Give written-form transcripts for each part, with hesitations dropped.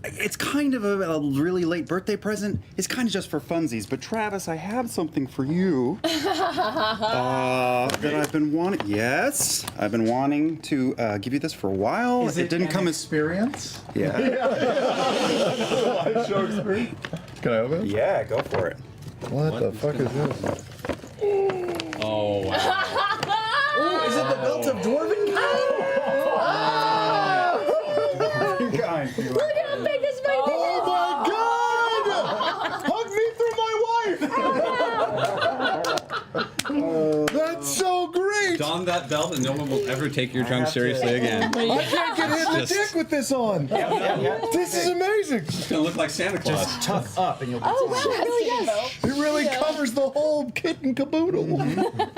It's kind of a really late birthday present. It's kind of just for funsies. But Travis, I have something for you that I've been wanting. Yes, I've been wanting to give you this for a while. Is it didn't come experience? Yeah. Show experience. Can I open it? Yeah, go for it. What the fuck is this? Oh, wow. Oh, is it the belt of Dwarven kind? Look how big this might be! Oh my god! Hug me through my wife! That's so great! Don that belt and no one will ever take your junk seriously again. I can't get hit in the dick with this on! This is amazing! It's gonna look like Santa Claus. Just tuck up and you'll be Oh, wow, it really does. It really covers the whole kit and caboodle.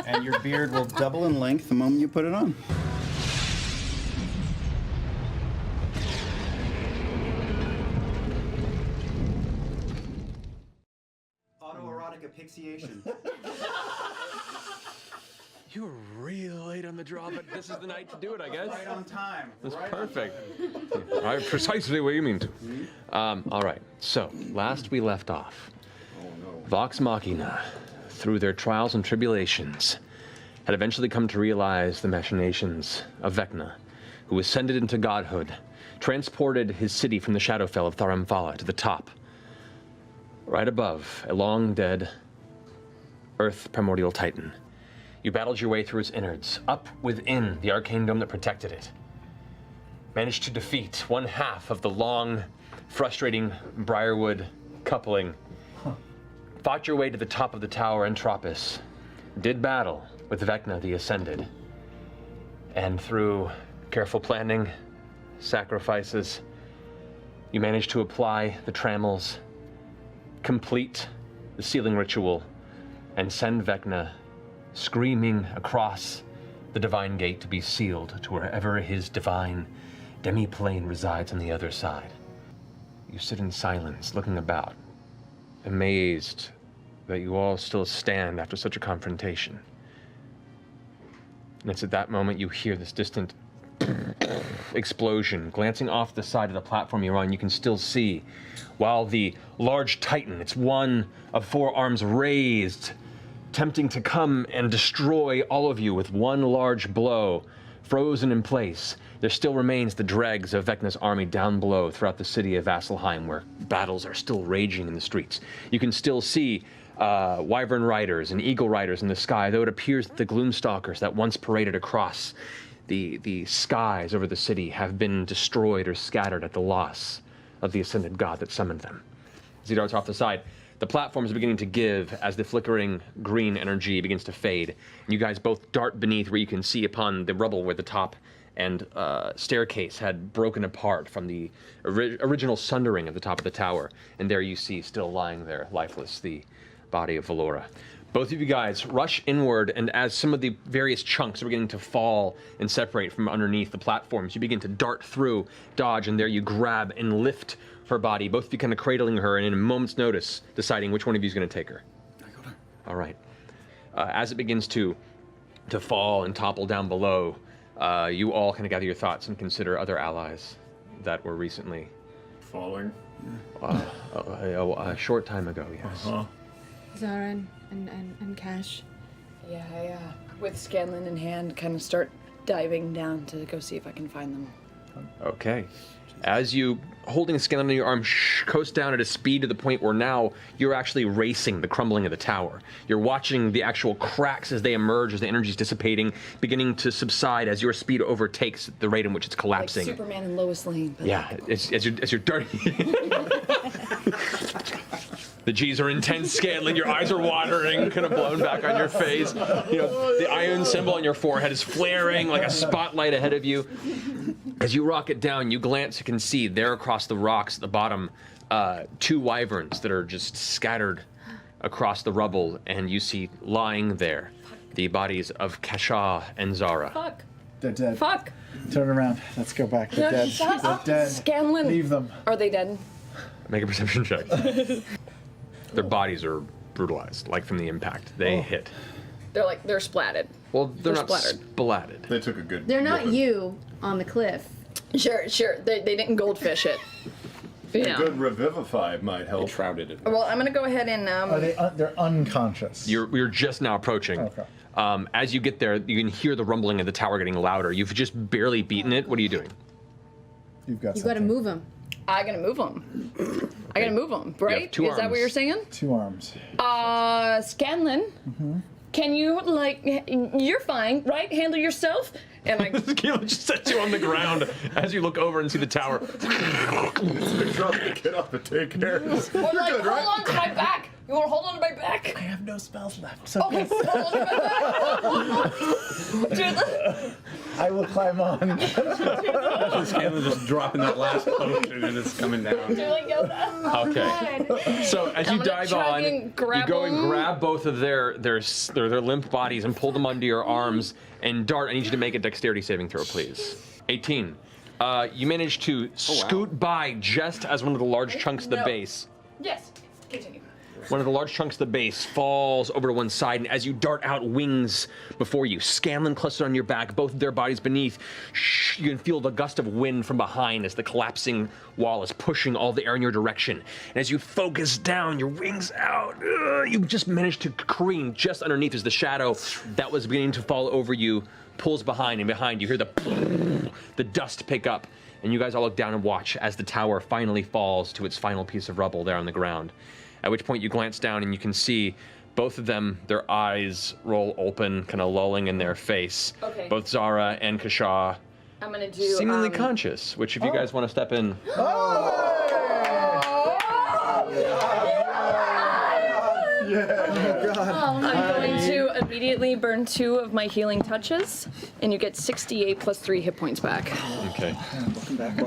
And your beard will double in length the moment you put it on. Autoerotic asphyxiation. You were real late on the draw, but this is the night to do it, I guess. Right on time. That's perfect. Precisely what you mean to. All right, so last we left off, Vox Machina, through their trials and tribulations, had eventually come to realize the machinations of Vecna, who ascended into godhood, transported his city from the Shadowfell of Tharamfala to the top. Right above, a long-dead Earth primordial titan. You battled your way through its innards, up within the arcane dome that protected it. Managed to defeat one half of the long, frustrating Briarwood coupling. Fought your way to the top of the tower Entropis. Did battle with Vecna the Ascended. And through careful planning, sacrifices, you managed to apply the trammels, complete the sealing ritual, and send Vecna screaming across the divine gate to be sealed to wherever his divine demi-plane resides on the other side. You sit in silence, looking about, amazed that you all still stand after such a confrontation. And it's at that moment you hear this distant explosion. Glancing off the side of the platform you're on, you can still see, while the large titan, its one of four arms raised, attempting to come and destroy all of you with one large blow, frozen in place, there still remains the dregs of Vecna's army down below throughout the city of Vasselheim, where battles are still raging in the streets. You can still see wyvern riders and eagle riders in the sky, though it appears that the Gloomstalkers that once paraded across the skies over the city have been destroyed or scattered at the loss of the ascended god that summoned them. As he darts off the side, the platform is beginning to give as the flickering green energy begins to fade. And you guys both dart beneath where you can see upon the rubble where the top and staircase had broken apart from the original sundering of the top of the tower. And there you see, still lying there, lifeless, the body of Valora. Both of you guys rush inward, and as some of the various chunks are beginning to fall and separate from underneath the platforms, you begin to dart through, dodge, and there you grab and lift her body, both of you kind of cradling her, and in a moment's notice, deciding which one of you is going to take her. I got her. All right. As it begins to fall and topple down below, you all kind of gather your thoughts and consider other allies that were recently... Falling. A short time ago, yes. Zara and Cash. Yeah, I, with Scanlan in hand, kind of start diving down to go see if I can find them. Okay. As you, holding a Scanlan in your arm, coast down at a speed to the point where now you're actually racing the crumbling of the tower. You're watching the actual cracks as they emerge, as the energy's dissipating, beginning to subside as your speed overtakes the rate in which it's collapsing. Like Superman and Lois Lane. But Yeah, as you're darting. The G's are intense, Scanlan. Your eyes are watering, kind of blown back on your face. You know, the iron symbol on your forehead is flaring like a spotlight ahead of you. As you rocket down, you glance, you can see there across the rocks at the bottom, two wyverns that are just scattered across the rubble, and you see lying there the bodies of Kasha and Zara. Fuck. They're dead. Fuck. Turn around. Let's go back. They're dead. They're dead. Scanlan. Leave them. Are they dead? Make a perception check. Their bodies are brutalized, like from the impact. They hit. They're splatted. Well, they're not splattered. splatted. They took a good. They're not whipping. you on the cliff. Sure. They didn't goldfish it. A Yeah. good revivify might help. Shrouded it. Well, I'm gonna go ahead and Are they? They're unconscious. You're just now approaching. Okay. As you get there, you can hear the rumbling of the tower getting louder. You've just barely beaten it. What are you doing? You've got. You gotta move him. I gotta move them. I gotta move them, right? two Is that what arms. you're saying? 2 arms. Scanlan, can you, you're fine, right? Handle yourself? And I Keyleth just sets you on the ground as you look over and see the tower. Get up and take care. Or hold on to my back. You want to hold on to my back? I have no spells left, so Okay, hold on to my back. Dude, I will climb on. Scanlan just dropping that last potion and it's coming down. do like Yoda. Okay. So as you I'm gonna dive try on, and you grab go and them. grab both of their limp bodies and pull them onto your arms. And Dart, I need you to make a dexterity saving throw, please. 18. You manage to scoot by just as one of the large chunks of the No. base. Yes, continue. One of the large chunks of the base falls over to one side, and as you dart out, wings before you. Scanlan clustered on your back, both of their bodies beneath. You can feel the gust of wind from behind as the collapsing wall is pushing all the air in your direction. And as you focus down, your wings out, you just manage to careen just underneath as the shadow that was beginning to fall over you pulls behind, and behind you hear the dust pick up. And you guys all look down and watch as the tower finally falls to its final piece of rubble there on the ground. At which point you glance down and you can see both of them, their eyes roll open, kind of lulling in their face. Okay. Both Zara and Kashaw I'm gonna do. seemingly conscious, which if you guys want to step in. I'm going to immediately burn 2 of my healing touches, and you get 68 plus 3 hit points back. Okay. Welcome back.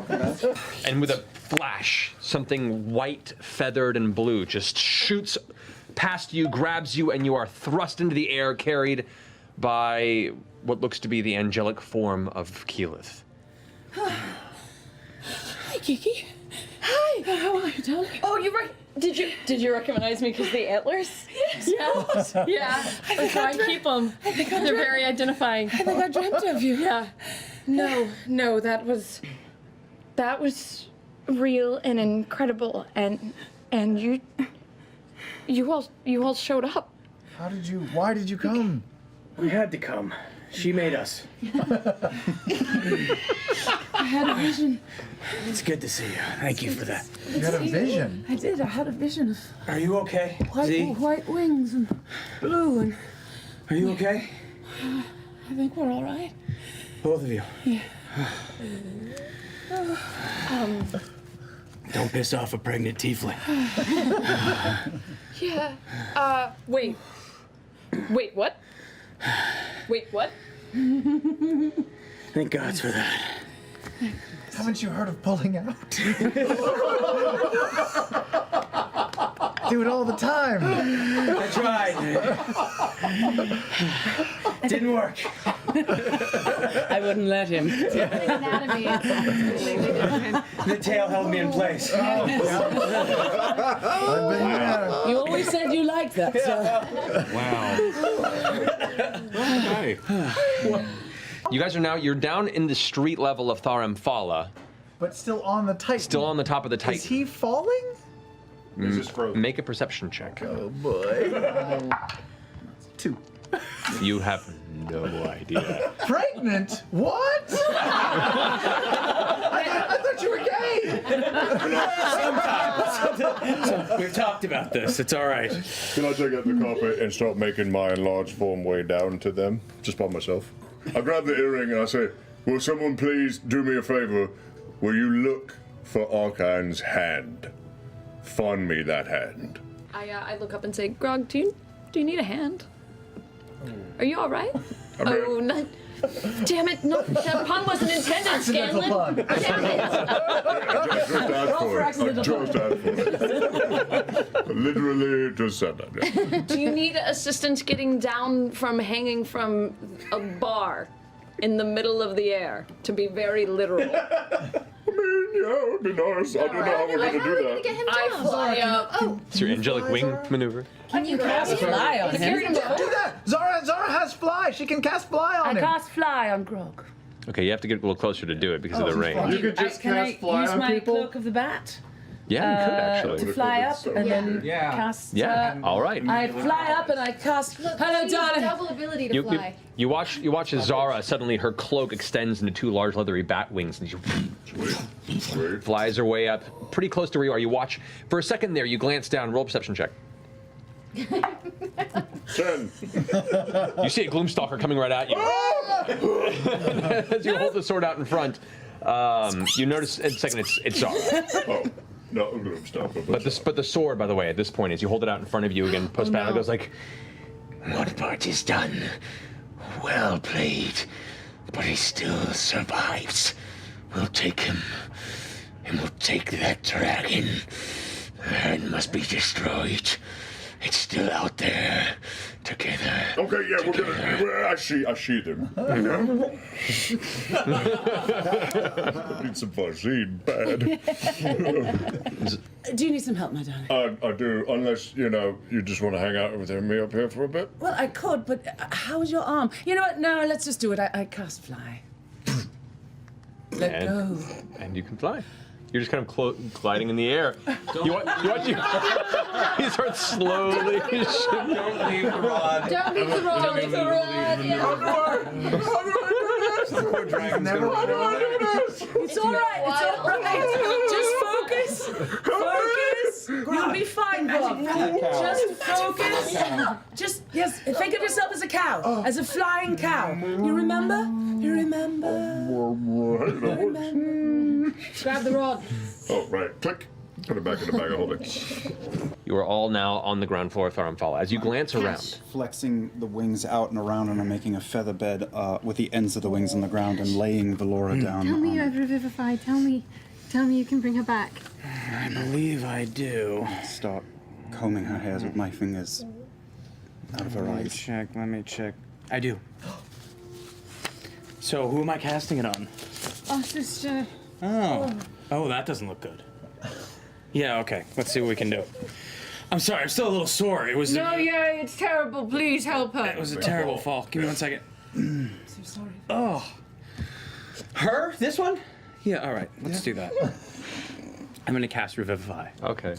And with a flash, something white, feathered, and blue just shoots past you, grabs you, and you are thrust into the air, carried by what looks to be the angelic form of Keyleth. Hi, Kiki. Hi. How are you, darling? Oh, you did you recognize me because the antlers? Yes. Yeah. So I keep them. They're very identifying. I think I dreamt of you. Yeah. No, that was real and incredible, and you all showed up. Why did you come? We had to come. She made us. I had a vision. It's good to see you. Thank you for that. You had a vision. I did. I had a vision of Are you okay, Z? white wings and blue, and Are you okay? I think we're all right. Both of you. Yeah. Don't piss off a pregnant tiefling. Yeah. Wait, what? Wait, what? Thank God for that. Haven't you heard of pulling out? Do it all the time. I tried. Didn't work. I wouldn't let him. Anatomy is completely different. The tail held me in place. I've been there. You always said you liked that, so. Wow. Okay. You guys you're down in the street level of Thar Amphala, But still on the Titan. still on the top of the Titan. Is he falling? He's just frozen. Make a perception check. Oh boy. 2. You have no idea. Pregnant? What? I thought you were gay. We've talked about this. It's all right. Can I take out the carpet and start making my enlarged form way down to them, just by myself? I grab the earring and I say, will someone please do me a favor? Will you look for Archine's hand? Find me that hand. I look up and say, Grog, do you need a hand? Are you all right? Oh, no. Damn it! No, that pun wasn't intended, Accidental Scanlan. pun. Damn it! I just asked for it. Literally just said that. Do you need assistance getting down from hanging from a bar in the middle of the air? To be very literal. I mean, yeah, it would be nice. I don't know how we're going to do that. Get him I down. fly up. Oh, It's your angelic wing maneuver. Can you cast fly on him? Do that. Zara has fly. She can cast fly on I him. cast fly on Grog. Okay, you have to get a little closer to do it because of the range. You could just Can I cast fly use on my people. cloak of the bat? Yeah, you could actually. To fly up and then Yeah. cast. Yeah, all right. I fly up and I cast. Hello, darling. Double ability to You fly. watch as Zara suddenly her cloak extends into 2 large leathery bat wings and she Sweet. flies her way up pretty close to where you are. You watch for a second there. You glance down. Roll a perception check. 10. You see a Gloomstalker coming right at you. As you hold the sword out in front, you notice in a second it's Zara. Oh, no, I'm going to stop it. But the sword, by the way, at this point, as you hold it out in front of you again, post battle, goes like, One part is done. Well played. But he still survives. We'll take him. And we'll take that dragon. It must be destroyed. It's still out there. Together. Okay, yeah, we're gonna. I sheathe him. I need some Vaseline, bad. Do you need some help, my darling? I do, unless, you just want to hang out with me up here for a bit. Well, I could, but how's your arm? You know what? No, let's just do it. I cast fly. Let go. and you can fly. You're just kind of gliding in the air. You watch you. He starts slowly. Don't leave the rod. Don't leave the rod. Don't leave the rod. Yeah. Poor dragon's Never gonna mind. It's all right. It's all right. Just focus. Focus. You'll be fine, Bob. Just focus. Just think of yourself as a cow, as a flying cow. You remember? You remember? Grab the rod. Oh, right. Click. Put it back in the bag of holding. You are all now on the ground floor of Tharamfala. As you glance around, Flexing the wings out and around, and I'm making a feather bed with the ends of the wings on the ground and laying Valora down. Tell me on you have Revivify. Tell me you can bring her back. I believe I do. Start combing her hairs with my fingers out of her Let me eyes. check. Let me check. I do. So who am I casting it on? Oh, sister. Oh, that doesn't look good. Yeah, okay. Let's see what we can do. I'm sorry, I'm still a little sore. It was No, yeah, it's terrible. Please help her. it was a terrible fall. Give me 1 second. So sorry. Oh. Her? This one? Yeah, all right. Let's do that. I'm going to cast Revivify. okay.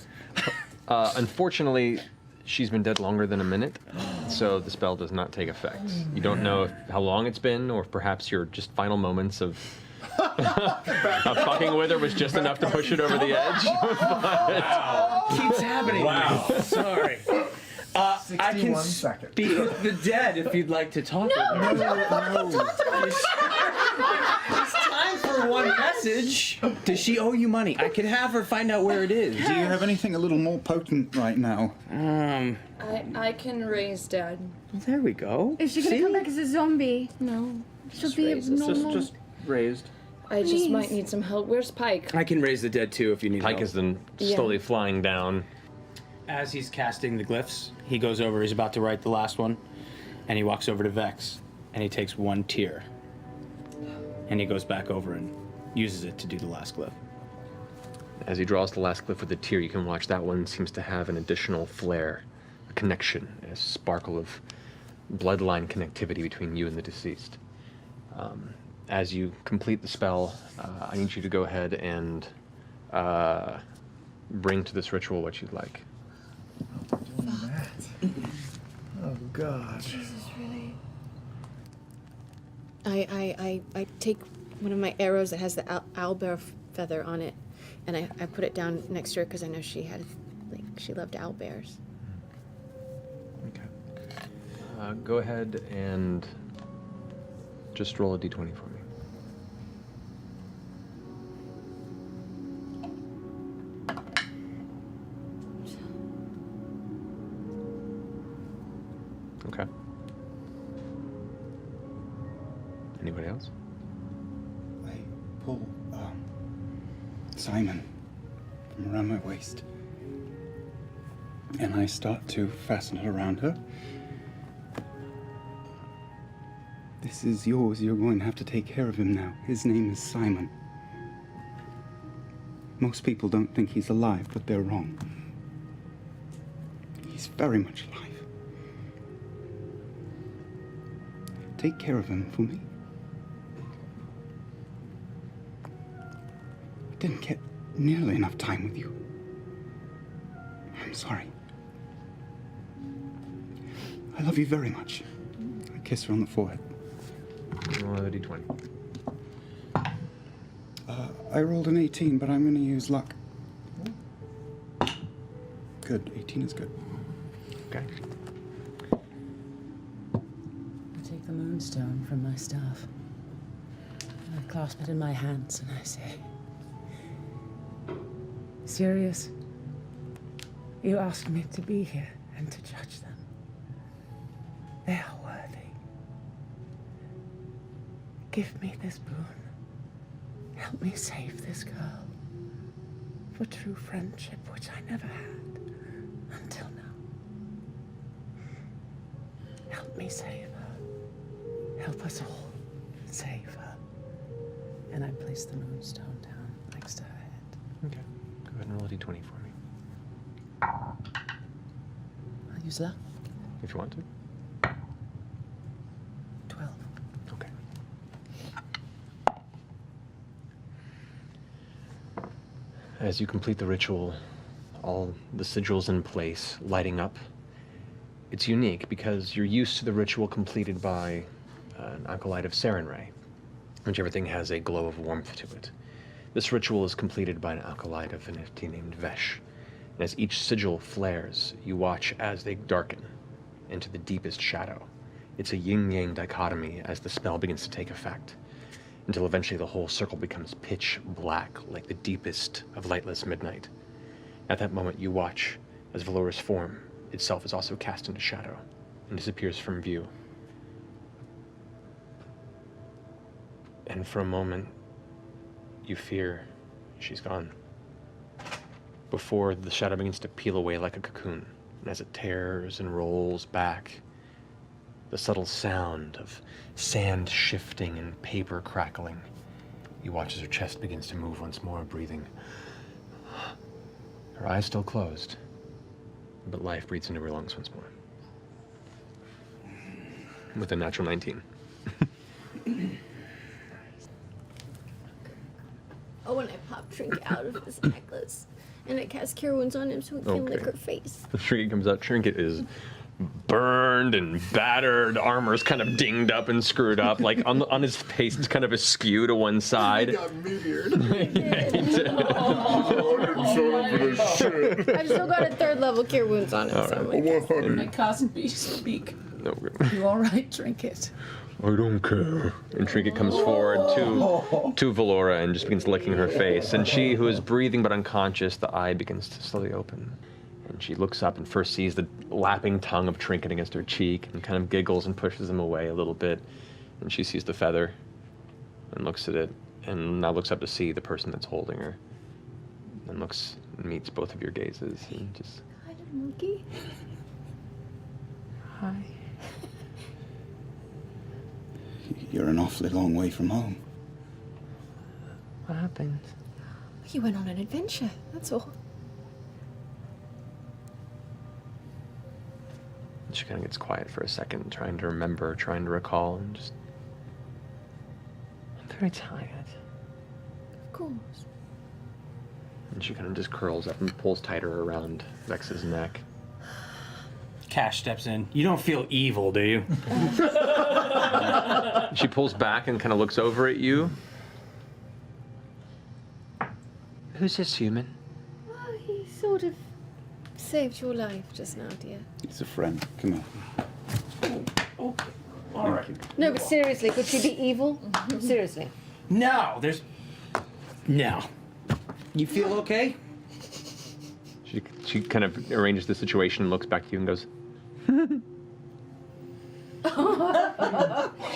Unfortunately, she's been dead longer than a minute, so the spell does not take effect. You don't know how long it's been, or if perhaps your just final moments of fucking with her was just enough to push it over the edge. Keeps happening. Wow. Sorry. I can 61 seconds. speak of the dead if you'd like to talk with her. No. It's time for one message. Does she owe you money? I could have her find out where it is. Do you have anything a little more potent right now? I can raise Dad. There we go. Is she gonna come back as a zombie? No. She'll be raise us. normal. Just raised. I just might Please. need some help. Where's Pike? I can raise the dead too if you need Pike help. is then slowly flying down. As he's casting the glyphs, he goes over, he's about to write the last one, and he walks over to Vex, and he takes 1 tear. And he goes back over and uses it to do the last glyph. As he draws the last glyph with the tear, you can watch that one seems to have an additional flare, a connection, a sparkle of bloodline connectivity between you and the deceased. As you complete the spell, I need you to go ahead and bring to this ritual what you'd like. Oh, God. I take one of my arrows that has the owlbear feather on it, and I put it down next to her because I know she loved owlbears. Okay. Go ahead and just roll a d20 for me. Okay. Anybody else? I pull Simon from around my waist, and I start to fasten it around her. This is yours. You're going to have to take care of him now. His name is Simon. Most people don't think he's alive, but they're wrong. He's very much alive. Take care of him for me. didn't get nearly enough time with you. I'm sorry. I love you very much. I kiss her on the forehead. Roll a d20. I rolled an 18, but I'm going to use luck. Good. 18 is good. Okay. I take the moonstone from my staff. And I clasp it in my hands and I say, Sirius, you asked me to be here and to judge them. They are worthy. Give me this boon. Help me save this girl. For true friendship, which I never had until now. Help me save her. Help us all save her. And I place the moonstone down next to her head. Okay. Go ahead and roll a d20 for me. I'll use luck. If you want to. 12. Okay. As you complete the ritual, all the sigils in place, lighting up. It's unique because you're used to the ritual completed by an acolyte of Sarenrae, which everything has a glow of warmth to it. This ritual is completed by an acolyte of an entity named Vesh, and as each sigil flares, you watch as they darken into the deepest shadow. It's a yin-yang dichotomy as the spell begins to take effect, until eventually the whole circle becomes pitch black, like the deepest of lightless midnight. At that moment, you watch as Valora's form itself is also cast into shadow and disappears from view. And for a moment, you fear she's gone. Before the shadow begins to peel away like a cocoon, and as it tears and rolls back, the subtle sound of sand shifting and paper crackling. You watch as her chest begins to move once more, breathing. Her eyes still closed, but life breathes into her lungs once more. With a natural 19. Oh, and I pop Trinket out of his necklace. And I cast Cure Wounds on him so he can lick her face. The Trinket comes out. Trinket is burned and battered. Armor's kind of dinged up and screwed up. Like on his face, it's kind of askew to one side. He got meteored. I've still got a 3rd level Cure Wounds on him. All So I'm right. like, I cast and speak. No, You all right, Trinket? I don't care. And Trinket comes forward to Valora and just begins licking her face. And she, who is breathing but unconscious, the eye begins to slowly open. And she looks up and first sees the lapping tongue of Trinket against her cheek and kind of giggles and pushes him away a little bit. And she sees the feather and looks at it and now looks up to see the person that's holding her. And meets both of your gazes and just... Hi, little monkey. Hi. You're an awfully long way from home. What happened? You went on an adventure, that's all. She kind of gets quiet for a second, trying to remember, trying to recall, and just... I'm very tired. Of course. And she kind of just curls up and pulls tighter around Vex's neck. Cash steps in. You don't feel evil, do you? She pulls back and kind of looks over at you. Who's this human? Oh, he sort of saved your life just now, dear. He's a friend. Come on. All right. No, but seriously, could she be evil? Seriously. No, No. You feel okay? She kind of arranges the situation and looks back to you and goes,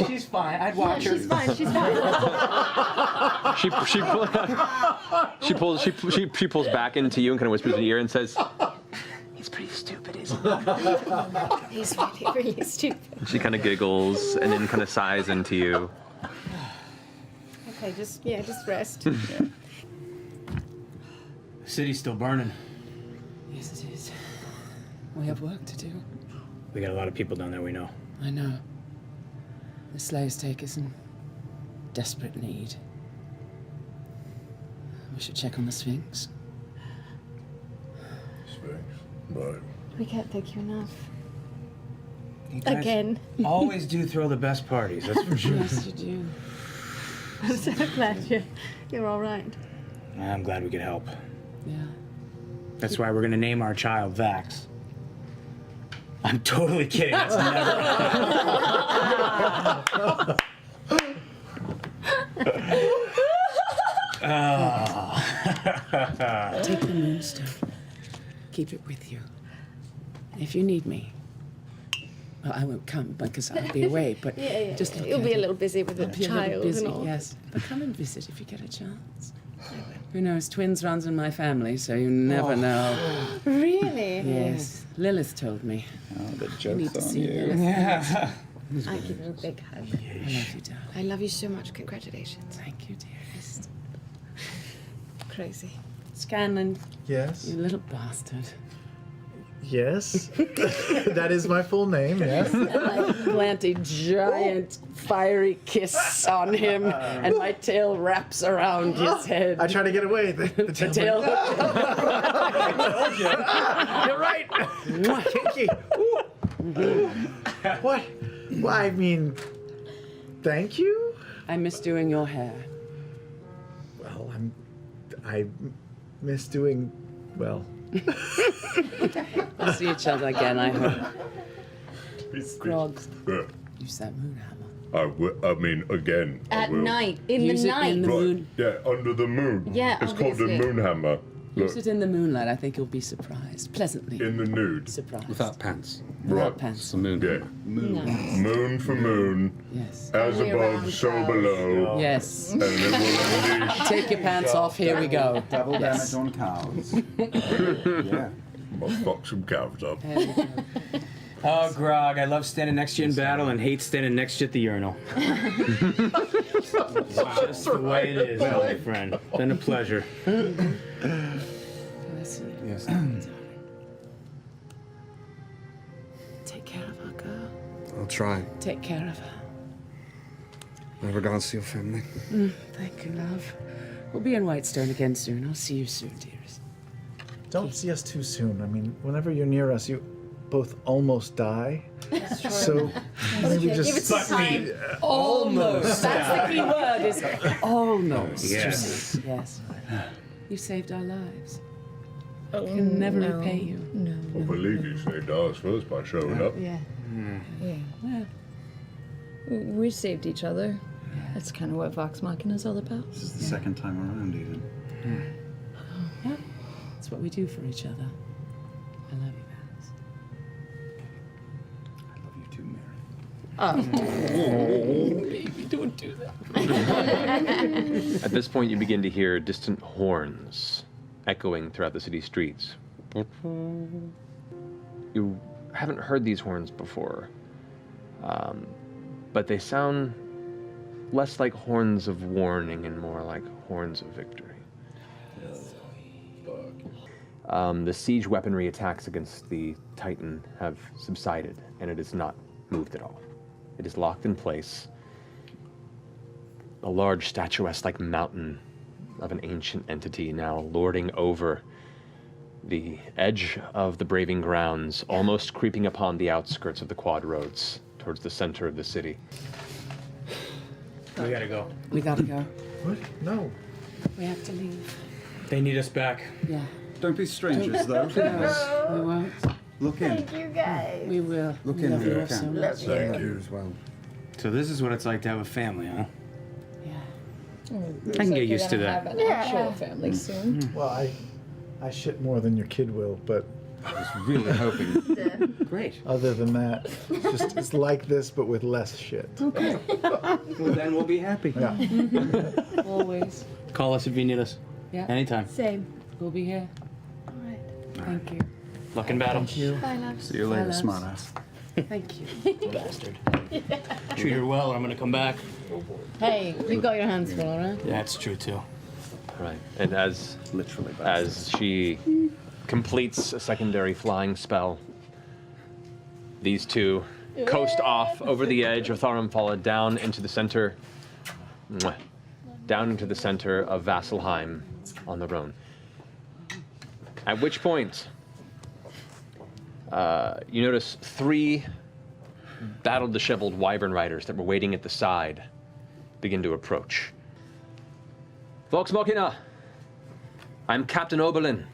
She's fine. I'd watch her. She's fine. She's fine. she pulls back into you and kind of whispers in your ear and says, "He's pretty stupid, isn't he?" He's really, really stupid. She kind of giggles and then kind of sighs into you. Okay, just rest. The city's still burning. Yes, it is. We have work to do. We got a lot of people down there we know. I know. The slaves take us in desperate need. We should check on the Sphinx. Sphinx. Right. We can't thank you enough. You guys Again. always do throw the best parties, that's for sure. Yes, you do. I'm so glad you're all right. I'm glad we could help. Yeah. That's why we're gonna name our child Vax. I'm totally kidding. It's never. Take the moonstone. Keep it with you. If you need me, well, I won't come because I'll be away. But just look You'll at be a it. little busy with the I'll be a child little busy, and all. yes. But come and visit if you get a chance. Who knows? Twins runs in my family, so you never know. Really? Yes. Lilith told me. Oh, the You need joke's to on see you. Lilith. Yeah. I give you a big hug. I love you, darling. I love you so much. Congratulations. Thank you, dearest. Crazy. Scanlan, Yes. you little bastard. Yes. That is my full name, yes. I plant a giant fiery kiss on him, and my tail wraps around his head. I try to get away. The The tail. You're right. Kinky. What? Well, I mean, thank you? I miss doing your hair. Well, I miss doing, well. We'll see each other again, I hope. Grog, Yeah. use that moon hammer. I mean, again. I At will. night, in Use the it night. in the Right. moon. Yeah, under the moon. Yeah, It's called the obviously. moon hammer. Use Look, it in the moonlight. I think you'll be surprised. Pleasantly in the nude. surprised. Without pants. Without Right. pants. It's the moon. Yeah. Moon for moon. Yes. As Only above, around so cows. below. Yes. And it will unleash. Take your pants off. Here we go. Double Yes. damage on cows. Yeah. I'll fuck some cows up. There we go. Oh, Grog, I love standing next to you in battle and hate standing next to you at the urinal. Just the way it is, my friend. Been a pleasure. Bless you. Yes. Take care of our girl. I'll try. Take care of her. Never gone to see your family. Thank you, love. We'll be in Whitestone again soon. I'll see you soon, dearest. Don't see us too soon. I mean, whenever you're near us, you both almost die. So maybe Give it just some time. Almost. That's the key word. Is almost. Yes. Yes. You saved our lives. I can never repay you. I believe you saved ours first by showing up. Yeah. Well, We saved each other. That's kind of what Vox Machina is all about. This is the second time around, even. yeah. That's what we do for each other. I love you, Max. I love you too, Mary. Baby, don't do that. At this point, you begin to hear distant horns echoing throughout the city streets. You haven't heard these horns before, but they sound less like horns of warning and more like horns of victory. The siege weaponry attacks against the Titan have subsided, and it has not moved at all. It is locked in place. A large statuesque-like mountain of an ancient entity now lording over the edge of the braving grounds, almost creeping upon the outskirts of the quad roads towards the center of the city. We gotta go. We gotta go. what? No. We have to leave. They need us back. Yeah. Don't be strangers, though. We won't. Look in. Thank you guys. We will. Look We in love if you you all so can. much. Thank You you. as well. So this is what it's like to have a family, huh? Yeah. I can get used to that. Have an actual family soon. Well, I shit more than your kid will, but I was really hoping. Great. other than that, it's like this, but with less shit. Okay. Well, then we'll be happy. Yeah. Always. Call us if you need us. Yeah. Anytime. Same. We'll be here. All right. Thank you. Luck in battle. Thank you. Bye, love. See you later, Silas. smartass. Thank you. Bastard. Treat her well, or I'm gonna come back. Hey, you've got your hands full, all right? That's true too. Right. And as Literally. as she completes a secondary flying spell, these two coast off over the edge of Tharum Falla down into the center. Mwah. down into the center of Vasselheim on the Rhone. At which point, you notice 3 battle disheveled wyvern riders that were waiting at the side begin to approach. Vox Machina, I'm Captain Oberlin.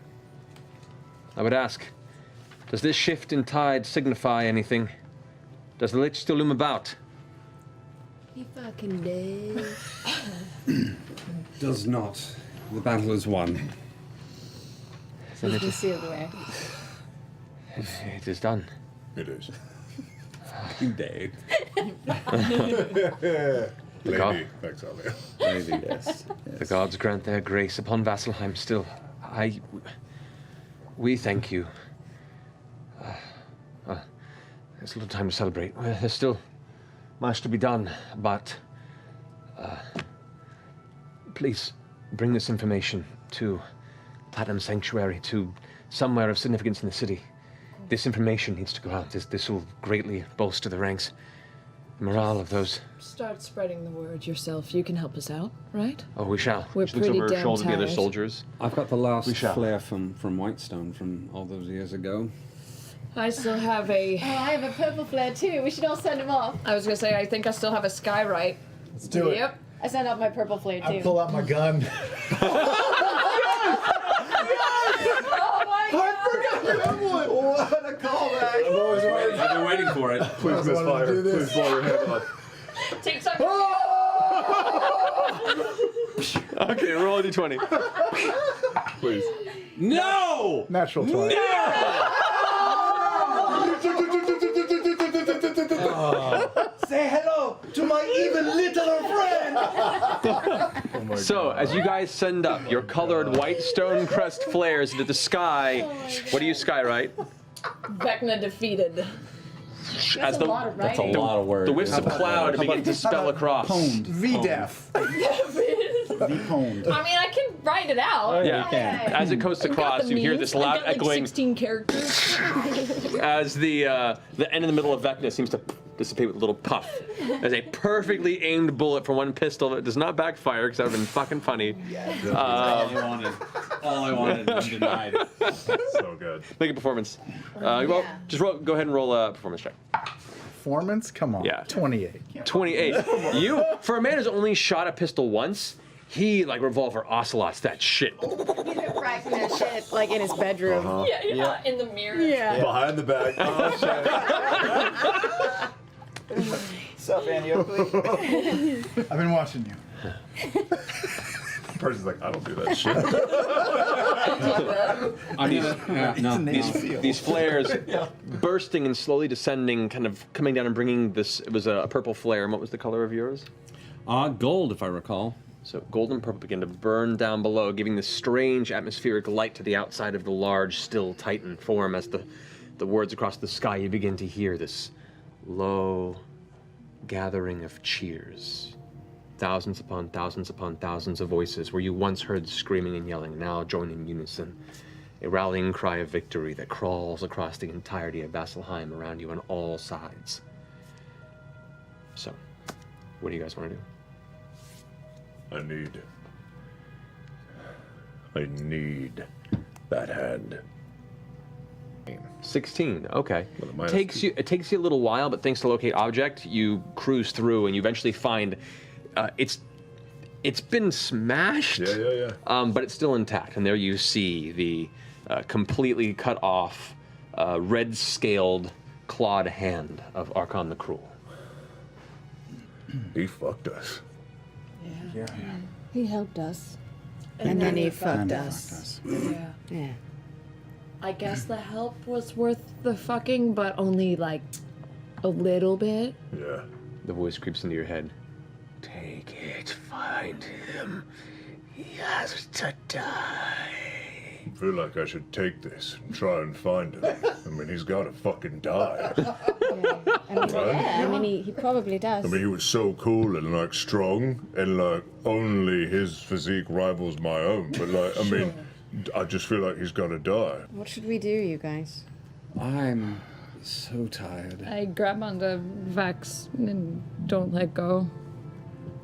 I would ask, does this shift in tide signify anything? Does the lich still loom about? He fucking does. Does not. The battle is won. Then it You is, see the way. it is done. It is. Day. Lady, God. thanks, Alia. Maybe, yes. The gods grant their grace upon Vasselheim still. We thank you. There's little time to celebrate. Well, there's still much to be done, but please bring this information to Platinum Sanctuary, to somewhere of significance in the city. This information needs to go out. This will greatly bolster the ranks, the morale of those. Start spreading the word yourself. You can help us out, right? Oh, we shall. We're She looks pretty over her damn shoulder at the other tired. soldiers. I've got the last We shall. flare from Whitestone from all those years ago. I still have a. Oh, I have a purple flare too. We should all send him off. I was gonna say I think I still have a skywrite. Let's do it. Yep. I sent out my purple flare too. I pull out my gun. What a callback! I've been waiting for it. Please misfire. Please blow your head off. Take some. Okay, roll a d20. Please. No! Natural 20. Say hello to my even littler friend! So, as you guys send up your colored white stone crest flares into the sky, what do you skywrite? Vecna defeated. As a lot of That's a writing. lot of words. the wisps of cloud begin to spell across. Pwned. V-def. V-pwned. I mean, I can write it out. Yeah. As it comes I've got across, the you hear means. this I've loud got, like, echoing 16 characters. as the end in the middle of Vecna seems to dissipate with a little puff. As a perfectly aimed bullet from one pistol that does not backfire because that would have been fucking funny. All I wanted, undenied. So good. Make a performance. Well, just go ahead and roll a performance check. Performance? Come on. Yeah. 28. 28. You, for a man who's only shot a pistol once, he like revolver ocelots that shit. He's been practicing that shit like in his bedroom. Yeah, in the mirror. Yeah. Behind the back. What's up, Andy Oakley? I've been watching you. Person's like, I don't do that shit. These flares bursting and slowly descending, kind of coming down and bringing this. It was a purple flare. And what was the color of yours? Gold, if I recall. So gold and purple begin to burn down below, giving this strange atmospheric light to the outside of the large, still Titan form. As the words across the sky, you begin to hear this low gathering of cheers. Thousands upon thousands of voices where you once heard screaming and yelling now join in unison. A rallying cry of victory that crawls across the entirety of Vasselheim around you on all sides. So, what do you guys want to do? I need that hand. 16, okay. Well, it minus It takes you a little while, but thanks to locate object, you cruise through and you eventually find it's been smashed. Yeah. But it's still intact, and there you see the completely cut off, red-scaled, clawed hand of Archon the Cruel. He fucked us. Yeah. He helped us. And then he fucked us. Yeah. I guess the help was worth the fucking, but only like a little bit. Yeah. The voice creeps into your head. Take it, find him. He has to die. I feel like I should take this and try and find him. I mean, he's gotta fucking die. I mean, he probably does. I mean, he was so cool and like strong, and like only his physique rivals my own. But like, I mean, I just feel like he's gotta die. What should we do, you guys? I'm so tired. I grab onto Vex and don't let go.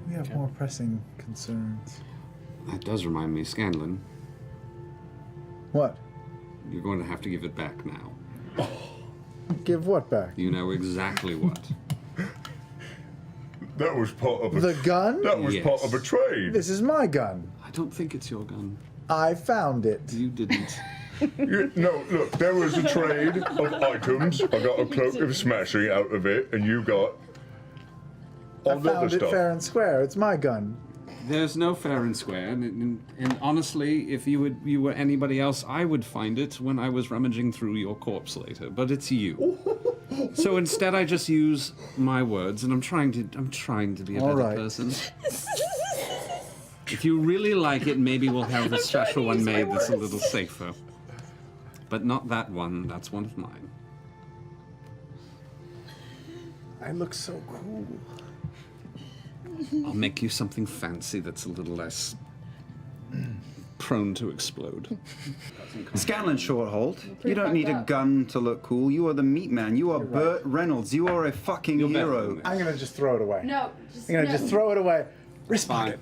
We have more pressing concerns. That does remind me, Scanlan. What? You're going to have to give it back now. Give what back? You know exactly what. That was part of The gun? That was Yes. part of a trade. This is my gun. I don't think it's your gun. I found it. You didn't. No, look, there was a trade of items. I got a cloak of smashing out of it, and you got I all the other found it stuff. fair and square. It's my gun. There's no fair and square, and honestly, if you were anybody else, I would find it when I was rummaging through your corpse later. But it's you. So instead, I just use my words, and I'm trying to be a All better right. person. If you really like it, maybe we'll have a special one made that's a little safer. But not that one. That's one of mine. I look so cool. I'll make you something fancy that's a little less prone to explode. Scanlan Shorthold, you don't need a gun to look cool. You are the meat man. You are Burt Reynolds. You are a fucking hero. I'm gonna just throw it away. No, I'm gonna just throw it away. Wrist Fine.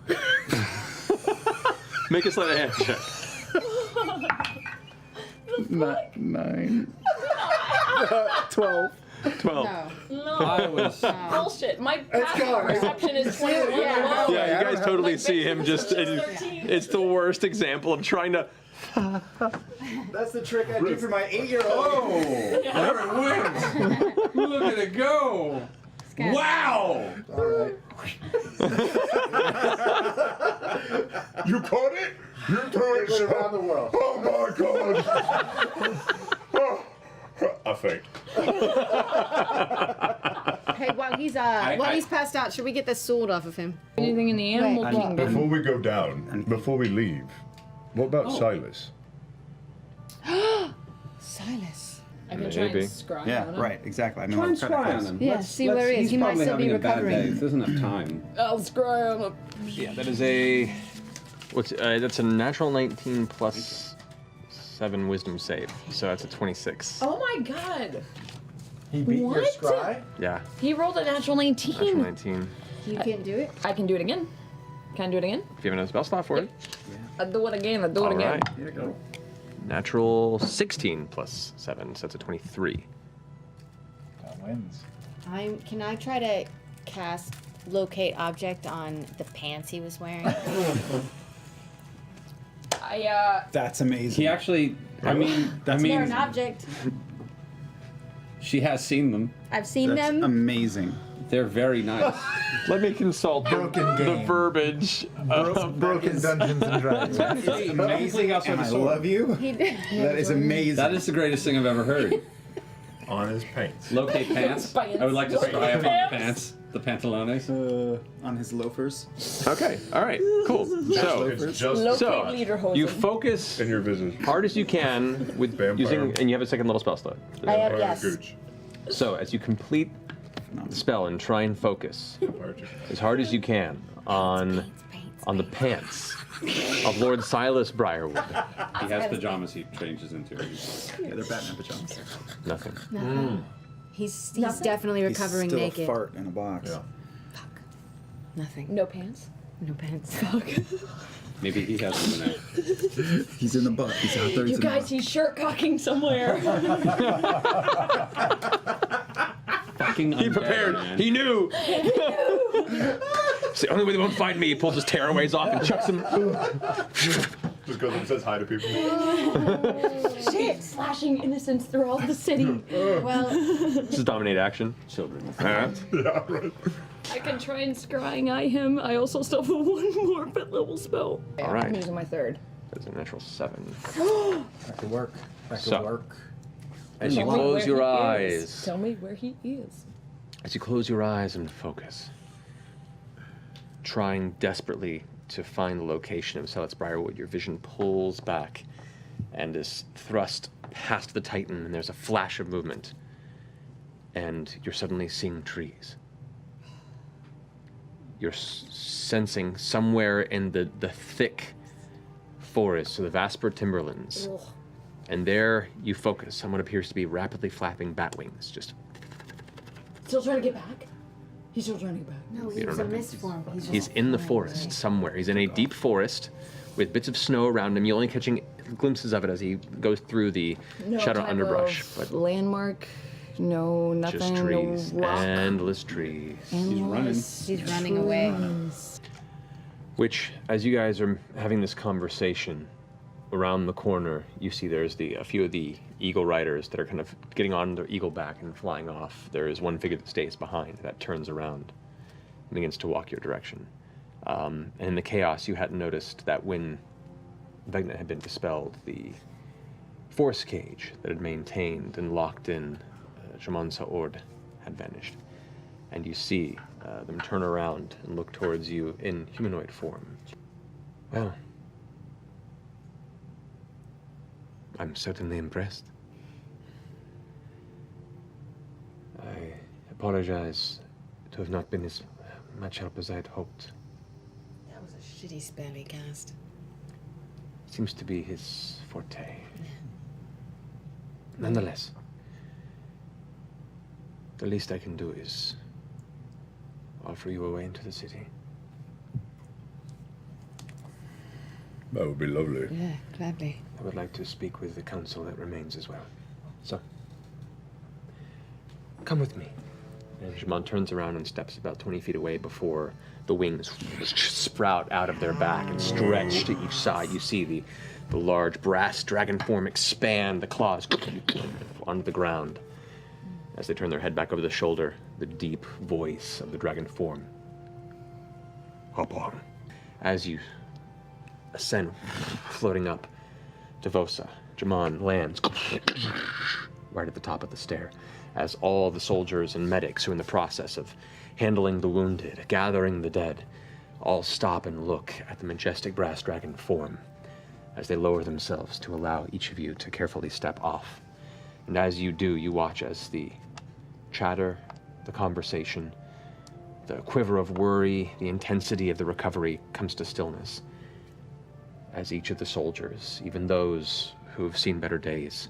pocket. Make a sleight of hand check. 9. 12. 12. I was. Bullshit. My Let's passive go. perception is 21 alone. Yeah, you guys totally Like, see him just. It's the worst example of trying to. That's the trick I do for my 8-year-old. There it went! Look at it go! Wow! All right. You caught it? You threw it It went around the world. Oh my god! I faked. Hey, while he's passed out, should we get the sword off of him? Anything in the animal kingdom. Before we go down, before we leave, what about Silas? Silas. I can try and Maybe. scry Yeah, on him. right, exactly. I mean, Try and what kind of scry on close? him. Yeah, Let's- see where he is. he's He might probably still be having a bad recovering. day. There's enough time. I'll scry on him. Yeah, that is a. That's a natural 19 plus 7 wisdom save. So that's a 26. Oh my god. He beat your What? scry? Yeah, He rolled a natural 19. natural 19. You can't do it? I can do it again. Can I do it again? If you have another spell slot for it. I'll do it again. I'll do it All again. right. Here we go. Natural 16 plus 7, so that's a 23. That wins. Can I try to cast locate object on the pants he was wearing? That's amazing. He actually, They're an object. she has seen them. I've seen That's them. amazing. They're very nice. Let me consult the verbiage. Broken Dungeons and Dragons. Amazing, and I love you. He did. That is amazing. That is the greatest thing I've ever heard. On his pants. Locate pants. I would like to scry up on the pants. The pantalones. On his loafers. Okay, all right, cool. So, It's just Locate lederhosen. you focus in your business. hard as you can with Vampire. using, and you have a second level spell slot. I have, Vampire yes. Gooch. So, as you complete the spell and try and focus Vampire chicken. as hard as you can on the pants of Lord Silas Briarwood. He has pajamas he changes into. Yeah, they're Batman pajamas. Nothing. He's definitely recovering He's still naked. a fart in a box. Yeah. Nothing. No pants. No pants. Maybe he has them in there. He's in the butt. He's out there. You guys, he's shirt cocking somewhere. Fucking He undead, prepared. man. He knew. It's the only way they won't find me. He pulls his tearaways off and chucks them. Just goes and says hi to people. Shit, slashing innocents throughout the city. Well, This is dominate action. Children. Yeah, right. I can try and scrying eye him. I also still have one more pit level spell. All right. I'm using my third. That's a natural 7. That could work. That could So. work. As you Tell me close where your he eyes, is. Tell me where he is. as you close your eyes and focus, trying desperately to find the location of Silas Briarwood, your vision pulls back and is thrust past the Titan, and there's a flash of movement, and you're suddenly seeing trees. You're sensing somewhere in the thick forest, so the Vasper timberlands, Ugh. and there you focus on what appears to be rapidly flapping bat wings, just Still trying to get back? He's just running back. No, You he don't was a know. mist form. He's in the forest somewhere. He's in a deep forest with bits of snow around him. You're only catching glimpses of it as he goes through the No shadow type underbrush. of landmark. No, nothing. Just trees. No rock. Endless trees. He's running away. Which, as you guys are having this conversation, around the corner, you see there's a few of the eagle riders that are kind of getting on their eagle back and flying off. There is one figure that stays behind, that turns around and begins to walk your direction. And in the chaos, you hadn't noticed that when Vegna had been dispelled, the force cage that had maintained and locked in Jaman Sa'ord had vanished. And you see them turn around and look towards you in humanoid form. Well, I'm certainly impressed. I apologize to have not been as much help as I had hoped. That was a shitty spell he cast. Seems to be his forte. Nonetheless, the least I can do is offer you a way into the city. That would be lovely. Yeah, gladly. I would like to speak with the council that remains as well. So, come with me. And Jaman turns around and steps about 20 feet away before the wings sprout out of their back and stretch to each side. You see the large brass dragon form expand, the claws onto the ground. As they turn their head back over the shoulder, the deep voice of the dragon form. Hop on. As you ascend, floating up to Vosa, Jaman lands right at the top of the stair, as all the soldiers and medics who are in the process of handling the wounded, gathering the dead, all stop and look at the majestic brass dragon form as they lower themselves to allow each of you to carefully step off. And as you do, you watch as the chatter, the conversation, the quiver of worry, the intensity of the recovery comes to stillness. As each of the soldiers, even those who have seen better days,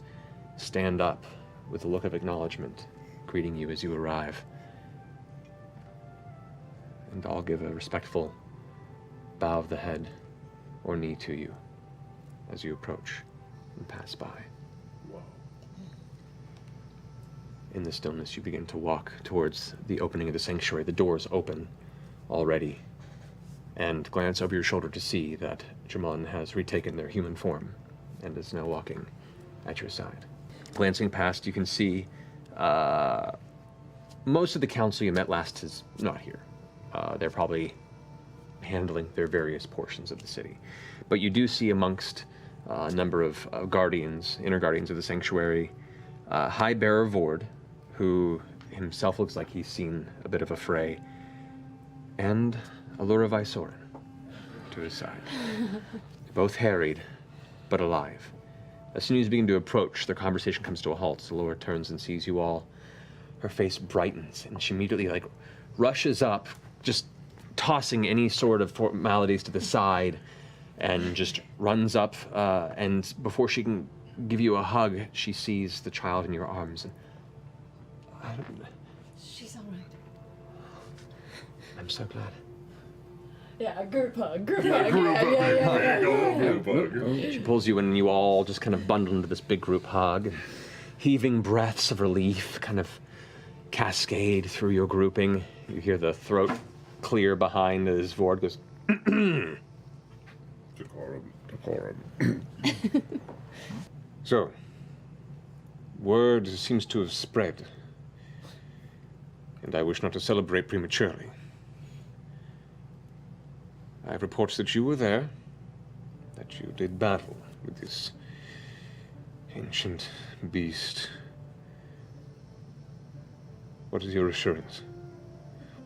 stand up with a look of acknowledgement, greeting you as you arrive. And I'll give a respectful bow of the head or knee to you as you approach and pass by. In the stillness, you begin to walk towards the opening of the sanctuary. The doors open already, and glance over your shoulder to see that Jaman has retaken their human form and is now walking at your side. Glancing past, you can see most of the council you met last is not here. They're probably handling their various portions of the city. But you do see amongst a number of guardians, inner guardians of the sanctuary, High Bearer Vord, who himself looks like he's seen a bit of a fray, and Allura Vysoren to his side. Both harried, but alive. As soon as you begin to approach, their conversation comes to a halt. Allura turns and sees you all. Her face brightens, and she immediately rushes up, just tossing any sort of formalities to the side, and just runs up, and before she can give you a hug, she sees the child in your arms. She's all right. I'm so glad. Yeah, group hug, group Yeah, hug. group hug. Yeah. She pulls you in, and you all just kind of bundle into this big group hug, and heaving breaths of relief kind of cascade through your grouping. You hear the throat clear behind as Vord goes, Decorum. So, word seems to have spread, and I wish not to celebrate prematurely. I have reports that you were there, that you did battle with this ancient beast. What is your assurance?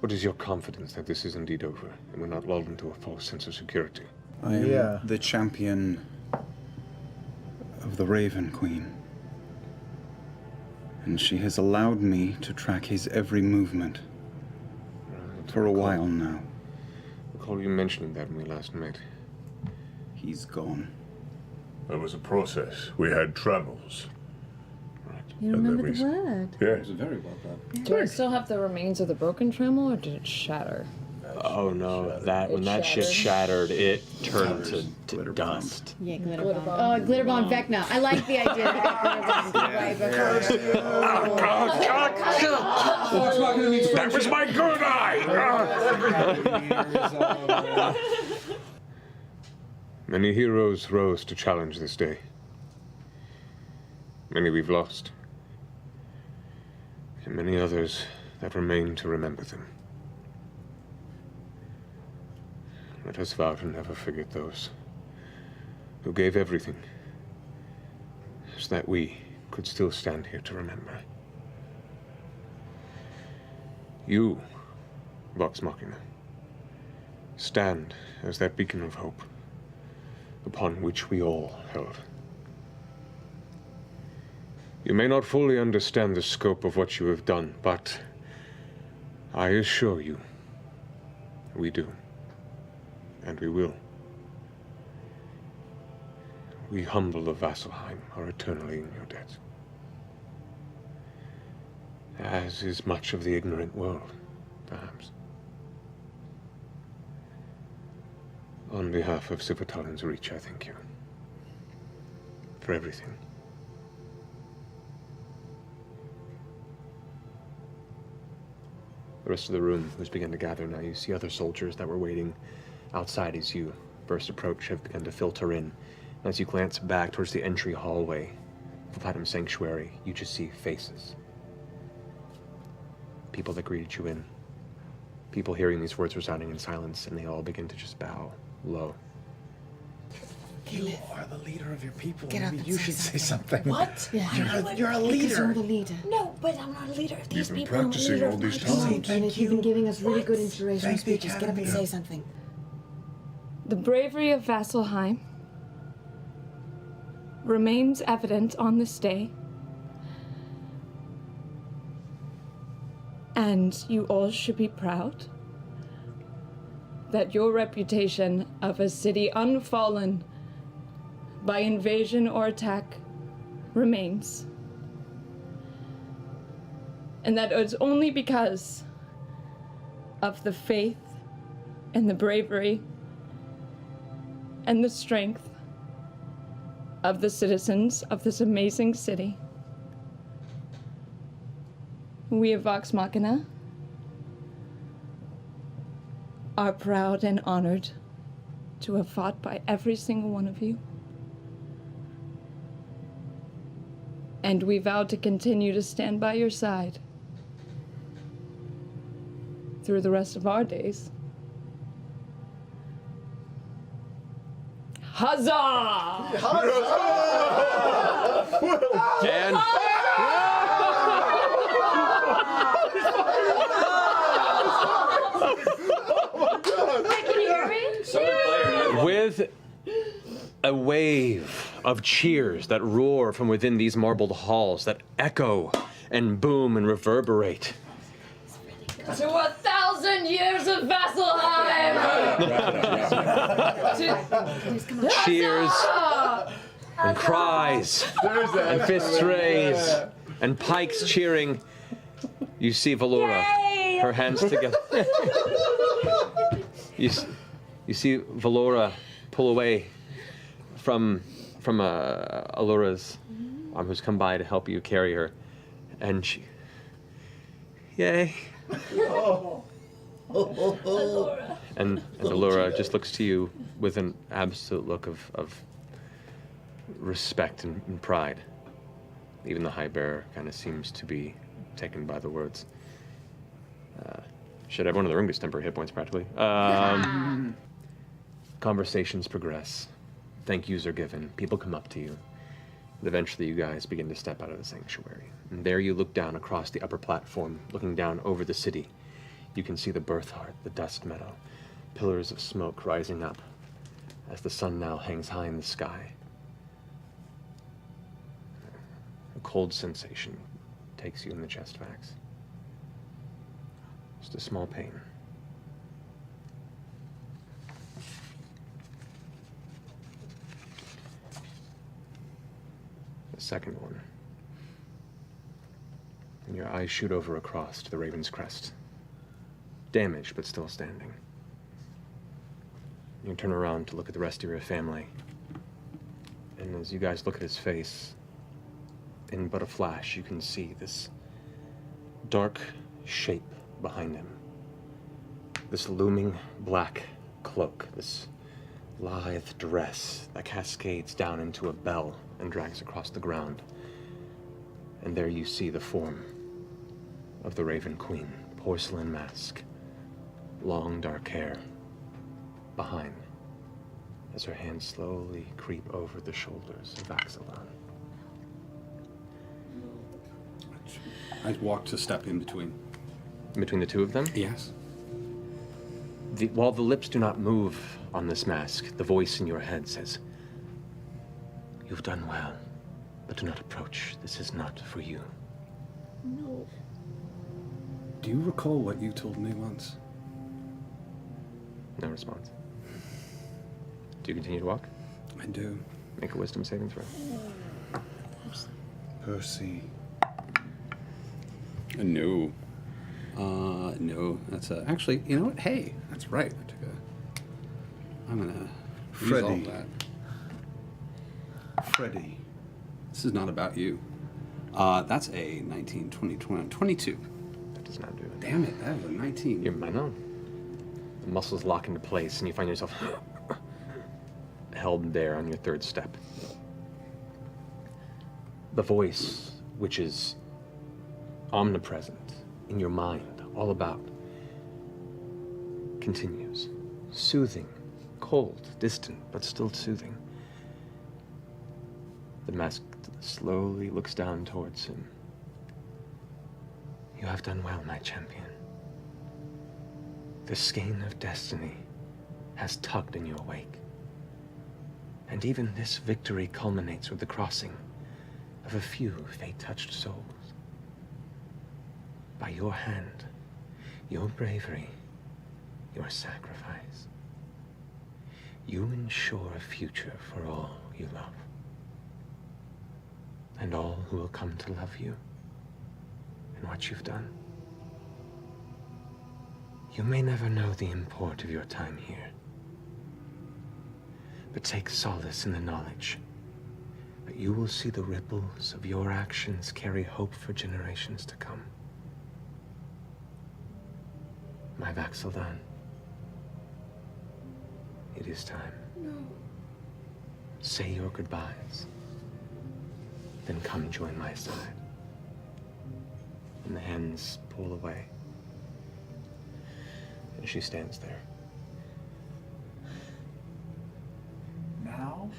What is your confidence that this is indeed over, and we're not lulled into a false sense of security? I am the champion of the Raven Queen. And she has allowed me to track his every movement for a while now. I recall you mentioning that when we last met. He's gone. That was a process. We had trammels. Right. You And then remember we the word? Yeah. It was very well done. Do I still have the remains of the broken trammel, or did it shatter? Oh no, that when that shit shattered, it turned to dust. Yeah, glitter bomb. Oh, glitter bomb Vecna. I like the idea of That was my good eye! Many heroes rose to challenge this day. Many we've lost. And many others that remain to remember them. Let us vow to never forget those who gave everything, so that we could still stand here to remember. You, Vox Machina, stand as that beacon of hope upon which we all held. You may not fully understand the scope of what you have done, but I assure you, we do. And we will. We humble of Vasselheim are eternally in your debt. As is much of the ignorant world, perhaps. On behalf of Sivatalin's Reach, I thank you. For everything. The rest of the room has begun to gather now. You see other soldiers that were waiting outside as you first approach have begun to filter in. As you glance back towards the entry hallway of the Platinum Sanctuary, you just see faces. People that greeted you in. People hearing these words resounding in silence, and they all begin to just bow low. You are the leader of your people. Get up Maybe and you say should say something. something. What? You're a leader. Because you're the leader. No, but I'm not a leader of these You've been people. I'm a practicing leader all of these my times. people. And you've been giving us really good inspirational Thank the speeches. Get up and Academy. say something. The bravery of Vasselheim remains evident on this day. And you all should be proud that your reputation of a city unfallen by invasion or attack remains. And that it's only because of the faith and the bravery and the strength of the citizens of this amazing city. We of Vox Machina are proud and honored to have fought by every single one of you. And we vow to continue to stand by your side through the rest of our days. Huzzah! And Can you hear me? with a wave of cheers that roar from within these marbled halls that echo and boom and reverberate. To 1,000 years of Vasselheim! Cheers and cries and fists raised and pikes cheering. You see Valora, her hands together. You see Valora pull away from Alura's arm, who's come by to help you carry her, and she, yay. And Allura just looks to you with an absolute look of respect and pride. Even the High Bearer kind of seems to be taken by the words. Should have one of the ring distemper hit points practically. Conversations progress. Thank yous are given. People come up to you. And eventually you guys begin to step out of the sanctuary. And there you look down across the upper platform, looking down over the city. You can see the Birth Heart, the Dust Meadow, pillars of smoke rising up as the sun now hangs high in the sky. A cold sensation takes you in the chest, Vax. Just a small pain. The second one. your eyes shoot over across to the Raven's Crest. Damaged, but still standing. You turn around to look at the rest of your family. And as you guys look at his face, in but a flash, you can see this dark shape behind him. This looming black cloak, this lithe dress that cascades down into a bell and drags across the ground. And there you see the form of the Raven Queen, porcelain mask, long dark hair behind, as her hands slowly creep over the shoulders of Axelon. I walked a step in between. In between the two of them? Yes. While the lips do not move on this mask, the voice in your head says, "You've done well, but do not approach. This is not for you." No. Do you recall what you told me once? No response. Do you continue to walk? I do. Make a wisdom saving throw. Percy. No. No. That's actually, you know what? Hey, that's right. I'm gonna Freddie. use all that. Freddie. This is not about you. That's a 19, 20, 22. That does not do it. Damn it, that was a 19. I know. The muscles lock into place and you find yourself held there on your third step. The voice, which is omnipresent in your mind, all about, continues. Soothing, cold, distant, but still soothing. The mask slowly looks down towards him. "You have done well, my champion. The skein of destiny has tugged in your wake. And even this victory culminates with the crossing of a few fate-touched souls. By your hand, your bravery, your sacrifice, you ensure a future for all you love. And all who will come to love you and what you've done. You may never know the import of your time here, but take solace in the knowledge that you will see the ripples of your actions carry hope for generations to come. My Vax'ildan, it is time. No. Say your goodbyes, then come join my side." And the hands pull away, and she stands there. Now?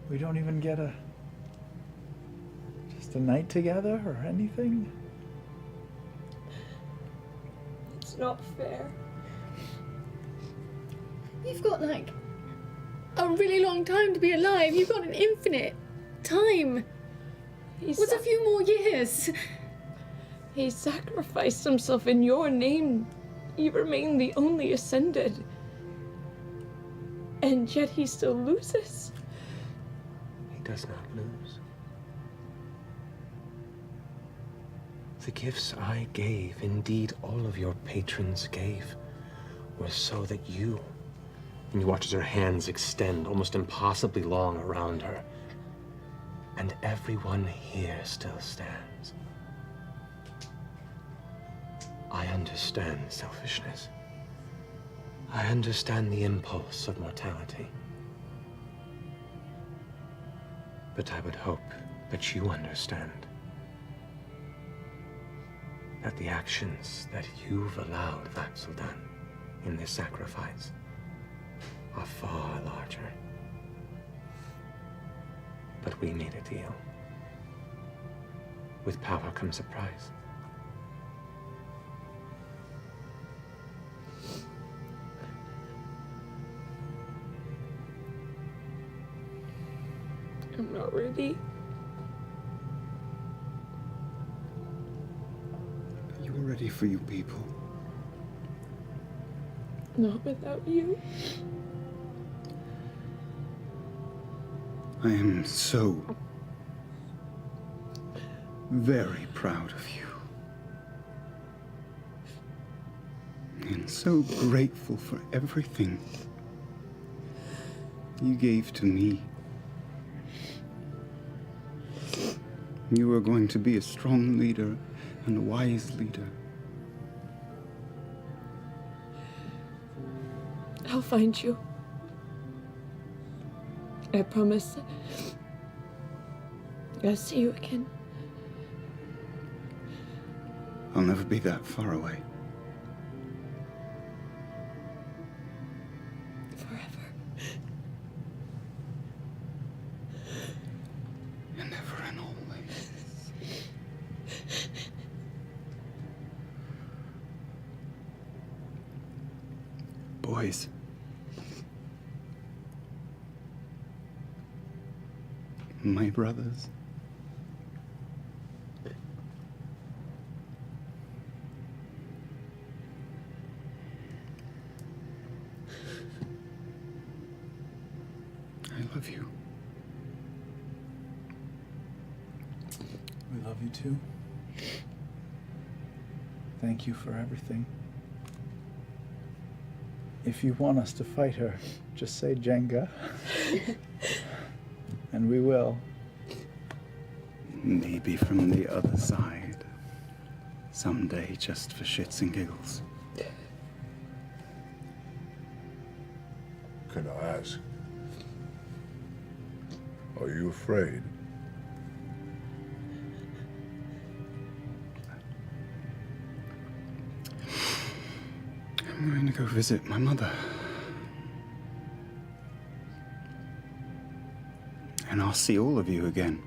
We don't even get just a night together or anything? It's not fair. You've got like a really long time to be alive. You've got an infinite time. What's a few more years? He sacrificed himself in your name. You remain the only ascended. And yet he still loses. He does not lose. The gifts I gave, indeed all of your patrons gave, were so that you, and you watch as her hands extend almost impossibly long around her, and everyone here still stands. I understand selfishness. I understand the impulse of mortality. But I would hope that you understand that the actions that you've allowed, Vax'ildan, in this sacrifice are far larger. But we made a deal. With power comes a price. I'm not ready. You're ready for you people. Not without you. I am so very proud of you. And so grateful for everything you gave to me. You are going to be a strong leader and a wise leader. I'll find you. I promise. I'll see you again. I'll never be that far away. Forever. And ever and always. Boys. My brothers. I love you. We love you too. Thank you for everything. If you want us to fight her, just say Jenga. And we will. Maybe from the other side. Someday, just for shits and giggles. Can I ask? Are you afraid? I'm going to go visit my mother. And I'll see all of you again.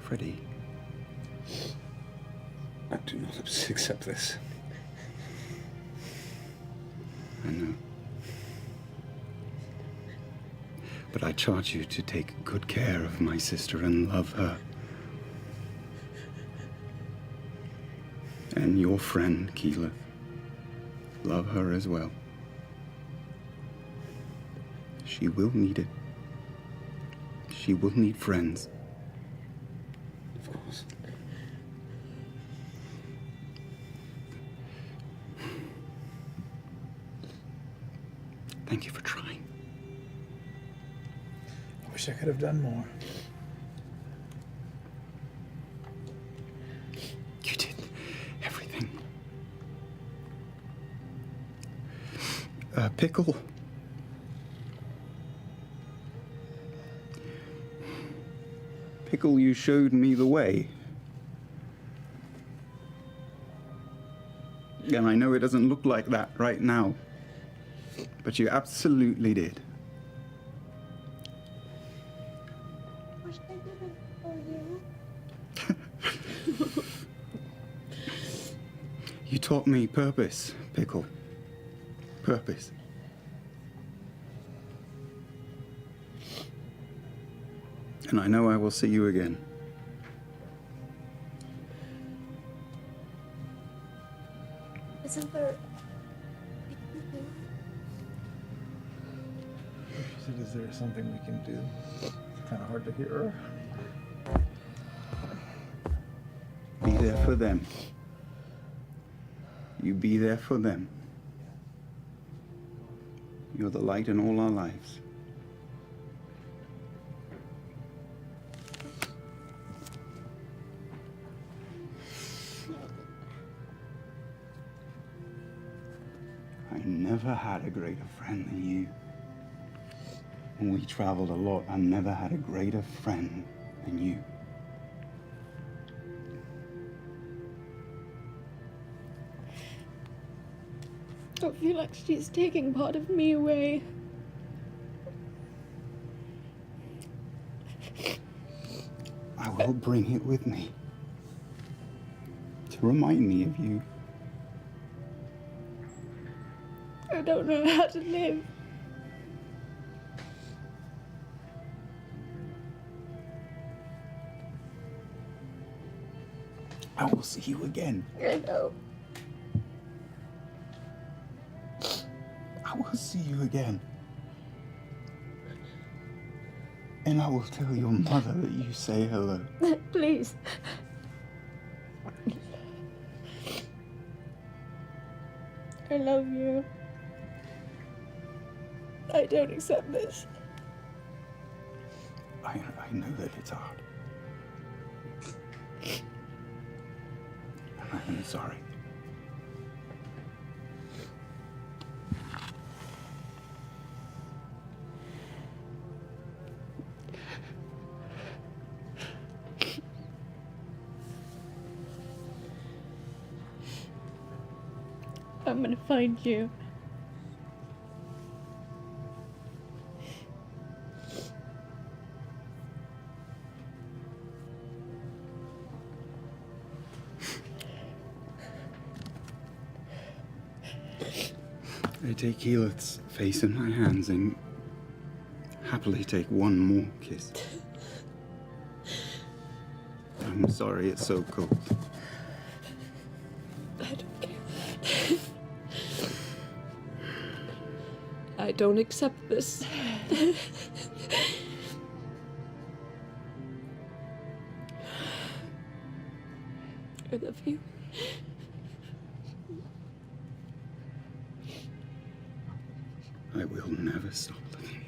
Freddie. I do not accept this. I know. But I charge you to take good care of my sister and love her. And your friend, Keyleth. Love her as well. She will need it. She will need friends. Of course. Thank you for trying. I wish I could have done more. You did everything. Pickle. Pickle, you showed me the way. And I know it doesn't look like that right now, but you absolutely did. Wish I did it for you. You taught me purpose, Pickle. Purpose. And I know I will see you again. Isn't there... She said, is there something we can do? It's kind of hard to hear her. Be there for them. You be there for them. You're the light in all our lives. I never had a greater friend than you. When we traveled a lot, I never had a greater friend than you. I feel like she's taking part of me away. I will bring it with me to remind me of you. I don't know how to live. I will see you again. I know. I will see you again. And I will tell your mother that you say hello. Please. I love you. I don't accept this. I know that it's hard. And I'm sorry. I'm gonna find you. I take Keyleth's face in my hands and happily take one more kiss. I'm sorry it's so cold. I don't care. I don't accept this. I love you. I will never stop loving you.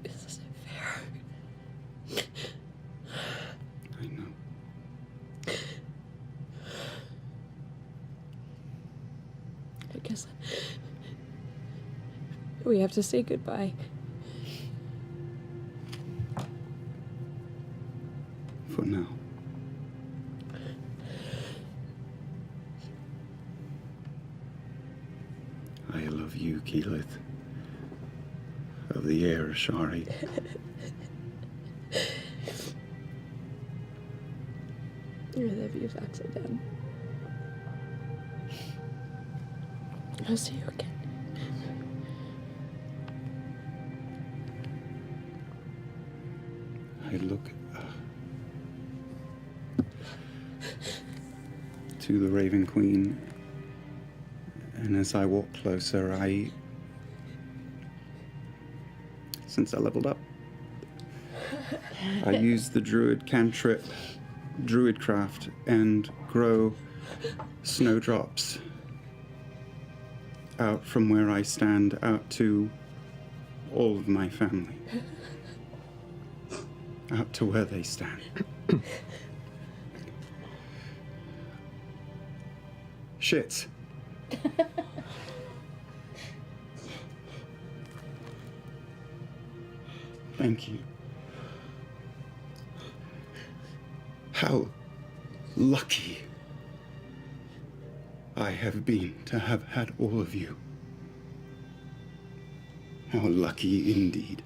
This isn't fair. I know. I guess we have to say goodbye. For now. I love you, Keyleth. Of the air, Ashari. I love you, Vox again. I'll see you again. I look to the Raven Queen, and as I walk closer, since I leveled up, I use the druid cantrip, druidcraft, and grow snowdrops out from where I stand out to all of my family. Out to where they stand. Shit. Thank you. How lucky I have been to have had all of you. How lucky indeed.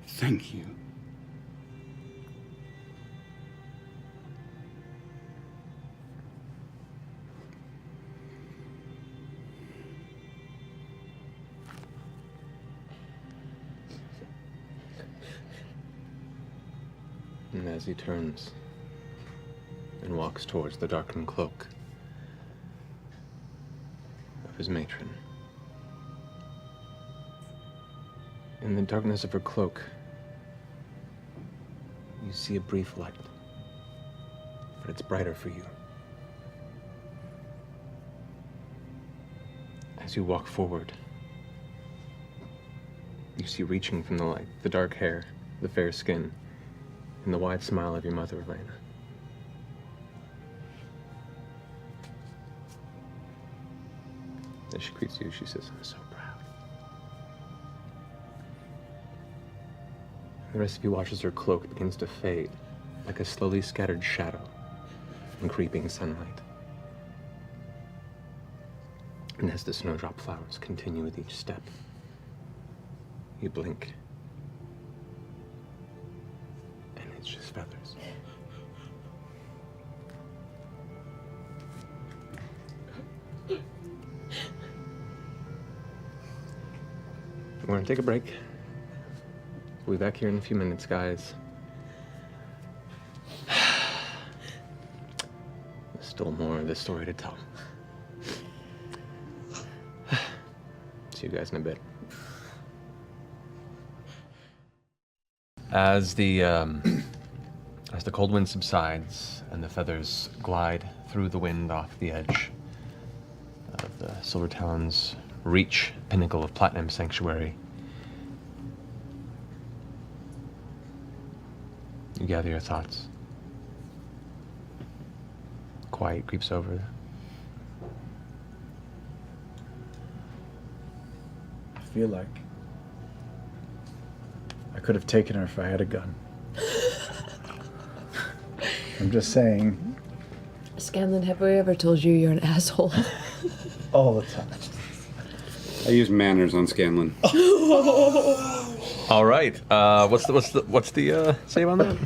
Thank you. And as he turns and walks towards the darkened cloak of his matron, in the darkness of her cloak, you see a brief light, but it's brighter for you. As you walk forward, you see reaching from the light the dark hair, the fair skin, and the wide smile of your mother, Elena. As she greets you, she says, "I'm so proud." The rest of you watch as her cloak begins to fade, like a slowly scattered shadow in creeping sunlight. And as the snowdrop flowers continue with each step, you blink, and it's just feathers. We're gonna take a break. We'll be back here in a few minutes, guys. There's still more of this story to tell. See you guys in a bit. As the cold wind subsides and the feathers glide through the wind off the edge of the Silver Talon's reach pinnacle of Platinum Sanctuary, you gather your thoughts. Quiet creeps over. I feel like I could have taken her if I had a gun. I'm just saying. Scanlan, have we ever told you you're an asshole? All the time. I use manners on Scanlan. All right. What's the save on that?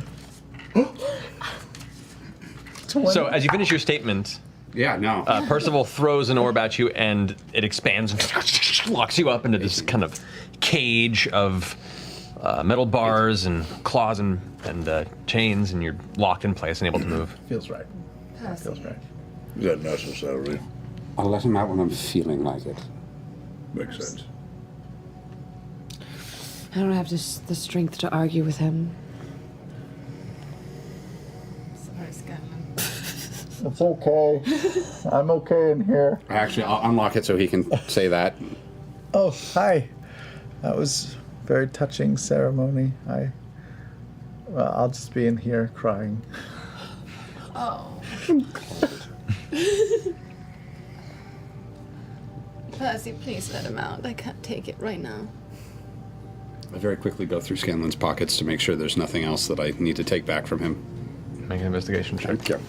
So as you finish your statement, Percival throws an orb at you, and it expands and locks you up into this kind of cage of metal bars and claws and chains, and you're locked in place and able to move. Feels right. Feels right. Is that necessary? I'll let him out when I'm feeling like it. Makes sense. I don't have the strength to argue with him. Sorry, Scanlan. It's okay. I'm okay in here. Actually, I'll unlock it so he can say that. Oh, hi. That was a very touching ceremony. I'll just be in here crying. Oh. Percy, please let him out. I can't take it right now. I very quickly go through Scanlan's pockets to make sure there's nothing else that I need to take back from him. Make an investigation check. Thank you.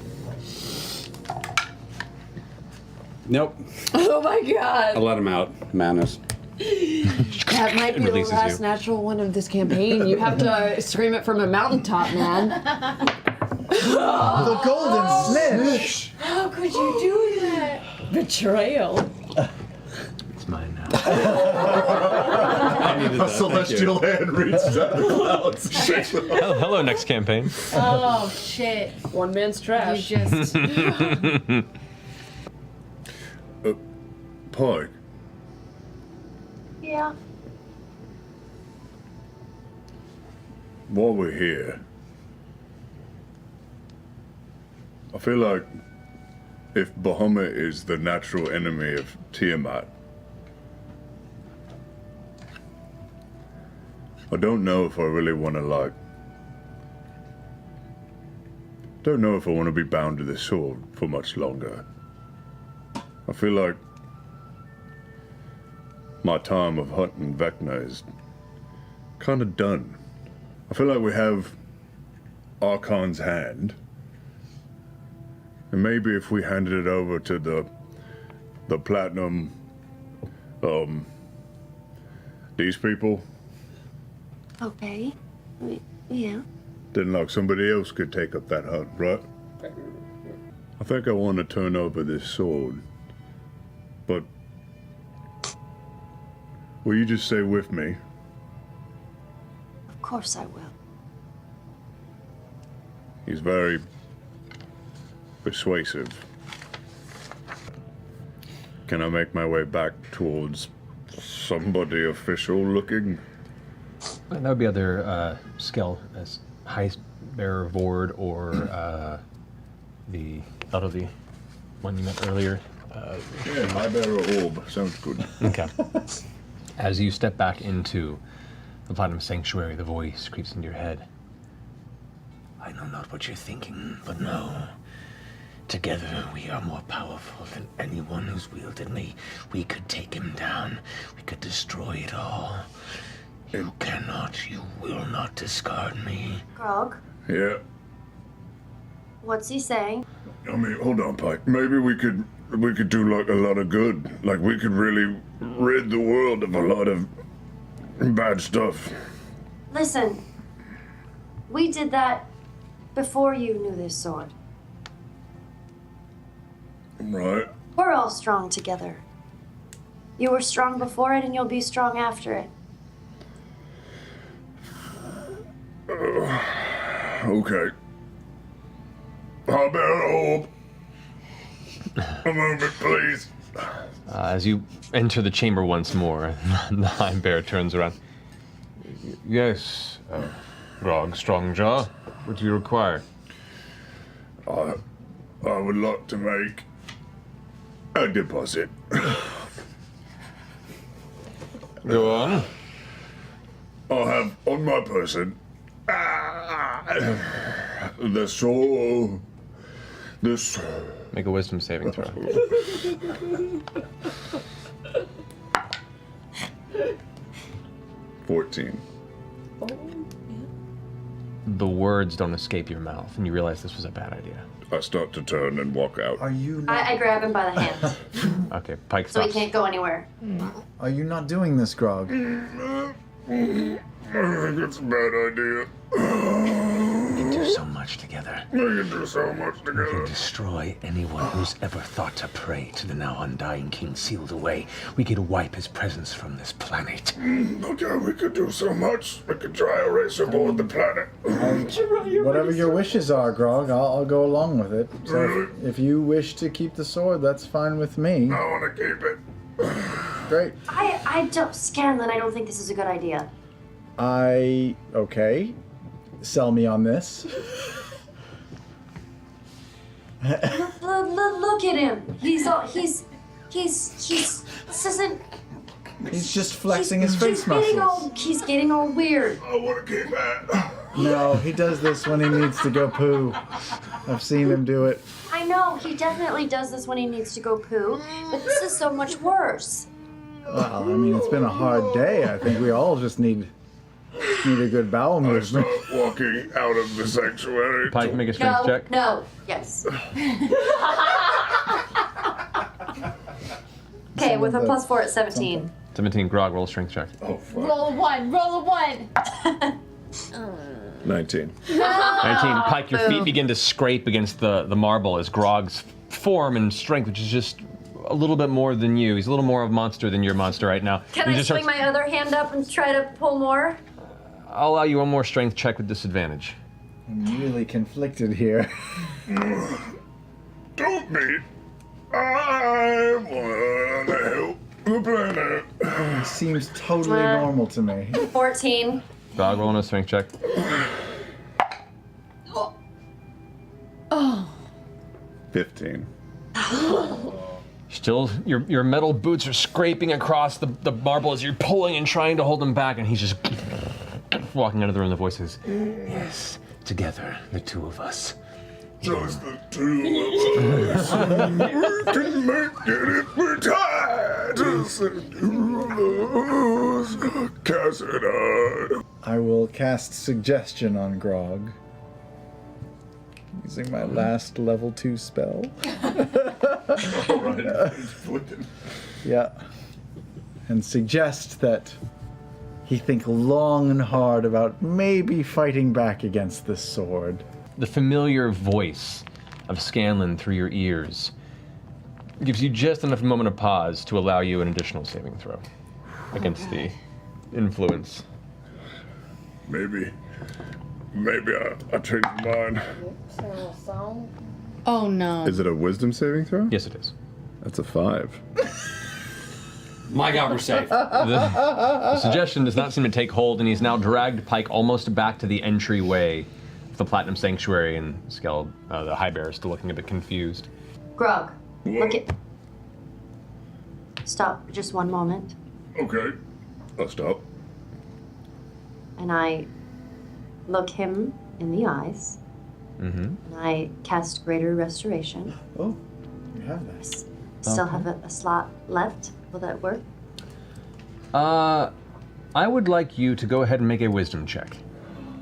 Nope. Oh my god! I let him out. Madness. That might be the last natural one of this campaign. You have to scream it from a mountaintop, man. The golden snitch! How could you do that? Betrayal. It's mine now. A celestial hand reaches out of the clouds. Hello, next campaign. Oh, shit. One man's trash. You just... Pike, Yeah. while we're here, I feel like if Bahamut is the natural enemy of Tiamat, I don't know if I really want to, don't know if I want to be bound to this sword for much longer. I feel like my time of hunting Vecna is kind of done. I feel like we have Archon's hand, and maybe if we handed it over to the Platinum, these people, Okay. Yeah. then somebody else could take up that hunt, right? I think I want to turn over this sword, but will you just stay with me? Of course I will. He's very persuasive. Can I make my way back towards somebody official looking? That would be other skill as High Bearer Vord or the elderly one you met earlier. Yeah, High Bearer Orb. Sounds good. Okay. As you step back into the Platinum Sanctuary, the voice creeps into your head. I know not what you're thinking, but no. Together we are more powerful than anyone who's wielded me. We could take him down. We could destroy it all. You cannot, you will not discard me. Grog, Yeah. what's he saying? I mean, hold on, Pike. Maybe we could do a lot of good. We could really rid the world of a lot of bad stuff. Listen, we did that before you knew this sword. Right. We're all strong together. You were strong before it, and you'll be strong after it. Okay. High Bearer Orb. A moment, please. As you enter the chamber once more, the High Bear turns around. Yes, Grog, Strongjaw, what do you require? I would like to make a deposit. Go on. I have on my person the soul. This. Make a wisdom saving throw. 14. The words don't escape your mouth, and you realize this was a bad idea. I start to turn and walk out. Are you? I grab him by the hands, Okay, Pike so he stops. can't go anywhere. Are you not doing this, Grog? That's a bad idea. We can do so much together. We can do so much We can together. destroy anyone who's ever thought to pray to the now undying king sealed away. We could wipe his presence from this planet. Okay, we could do so much. We could dry erase aboard the planet. Whatever your wishes are, Grog, I'll go along with it. So if you wish to keep the sword, that's fine with me. I want to keep it. Great. I don't, Scanlan, I don't think this is a good idea. Okay. Sell me on this. Look at him. This isn't. He's just flexing his face muscles. He's getting all weird. I want to keep that. No, he does this when he needs to go poo. I've seen him do it. I know, he definitely does this when he needs to go poo, but this is so much worse. Well, I mean, it's been a hard day. I think we all just need a good bowel movement. Walking out of the sanctuary. Pike, make a strength check. No, yes. Okay, with a +4 at 17. 17, Grog, roll a strength check. Oh, fuck. Roll a 1. Roll a 1. 19. 19, Pike, your feet begin to scrape against the marble as Grog's form and strength, which is just a little bit more than you. He's a little more of a monster than your monster right now. Can He I just swing starts- my other hand up and try to pull more? I'll allow you one more strength check with disadvantage. I'm really conflicted here. Don't be. I want to help the planet. He seems totally normal to me. 14. Grog, roll a strength check. Oh. 15. Still, your metal boots are scraping across the marble as you're pulling and trying to hold him back, and he's just walking out of the room. The voice says, Yes, together, the two of us. Just the two of us. We can make it if we try. Just the two of us. Cast it on. I will cast Suggestion on Grog. Using my last level 2 spell. Yeah. And suggest that he think long and hard about maybe fighting back against this sword. the familiar voice of Scanlan through your ears gives you just enough moment of pause to allow you an additional saving throw against the influence. Maybe I changed my mind. Oh no. Is it a wisdom saving throw? Yes, it is. That's a 5. My God, we're safe. The suggestion does not seem to take hold, and he's now dragged Pike almost back to the entryway of the Platinum Sanctuary, and Skeld, the High Bear, is still looking a bit confused. Grog, look at. Stop for just one moment. Okay, I'll stop. And I look him in the eyes. Mm-hmm. And I cast Greater Restoration. Oh, you have that. Still have a slot left. Will that work? I would like you to go ahead and make a wisdom check.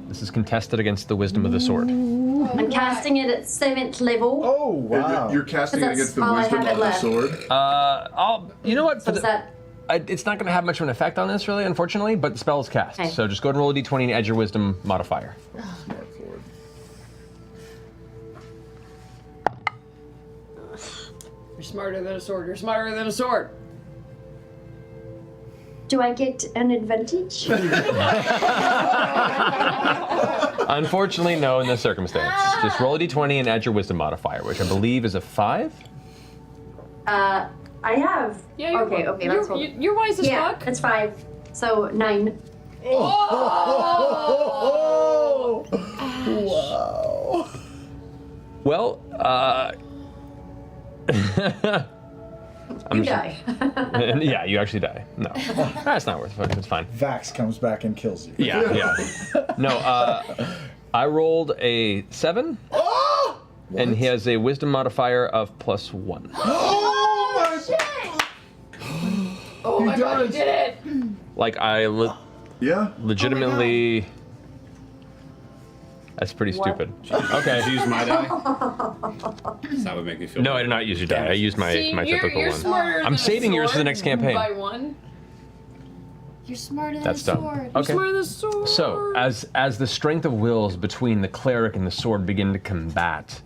This is contested against the wisdom of the sword. I'm casting it at 7th level. Oh, wow. You're casting it That's against the all I wisdom have of the left. sword? You know what? So is that It's not going to have much of an effect on this, really, unfortunately, but the spell is cast. Okay. So just go ahead and roll a d20 and add your wisdom modifier. Smart sword. You're smarter than a sword. You're smarter than a sword. Do I get an advantage? Unfortunately, no, in this circumstance. Just roll a d20 and add your wisdom modifier, which I believe is a 5. I have. Yeah, you're okay, that's cool. You're wise as yeah, fuck. It's 5. So 9. Oh! Wow. Well, You die. Yeah, you actually die. No, that's not worth it. It's fine. Vax comes back and kills you. Yeah. No, I rolled a 7, and he has a wisdom modifier of +1. Oh my shit! Oh my god, you did it! Like, legitimately... That's pretty stupid. Okay. Use my die? That would make me feel No, I did not use your die. I used my typical you're one. smarter I'm than saving a yours for the next campaign. By 1. You're smarter than That's a dumb. sword. Okay. Smarter than a sword. So, as the strength of wills between the cleric and the sword begin to combat,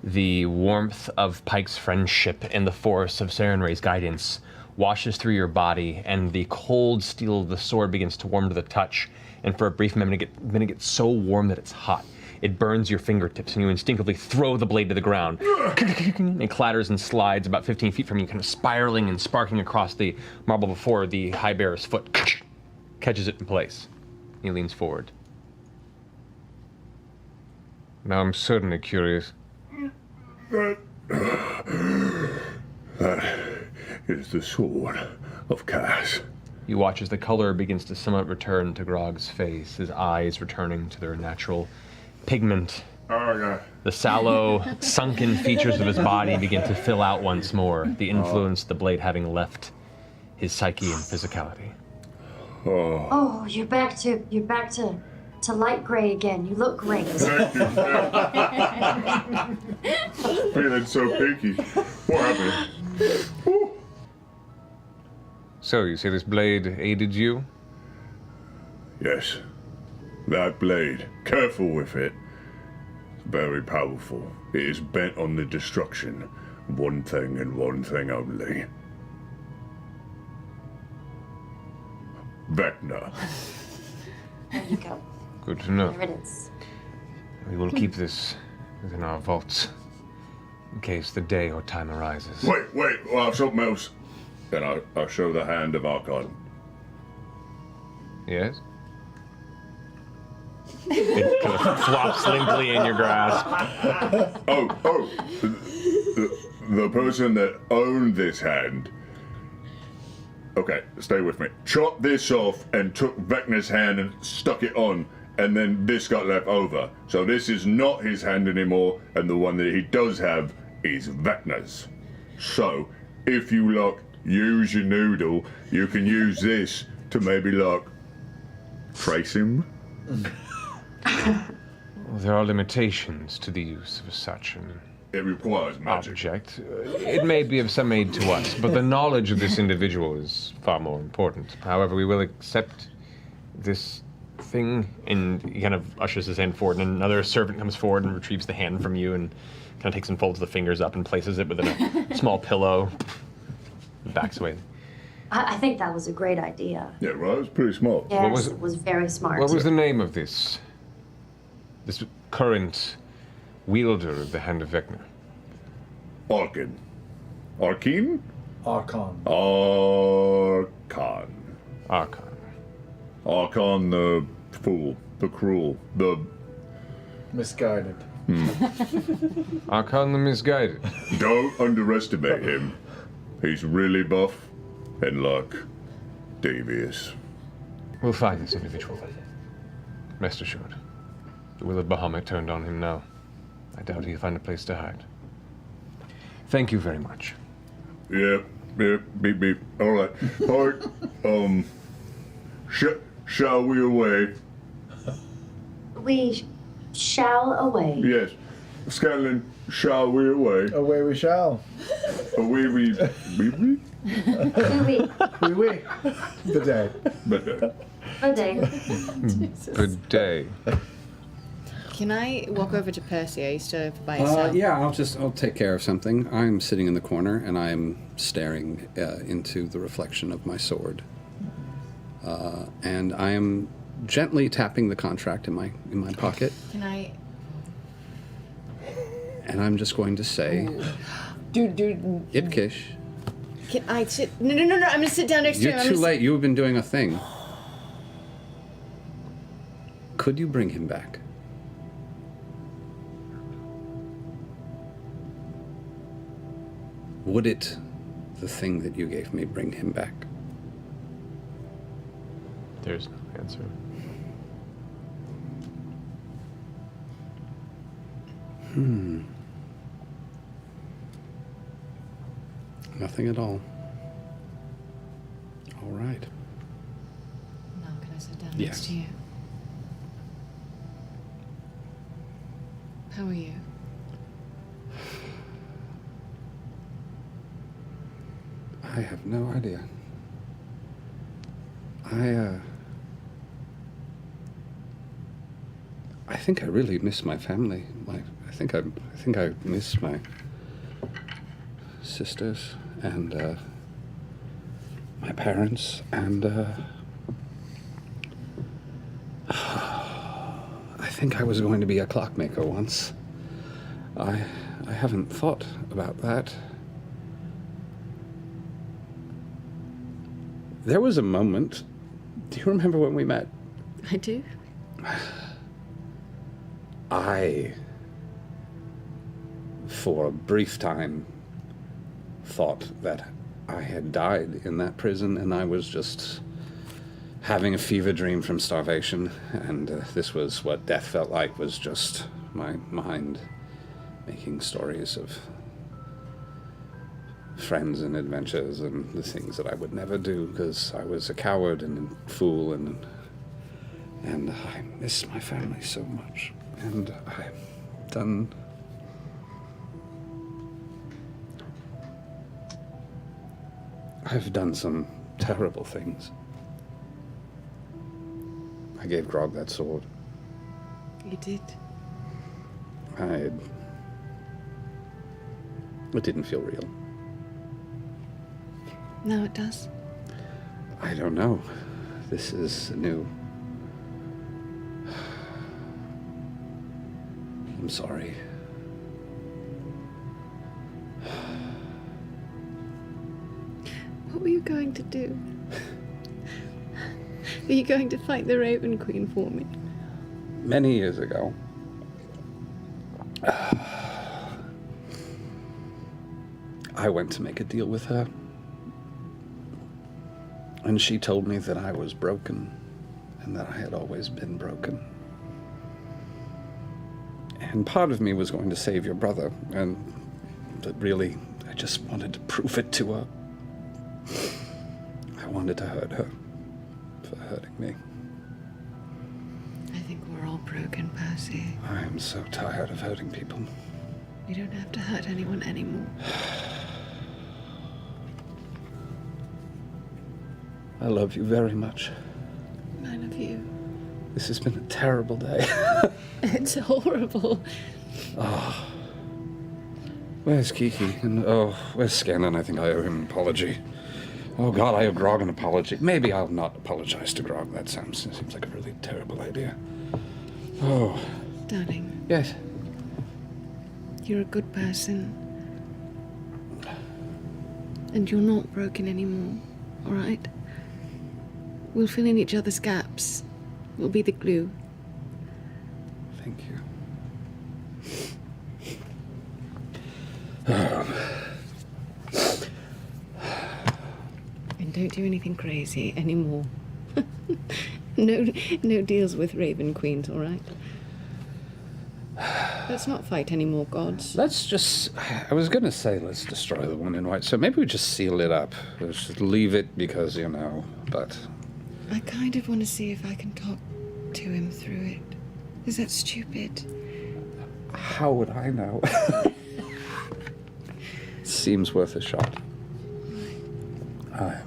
the warmth of Pike's friendship and the force of Sarenrae's guidance washes through your body, and the cold steel of the sword begins to warm to the touch, and for a brief moment it gets so warm that it's hot. It burns your fingertips, and you instinctively throw the blade to the ground. It clatters and slides about 15 feet from you, kind of spiraling and sparking across the marble before the High Bearer's foot catches it in place. He leans forward. Now I'm certainly curious. That is the sword of Cass. You watch as the color begins to somewhat return to Grog's face, his eyes returning to their natural pigment. The sallow, sunken features of his body begin to fill out once more, the influence of the blade having left his psyche and physicality. Oh, you're back to light gray again. You look great. Feeling so pinky. What happened? So, you say this blade aided you? Yes. That blade. Careful with it. Very powerful. It is bent on the destruction of one thing and one thing only. Vecna. There you go. Good to know. There it is. We will keep this within our vaults, in case the day or time arises. Wait, I have something else. Then I'll show the hand of Archon. Yes? It kind of flops limply in your grasp. The person that owned this hand. Okay, stay with me. Chopped this off and took Vecna's hand and stuck it on, and then this got left over. So this is not his hand anymore, and the one that he does have is Vecna's. So, if you use your noodle, you can use this to maybe trace him. There are limitations to the use of such an It requires magic. object. It may be of some aid to us, but the knowledge of this individual is far more important. However, we will accept this thing, and he kind of ushers his hand forward, and another servant comes forward and retrieves the hand from you and kind of takes and folds the fingers up and places it within a small pillow. Backs away. I think that was a great idea. Yeah, right. It was pretty smart. Yes, it was very smart. What was the name of this current wielder of the Hand of Vecna? Arkin. Arkin? Archon. Archon. Archon. Archon the fool, the cruel, the... Misguided. Archon the misguided. Don't underestimate him. He's really buff and devious. We'll find this individual. Rest assured. The will of Bahamut turned on him now. I doubt he'll find a place to hide. Thank you very much. Yeah, beep. All right. Shall we away? We shall away. Yes. Scanlan, shall we away? Away we shall. Away we. Oui. Bidet. Good day. Can I walk over to Percy? Are you still by yourself? Yeah, I'll take care of something. I'm sitting in the corner and I'm staring into the reflection of my sword, and I am gently tapping the contract in my pocket. Can I? And I'm just going to say, Dude. Ipkish, Can I sit? No. I'm gonna sit down next to him. You're too late. You have been doing a thing. Could you bring him back? Would it, the thing that you gave me, bring him back? There's no answer. Nothing at all. All right. Now can I sit down Yes. next to you? How are you? I have no idea. I think I really miss my family. I think I miss my sisters and my parents and I think I was going to be a clockmaker once. I haven't thought about that. There was a moment. Do you remember when we met? I do. I, for a brief time, thought that I had died in that prison and I was just having a fever dream from starvation, and this was what death felt like, was just my mind making stories of friends and adventures and the things that I would never do because I was a coward and a fool, and I miss my family so much, and I've done some terrible things. I gave Grog that sword. You did. It didn't feel real. Now it does. I don't know. This is new. I'm sorry. What were you going to do? Were you going to fight the Raven Queen for me? Many years ago, I went to make a deal with her. And she told me that I was broken, and that I had always been broken. And part of me was going to save your brother, but really, I just wanted to prove it to her. I wanted to hurt her for hurting me. I think we're all broken, Percy. I am so tired of hurting people. You don't have to hurt anyone anymore. I love you very much. I love you. This has been a terrible day. It's horrible. Oh. Where's Kiki? And where's Scanlan? I think I owe him an apology. Oh God, I owe Grog an apology. Maybe I'll not apologize to Grog. That seems like a really terrible idea. Oh. Darling. Yes. You're a good person. And you're not broken anymore, all right? We'll fill in each other's gaps. We'll be the glue. Thank you. And don't do anything crazy anymore. No deals with Raven Queens, all right? Let's not fight any more gods. I was gonna say let's destroy the one in white, so maybe we just seal it up. Let's just leave it because, but... I kind of want to see if I can talk to him through it. Is that stupid? How would I know? Seems worth a shot. I'm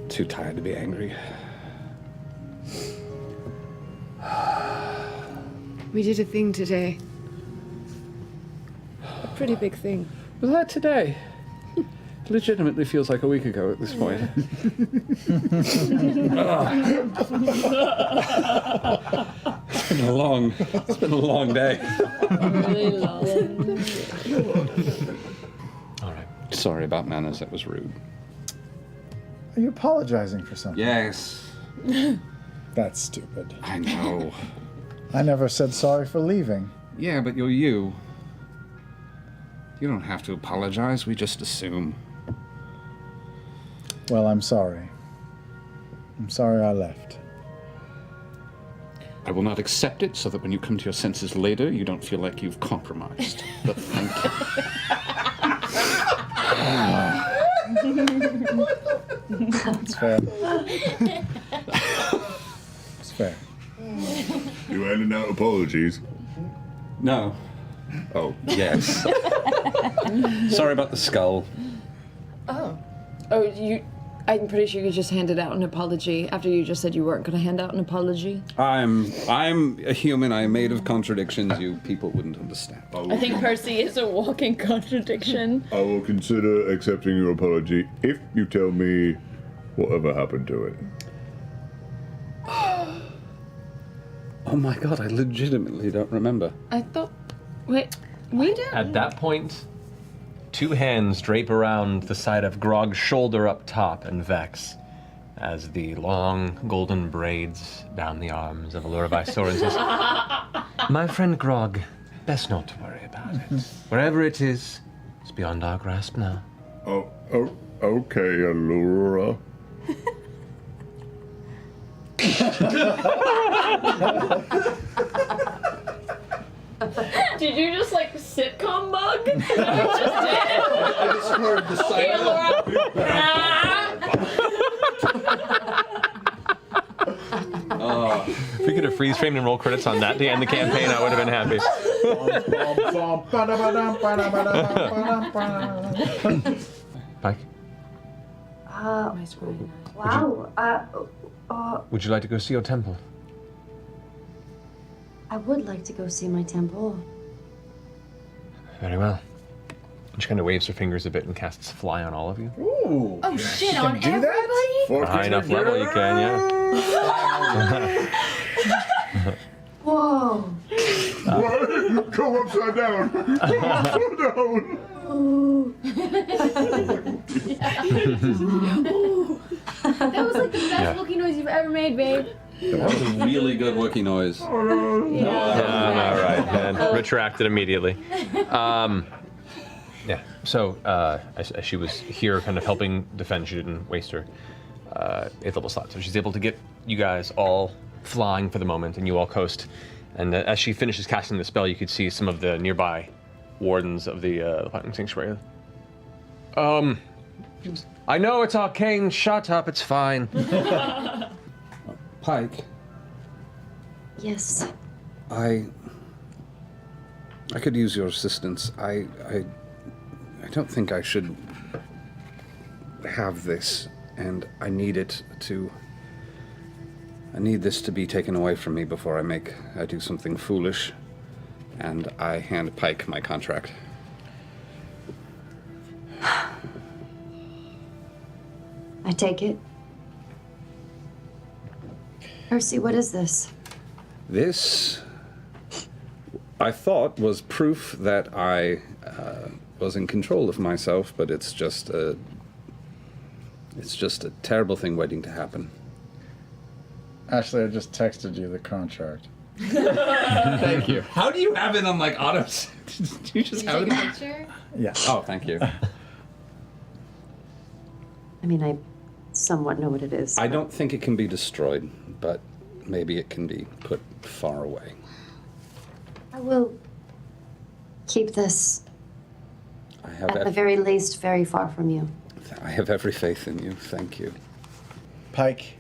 too tired to be angry. We did a thing today. A pretty big thing. Was that today? Legitimately feels like a week ago at this point. It's been a long day. Really long. All right. Sorry about manners, that was rude. Are you apologizing for something? Yes. That's stupid. I know. I never said sorry for leaving. Yeah, but you're you. You don't have to apologize, we just assume. Well, I'm sorry. I'm sorry I left. I will not accept it so that when you come to your senses later, you don't feel like you've compromised. But thank you. It's fair. It's fair. You handing out apologies? No. Oh, yes. Sorry about the skull. Oh, I'm pretty sure you just handed out an apology after you just said you weren't going to hand out an apology. I'm a human. I am made of contradictions. You people wouldn't understand. I think Percy is a walking contradiction. I will consider accepting your apology if you tell me whatever happened to it. Oh my god, I legitimately don't remember. I thought. Wait, we did? At that point, two hands drape around the side of Grog's shoulder up top and Vex as the long golden braids down the arms of Allura Vysoren says, "My friend Grog, best not to worry about it. Wherever it is, it's beyond our grasp now." Oh, okay, Allura. Did you just like sitcom bug? Is that what you just did? I just heard the Okay, Oh, if we could have freeze framed and roll credits on that to end the campaign, I would have been happy. Pike, Wow. would you like to go see your temple? I would like to go see my temple. Very well. She kind of waves her fingers a bit and casts fly on all of you. Ooh. Oh shit, You on can do everybody? At a high enough level, you can, yeah. Whoa. Go upside down. Go upside down. That was like the best Wookiee noise you've ever made, babe. That was a really good Wookiee noise. All right, and retracted immediately. Yeah, so as she was here kind of helping defend, she didn't waste her 8th level slot. So she's able to get you guys all flying for the moment, and you all coast. And as she finishes casting the spell, you could see some of the nearby wardens of the Platinum Sanctuary. I know it's arcane, shut up, it's fine. Pike, Yes. I could use your assistance. I don't think I should have this, and I need this to be taken away from me before I do something foolish, and I hand Pike my contract. I take it. Percy, what is this? This, I thought, was proof that I was in control of myself, but it's just a terrible thing waiting to happen. Ashley, I just texted you the contract. Thank you. How do you have it on like auto? Do you just have it? Picture? Yeah. Oh, thank you. I mean, I somewhat know what it is. I don't think it can be destroyed, but maybe it can be put far away. I will keep this, I have at the very least, very far from you. I have every faith in you. Thank you. Pike,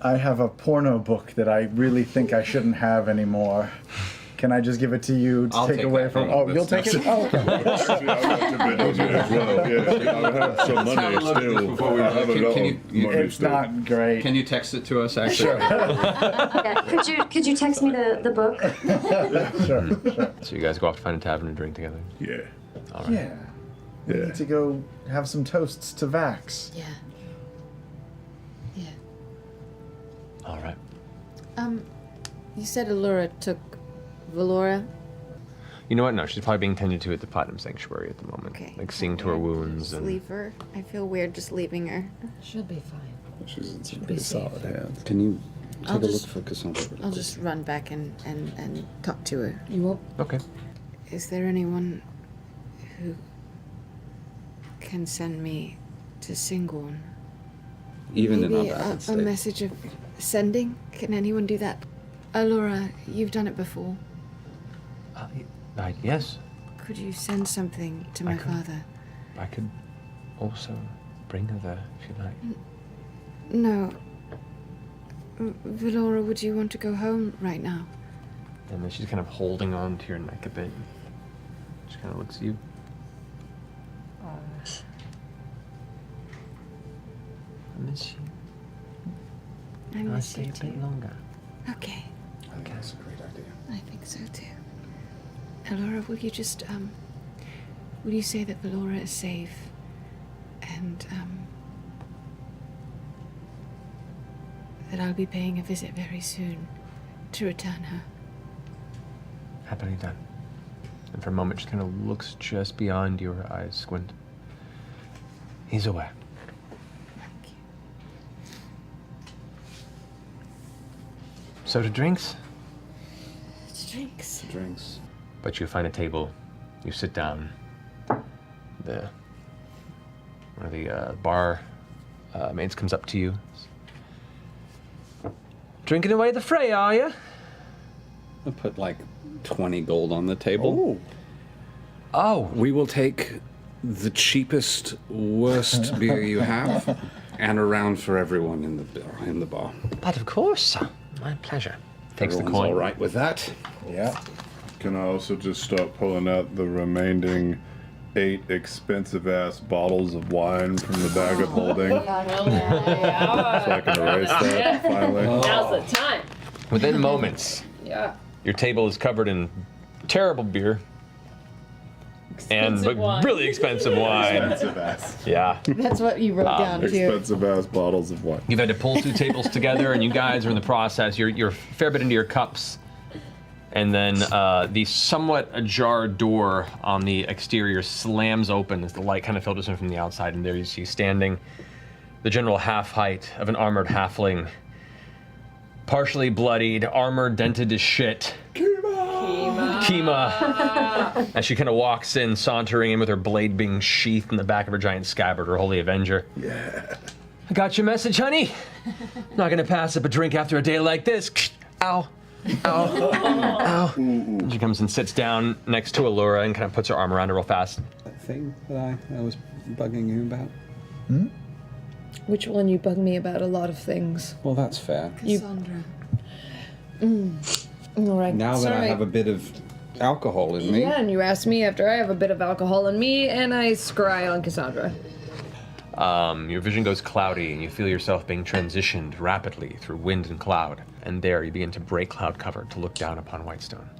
I have a porno book that I really think I shouldn't have anymore. Can I just give it to you to I'll take take away that from? thing. Oh, you'll take it? Oh, okay. Actually, I like to bid on it as well. Yeah, I have some Let's have money a look at this still. before we I have a can lot of you- money It's still. not great. Can you text it to us, actually? Yeah, could you text me the book? Sure. So you guys go off to find a tavern and drink together? Yeah. All right. Yeah. We need to go have some toasts to Vax. Yeah. Yeah. All right. You said Allura took Valora? You know what? No, she's probably being tended to at the Platinum Sanctuary at the moment. Okay. Like seeing to her wounds Just and. leave her. I feel weird just leaving her. She'll be fine. She's in some Be pretty safe. solid hands. Can you take I'll a just- look for Cassandra? I'll just run back and talk to her. You won't. Okay. Is there anyone who can send me to Singorn? Even in Maybe our bad a state. message of sending? Can anyone do that? Laura, you've done it before. Yes, Could you send something to my father? I could also bring her there if you like. No. Valora, would you want to go home right now? And then she's kind of holding on to your neck a bit. She kind of looks at you. I miss you. I I'll miss stay you a too. bit longer. Okay. I think that's a great idea. I think so too. Valora, will you just, will you say that Valora is safe? And, that I'll be paying a visit very soon to return her. Happily done. And for a moment, she kind of looks just beyond your eyes, squint. He's away. So to drinks? Drinks. Drinks. But you find a table, you sit down. One of the bar maids comes up to you. Drinking away the fray, are you? I'll put like 20 gold on the table. Oh. We will take the cheapest, worst beer you have, and a round for everyone in the bar. But of course, sir. My pleasure. Takes the Everyone's coin. all right with that? Yeah. Can I also just start pulling out the remaining 8 expensive-ass bottles of wine from the bag of holding? So I can erase that finally. Now's the time. Within moments, Yeah. your table is covered in terrible beer. Expensive wine. Really expensive wine. Expensive ass. Yeah. That's what you wrote down too. Expensive-ass bottles of wine. You've had to pull 2 tables together, and you guys are in the process. You're a fair bit into your cups. And then the somewhat ajar door on the exterior slams open as the light kind of filters in from the outside, and there you see standing the general half height of an armored halfling, partially bloodied, armor dented to shit. Kima. As she kind of walks in, sauntering in with her blade being sheathed in the back of her giant scabbard, her holy avenger. Yeah. I got your message, honey. Not gonna pass up a drink after a day like this. Ow. Ow. Ow. And she comes and sits down next to Allura and kind of puts her arm around her real fast. That thing that I was bugging you about? Which one? You bug me about a lot of things. Well, that's fair. Cassandra. All right. Now that sorry. I have a bit of alcohol in me. Yeah, and you asked me after I have a bit of alcohol in me, and I scry on Cassandra. Your vision goes cloudy, and you feel yourself being transitioned rapidly through wind and cloud. And there you begin to break cloud cover to look down upon Whitestone.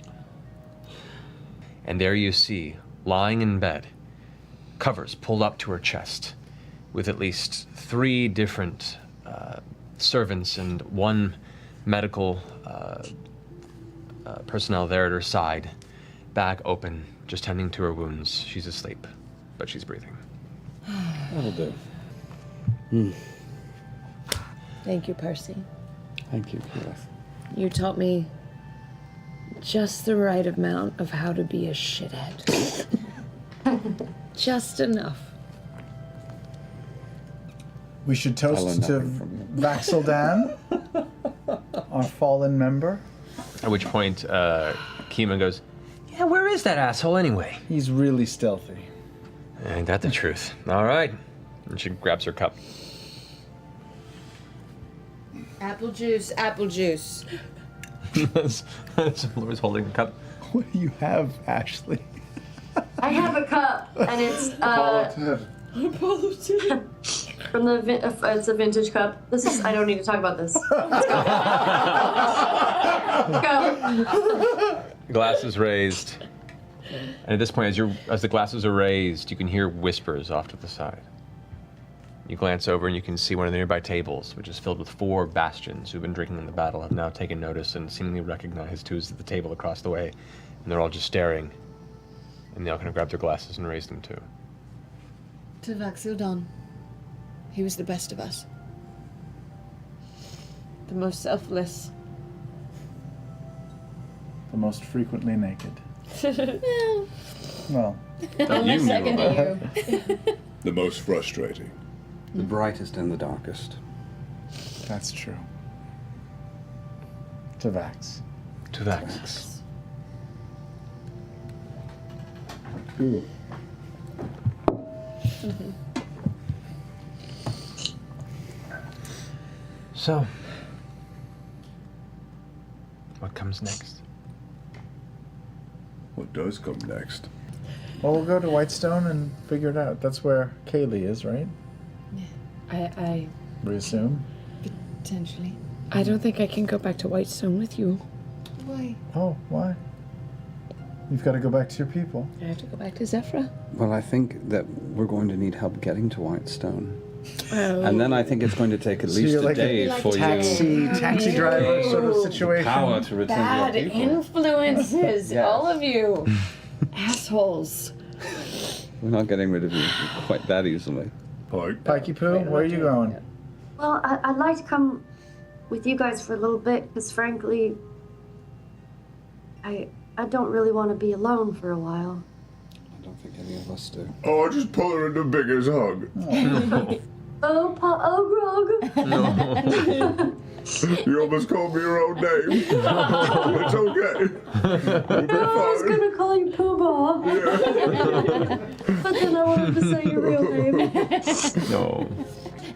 And there you see, lying in bed, covers pulled up to her chest, with at least 3 different servants and 1 medical personnel there at her side, back open, just tending to her wounds. She's asleep, but she's breathing. That'll do. Thank you, Percy. Thank you, Keyleth. You taught me just the right amount of how to be a shithead. Just enough. We should I toast learned to nothing from you. Vaxeldan, our fallen member. At which point, Kima goes, yeah, where is that asshole anyway? He's really stealthy. Ain't that the truth? All right. And she grabs her cup. Apple juice, apple juice. Laura's holding the cup. What do you have, Ashley? I have a cup, and it's from the it's a vintage cup. This is I don't need to talk about this. Let's go. Let's go. Glass is raised. And at this point, as the glasses are raised, you can hear whispers off to the side. You glance over and you can see one of the nearby tables, which is filled with 4 bastions who've been drinking in the battle, have now taken notice and seemingly recognized who's at the table across the way. And they're all just staring And they all kind of grab their glasses and raise them too. To Vaxildon. He was the best of us. The most selfless. The most frequently naked. Well, Only second to you. The most frustrating. The brightest and the darkest. that's true. To Vax. To Vax. So, what comes next? What does come next? Well, we'll go to Whitestone and figure it out. That's where Kaylee is, right? I We assume. Potentially. I don't think I can go back to Whitestone with you. Why? Oh, why? You've got to go back to your people. I have to go back to Zephyra. Well, I think that we're going to need help getting to Whitestone. Oh. And then I think it's going to take at So least you're a like day a for taxi driver sort of situation. power to return Bad to your people. influences, Yes. all of you. Assholes. We're not getting rid of you quite that easily. Pikey Poo, where are you going? Well, I'd like to come with you guys for a little bit, because frankly, I don't really want to be alone for a while. I don't think any of us do. Oh, I just put her in the biggest hug. Grog. You almost called me your own name. It's okay. I was gonna call you Poobah. But then I wanted to say your real name. No.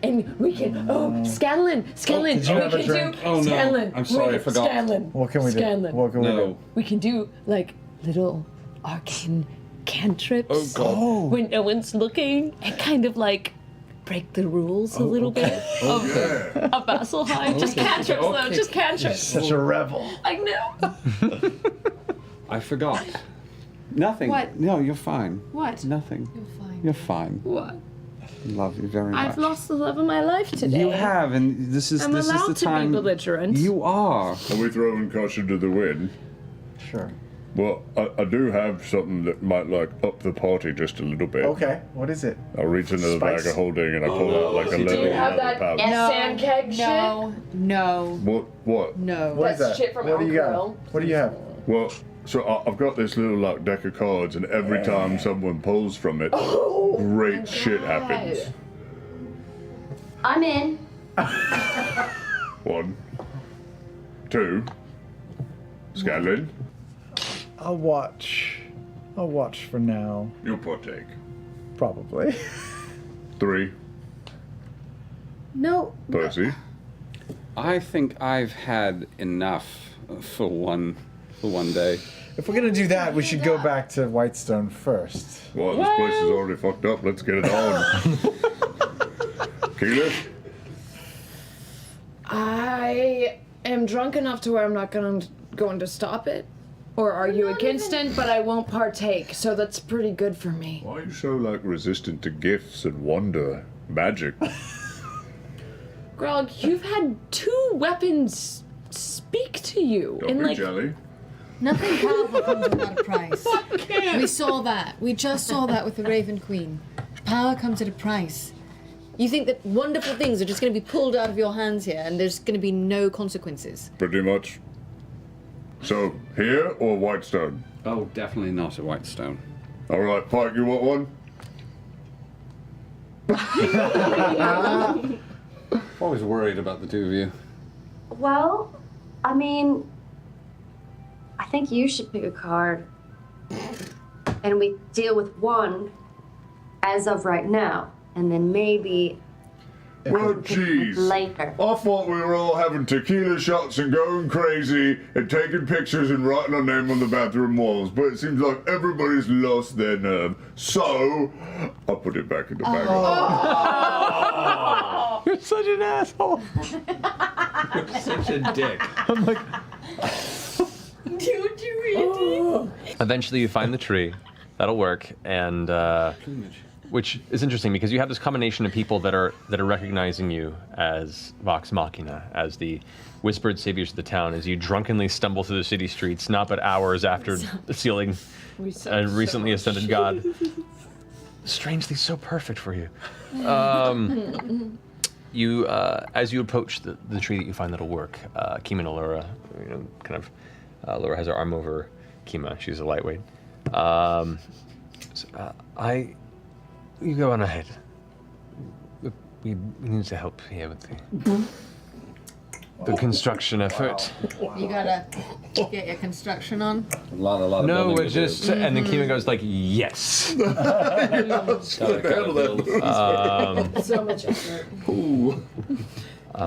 And we can, Scanlan, did you have a we can drink? do, Oh, no. Scanlan. I'm sorry, I forgot. Scanlan. What can we do? Scanlan. What can we do? We can do, like, little arcane cantrips. Oh, God. Oh. When no one's looking, and kind of, like, break the rules a little bit of Vasselheim. Just cantrips, though, just cantrips. Such a rebel. I know. I forgot. Nothing. What? No, you're fine. What? Nothing. You're fine. You're fine. What? Love you very much. I've lost the love of my life today. You have, and this is I'm this allowed is the to time. be belligerent. You are. Are we throwing caution to the wind? Sure. Well, I do have something that might like up the party just a little bit. Okay, what is it? I reach into the bag Spice. of holding and I pull out like a Do you leather have that pouch. sand keg shit? No. What? No. What is That's that? shit from What do you Uncle got? What do you have? Well, so I've got this little like deck of cards, and every time someone pulls from it, great shit happens. I'm in. 1, 2. Scanlan, I'll watch. I'll watch for now. you'll partake. Probably. 3. No. Percy. I think I've had enough for one day. If we're gonna do that, we should go back to Whitestone first. Well, this place is already fucked up. Let's get it on. Keyleth? I am drunk enough to where I'm not going to stop it or argue against it, but I won't partake. So that's pretty good for me. Why are you so like resistant to gifts and wonder, magic? Grog, you've had 2 weapons speak to you Don't in be like jelly. Nothing powerful comes without a price. We saw that. We just saw that with the Raven Queen. Power comes at a price. You think that wonderful things are just going to be pulled out of your hands here and there's going to be no consequences? Pretty much. So, here or Whitestone? Oh, definitely not at Whitestone. All right, Pike, you want one? Always worried about the two of you. Well, I mean, I think you should pick a card. And we deal with one as of right now. And then maybe Well, jeez. later. I thought we were all having tequila shots and going crazy and taking pictures and writing our name on the bathroom walls, but it seems like everybody's lost their nerve. So, I'll put it back in the bag. You're such an asshole. You're such a dick. I'm like, Don't you, Andy? eventually you find the tree. That'll work, and which is interesting because you have this combination of people that are recognizing you as Vox Machina, as the whispered saviors of the town, as you drunkenly stumble through the city streets, not but hours after sealing a recently ascended god. Strangely so perfect for you. You, as you approach the tree that you find that'll work, Kima and Allura, Allura has her arm over Kima. She's a lightweight. You go on ahead. We need to help here with the construction effort. You gotta get your construction on. A lot of No, we're just, and then Kima goes like, yes. So much effort.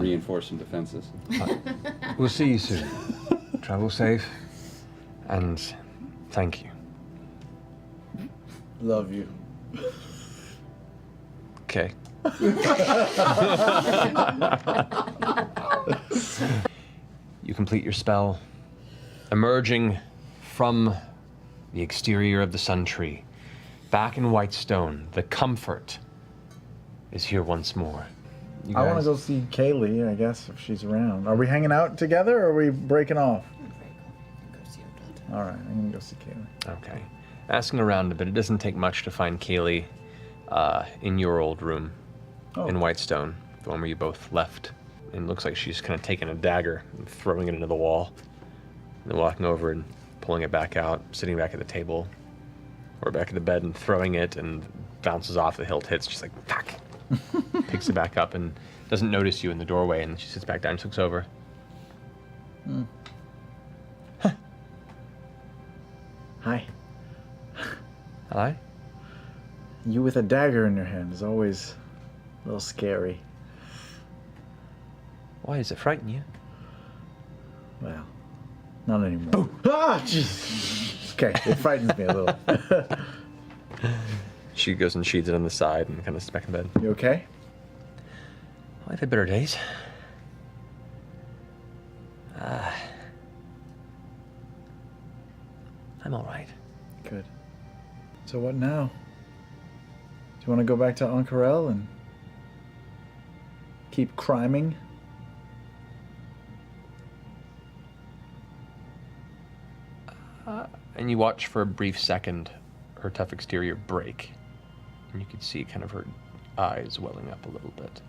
Reinforcing defenses. We'll see you soon. Travel safe, and thank you. Love you. Okay. You complete your spell, emerging from the exterior of the Sun Tree. Back in Whitestone, the comfort is here once more. You I want to guys- go see Kaylee, I guess, if she's around. Are we hanging out together or are we breaking off? All right, I'm going to go see Kaylee. Okay. Asking around a bit, it doesn't take much to find Kaylee in your old room in Whitestone, the one where you both left. And it looks like she's kind of taking a dagger and throwing it into the wall, and then walking over and pulling it back out, sitting back at the table, or back at the bed and throwing it, and bounces off, the hilt hits, she's like, fuck! Picks it back up and doesn't notice you in the doorway, and she sits back down and looks over. Hi. Hi? You with a dagger in your hand is always a little scary. Why does it frighten you? Well, not anymore. Boom. Ah, jeez. Okay, it frightens me a little. She goes and sheathes it on the side and kind of sits back in bed. You okay? I've had better days. I'm all right. Good. So what now? Do you want to go back to Ankarel and keep criming? And you watch for a brief second her tough exterior break, and you can see kind of her eyes welling up a little bit.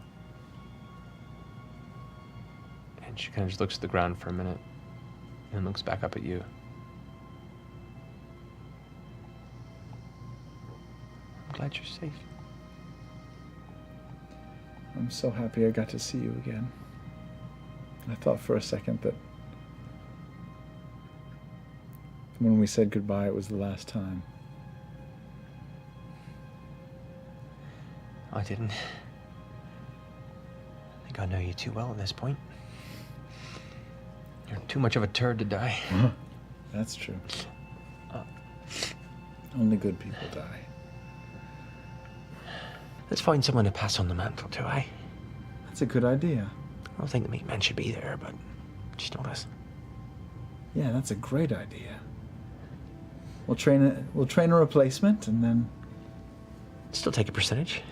And she kind of just looks at the ground for a minute, and looks back up at you. I'm glad you're safe. I'm so happy I got to see you again. I thought for a second that when we said goodbye, it was the last time. I didn't. I think I know you too well at this point. You're too much of a turd to die. That's true. Only good people die. Let's find someone to pass on the mantle to, eh? That's a good idea. I don't think the meat man should be there, but just not us. Yeah, that's a great idea. We'll train a replacement and then still take a percentage.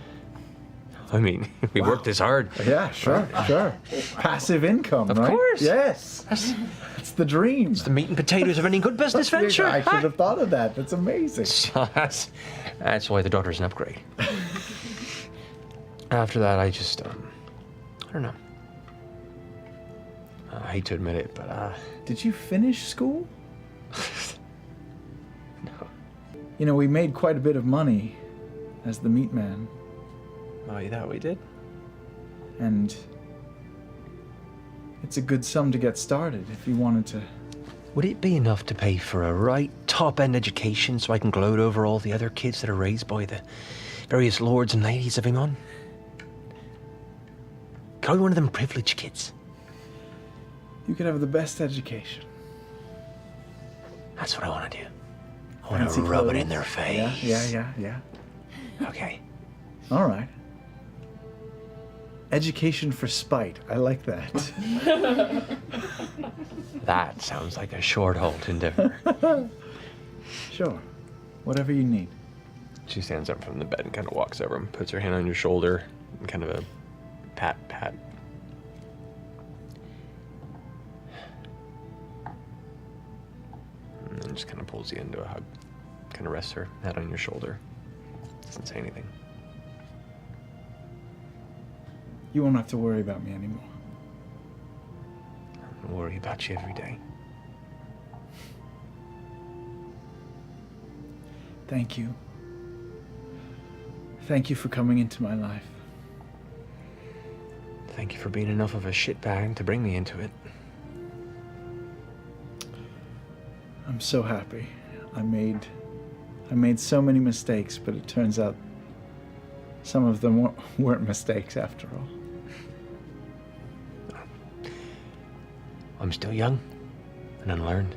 I mean, we worked this hard. Yeah, sure. Passive income, Of right? course. Yes. That's the dream. It's the meat and potatoes of any good business venture. I should have thought of that. That's amazing. So that's why the daughter's an upgrade. After that, I just, I don't know. I hate to admit it, but, Did you finish school? No. You know, we made quite a bit of money as the meat man. Oh, you thought we did? And it's a good sum to get started if you wanted to. Would it be enough to pay for a right top-end education so I can gloat over all the other kids that are raised by the various lords and ladies of Imon? Can I be one of them privileged kids? You could have the best education. That's what I want to do. I want to rub it in their face. Yeah. Okay. All right. Education for spite. I like that. That sounds like a short-halt endeavor. Sure. Whatever you need. She stands up from the bed and kind of walks over and puts her hand on your shoulder and kind of a pat. And then just kind of pulls you into a hug. Kind of rests her head on your shoulder. Doesn't say anything. You won't have to worry about me anymore. I worry about you every day. Thank you. Thank you for coming into my life. Thank you for being enough of a shitbag to bring me into it. I'm so happy. I made so many mistakes, but it turns out some of them weren't mistakes after all. I'm still young and unlearned.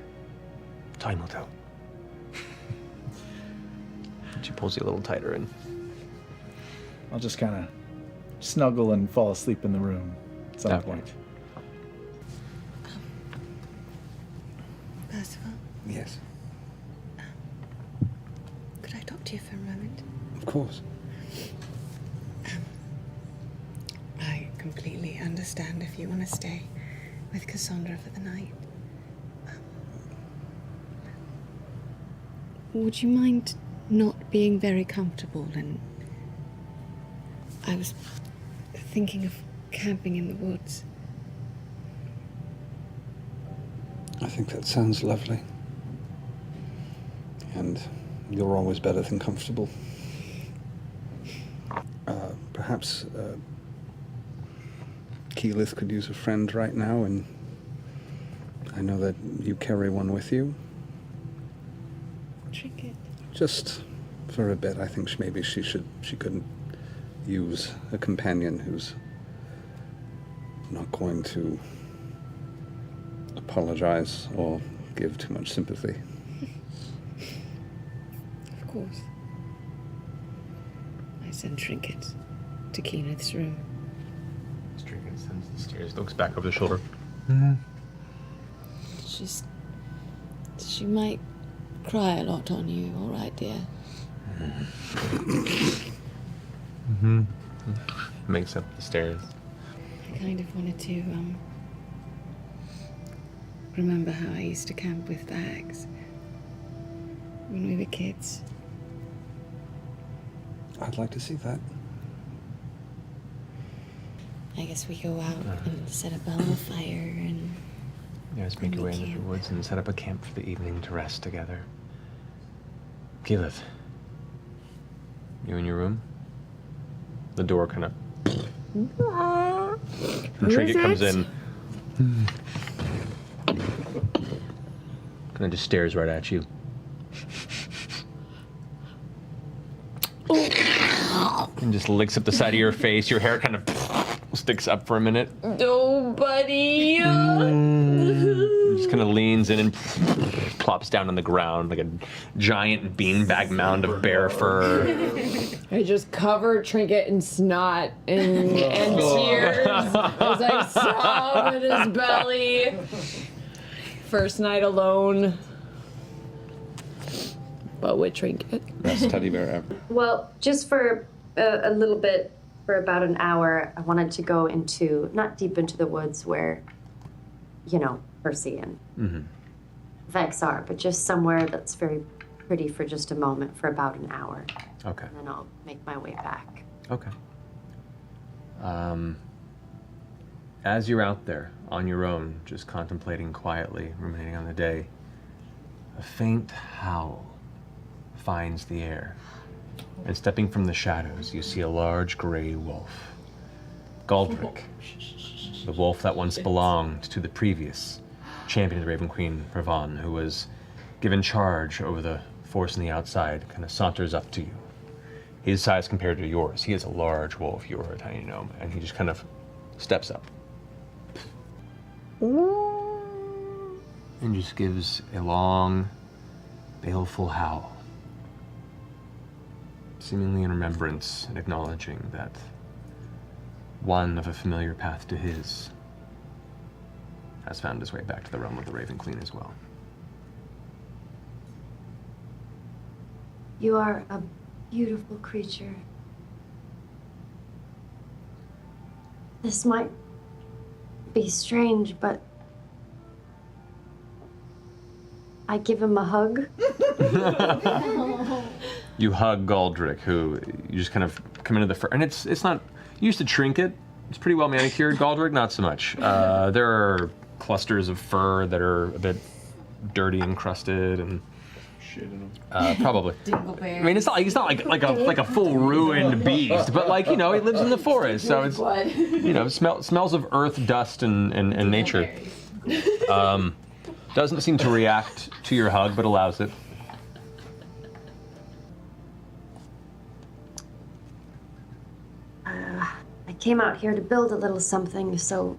Time will tell. She pulls you a little tighter and I'll just kind of snuggle and fall asleep in the room at some point. Percival, Yes, could I talk to you for a moment? of course. I completely understand if you want to stay with Cassandra for the night. Would you mind not being very comfortable? And I was thinking of camping in the woods. I think that sounds lovely. And you're always better than comfortable. Perhaps Keyleth could use a friend right now, and I know that you carry one with you. Trinket. Just for a bit, I think maybe she couldn't use a companion who's not going to apologize or give too much sympathy. Of course. I send Trinket to Keyleth's room. Trinket sends the stairs, looks back over the shoulder. She might cry a lot on you, all right, dear? Makes up the stairs. I kind of wanted to, remember how I used to camp with bags when we were kids. I'd like to see that. I guess we go out and set up a little fire and... You guys make your way into the woods and set up a camp for the evening to rest together. Keyleth, you in your room? The door kind of... And Trinket comes in. Kind of just stares right at you. And just licks up the side of your face. Your hair kind of sticks up for a minute. Oh, buddy. Just kind of leans in and plops down on the ground like a giant beanbag mound of bear fur. I just cover Trinket in snot and tears as I sob at his belly. First night alone. But with Trinket. Best teddy bear ever. Well, just for a little bit, for about an hour, I wanted to go into, not deep into the woods where, you know, Percy and Vex are, but just somewhere that's very pretty for just a moment, for about an hour. Okay. And then I'll make my way back. Okay. As you're out there on your own, just contemplating quietly, ruminating on the day, a faint howl finds the air. And stepping from the shadows, you see a large gray wolf. Galdrick, the wolf that once belonged to the previous champion of the Raven Queen, Ravan, who was given charge over the force on the outside, kind of saunters up to you. His size compared to yours, he is a large wolf, you're a tiny gnome, and he just kind of steps up. And just gives a long, baleful howl. Seemingly in remembrance and acknowledging that one of a familiar path to his has found his way back to the realm of the Raven Queen as well. You are a beautiful creature. This might be strange, but I give him a hug. You hug Galdrick, who you just kind of come into the fur, and it's not. You used to trinket. It's pretty well manicured. Galdrick, not so much. There are clusters of fur that are a bit dirty and crusted, and shit in them. Probably. I mean, it's not like a full ruined beast, but like he lives in the forest, so it's smells of earth, dust, and nature. Doesn't seem to react to your hug, but allows it. I came out here to build a little something, so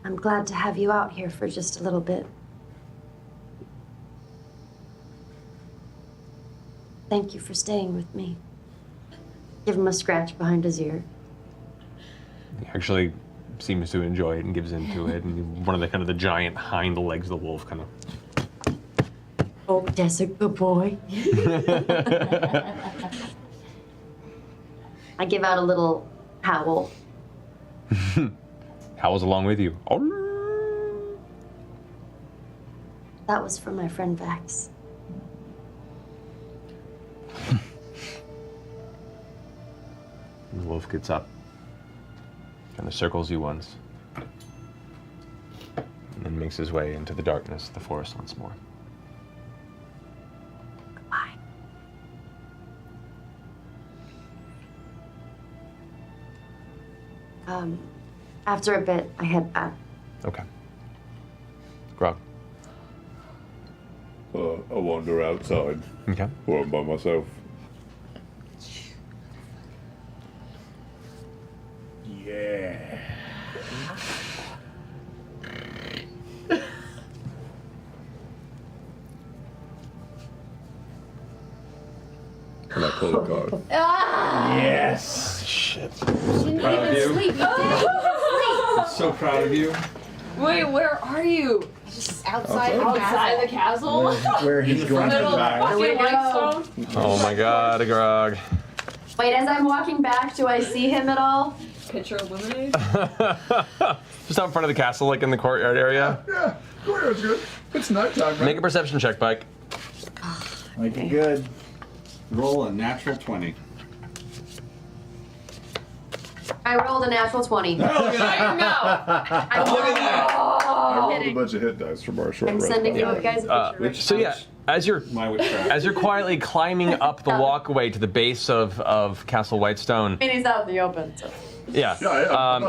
I'm glad to have you out here for just a little bit. Thank you for staying with me. Give him a scratch behind his ear. He actually seems to enjoy it and gives into it, and one of the giant hind legs of the wolf kind of. Oh, that's a good boy. I give out a little howl. Howls along with you. That was for my friend Vax. The wolf gets up, kind of circles you once, and then makes his way into the darkness of the forest once more. Goodbye. After a bit, I head back. Okay. Grog. I wander outside. Okay. Or I'm by myself. Yeah. Can I pull a card? Yes. Shit. Didn't Proud of even you. sleep. You didn't even sleep. I'm so proud of you. Wait, where are you? Just outside Outside the castle? Where he's going Middle to of die. fucking Whitestone? Oh my god, Grog. Wait, as I'm walking back, do I see him at all? Picture of lemonade? Just out in front of the castle, like in the courtyard area. Yeah, courtyard's good. It's nighttime, right? Make a perception check, Pike. Make it good. Roll a natural 20. I rolled a natural 20. Look at that. I Look at that. I rolled a bunch of hit dice from our short I'm rest. sending you guys a picture. So yeah, as you're quietly climbing up the walkway to the base of Castle Whitestone, And he's out in the open, so. yeah,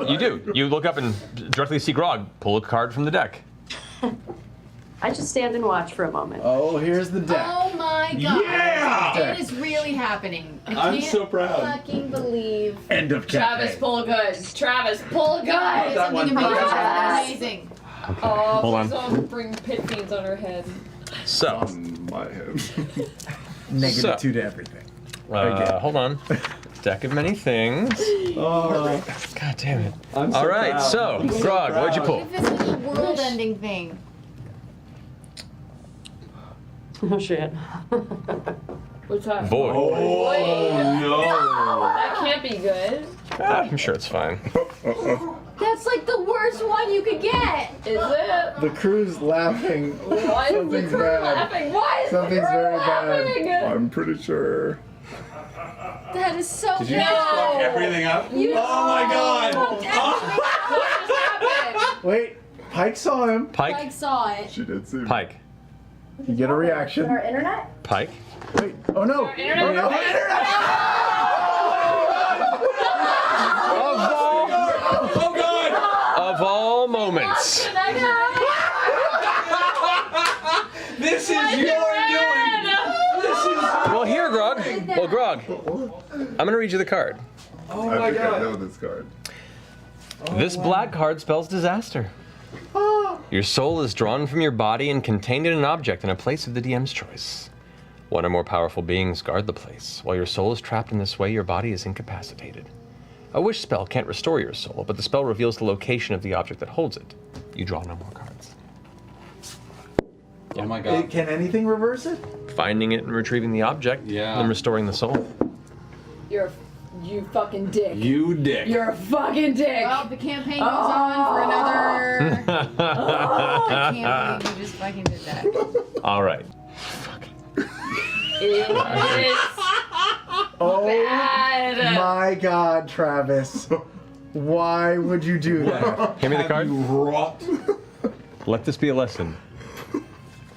you do. You look up and directly see Grog pull a card from the deck. I just stand and watch for a moment. Oh, here's the deck. Oh my god. Yeah! It is really happening. I I'm can't so proud. fucking believe. End of Travis, campaign. pull good. Travis, pull good. Guys, that I'm one. thinking about Yes. that. Amazing. Oh, Hold on. please don't bring pit fiends on her head. So, On my head. Negative 2 to everything. hold on. Deck of many things. Oh, God damn it. I'm so All right, proud. so I'm so Grog, what'd you proud. pull? If this is a world-ending thing. Oh shit. What's that? Boy. Oh, no. That can't be good. I'm sure it's fine. That's like the worst one you could get. Is it? The crew's laughing. Why is the Something's crew bad. laughing? Why is Something's the crew very bad. laughing? I'm pretty sure. That is so Did you bad. just fuck everything up? Oh my god. What just happened? Wait, Pike saw him. Mike Pike. saw it. She did see me. Pike. You get a reaction. Our internet? Pike. Wait, oh no. Internet? Oh, no. Oh god. Of all moments. This is your doing. This is. Well, here, Grog. Well, Grog, I'm going to read you the card. Oh I my think I god. know this card. This black card spells disaster. Your soul is drawn from your body and contained in an object in a place of the DM's choice. One or more powerful beings guard the place. While your soul is trapped in this way, your body is incapacitated. A wish spell can't restore your soul, but the spell reveals the location of the object that holds it. You draw no more cards. Oh my god. Can anything reverse it? finding it and retrieving the object, and then restoring the soul. You fucking dick. You dick. You're a fucking dick. Well, the campaign goes on for another. I can't believe you just fucking did that. All right. Oh bad. my God, Travis. Why would you do that? Hand me the card. Let this be a lesson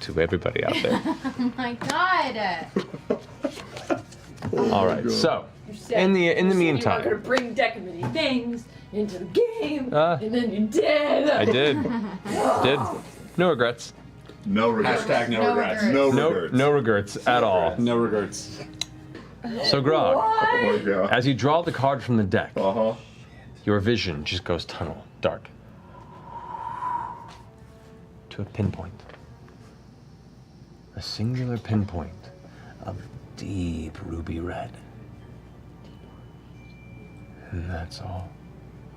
to everybody out there. Oh my God. All right, so in the You were gonna meantime, bring deck of many things into the game, Uh, and then you did. I did. No regrets. No regrets. Hashtag no regrets. No regrets at all. No regrets. So Grog, Oh my God. as you draw the card from the deck, Uh-huh. your vision just goes tunnel, dark, to a pinpoint. A singular pinpoint of deep ruby red. And that's all.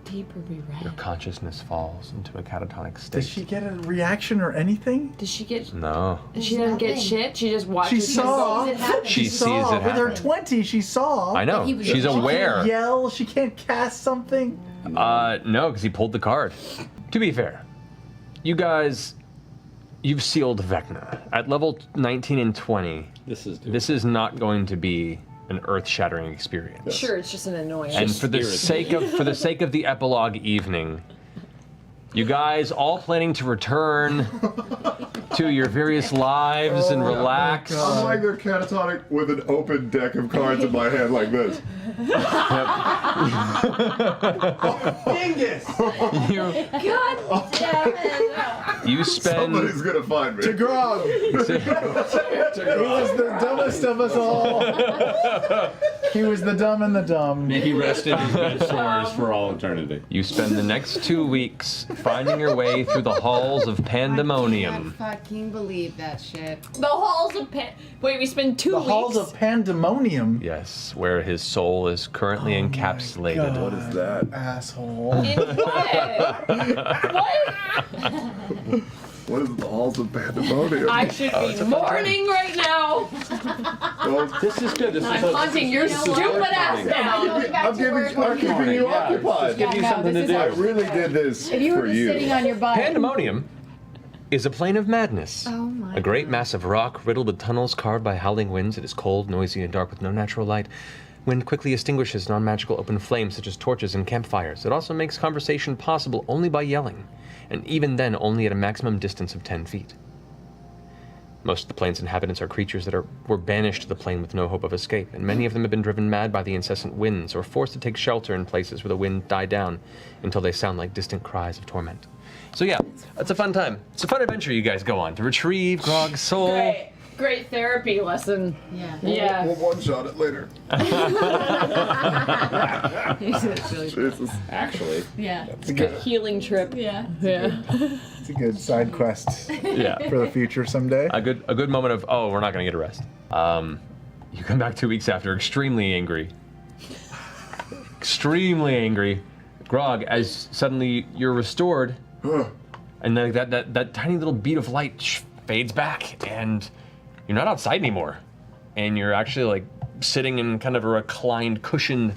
Deep ruby red. Your consciousness falls into a catatonic state. Did she get a reaction or anything? Did she get? No. She didn't get shit. She just watches. She saw. She sees it With her happen. 20, she saw. I know. She's aware. She can't yell. She can't cast something. No, because he pulled the card. To be fair, you guys, you've sealed Vecna. At level 19 and 20, this is not going to be an earth-shattering experience. Sure, it's just an annoyance. And for the sake of the epilogue evening, you guys all planning to return to your various lives and relax. I'm like the catatonic with an open deck of cards in my hand like this. Dingus! God damn it! You spend. Somebody's gonna find me. To Grog. He was the dumbest of us all. He was the dumb and the dumb. May he rest in his good sores for all eternity. You spend the next 2 weeks finding your way through the halls of pandemonium. I fucking believe that shit. The halls of Wait, we spend 2 The weeks. halls of pandemonium. Yes, where his soul is currently encapsulated. God. What is that? Asshole. In what? What is the halls of pandemonium? I should be mourning right now. Well, This is good. This I'm is hunting your stupid ass down. I'm keeping you occupied. Give you something to do. I really did this If you were for just you. sitting on your butt. Pandemonium is a plane of madness. Oh my A great mass of rock riddled with tunnels carved by howling winds. It is cold, noisy, and dark with no natural light. Wind quickly extinguishes non-magical open flames such as torches and campfires. It also makes conversation possible only by yelling, and even then only at a maximum distance of 10 feet. Most of the plane's inhabitants are creatures that were banished to the plane with no hope of escape, and many of them have been driven mad by the incessant winds or forced to take shelter in places where the wind died down until they sound like distant cries of torment. So yeah, it's a fun time. It's a fun adventure you guys go on to retrieve Grog's soul. Great therapy lesson. Yeah. Yeah. We'll one-shot it later. Jesus. Actually. Yeah. It's a good, Healing trip. Yeah. Yeah. it's a good side quest Yeah. for the future someday. A good moment of, oh, we're not going to get a rest. You come back 2 weeks after, extremely angry. Extremely angry. Grog, as suddenly you're restored, and then that tiny little bead of light fades back, and you're not outside anymore. And you're actually like sitting in kind of a reclined, cushioned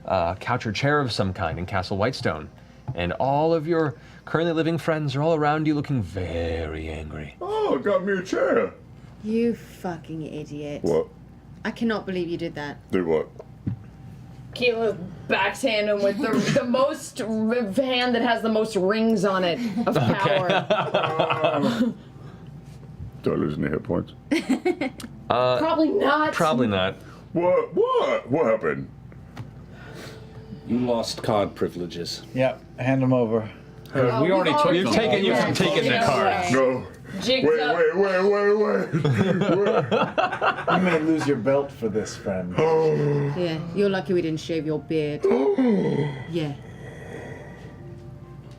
couch or chair of some kind in Castle Whitestone. And all of your currently living friends are all around you looking very angry. Oh, got me a chair. You fucking idiot. What? I cannot believe you did that. Did what? Keyleth backhand him with the most hand that has the most rings on it of power. Do I lose any hit points? Probably not. Probably not. What? What happened? You lost card privileges. Yep, hand them over. We already took You've them. taken the cards. No. Jigs up. Wait. You may lose your belt for this, friend. Yeah. You're lucky we didn't shave your beard. Yeah.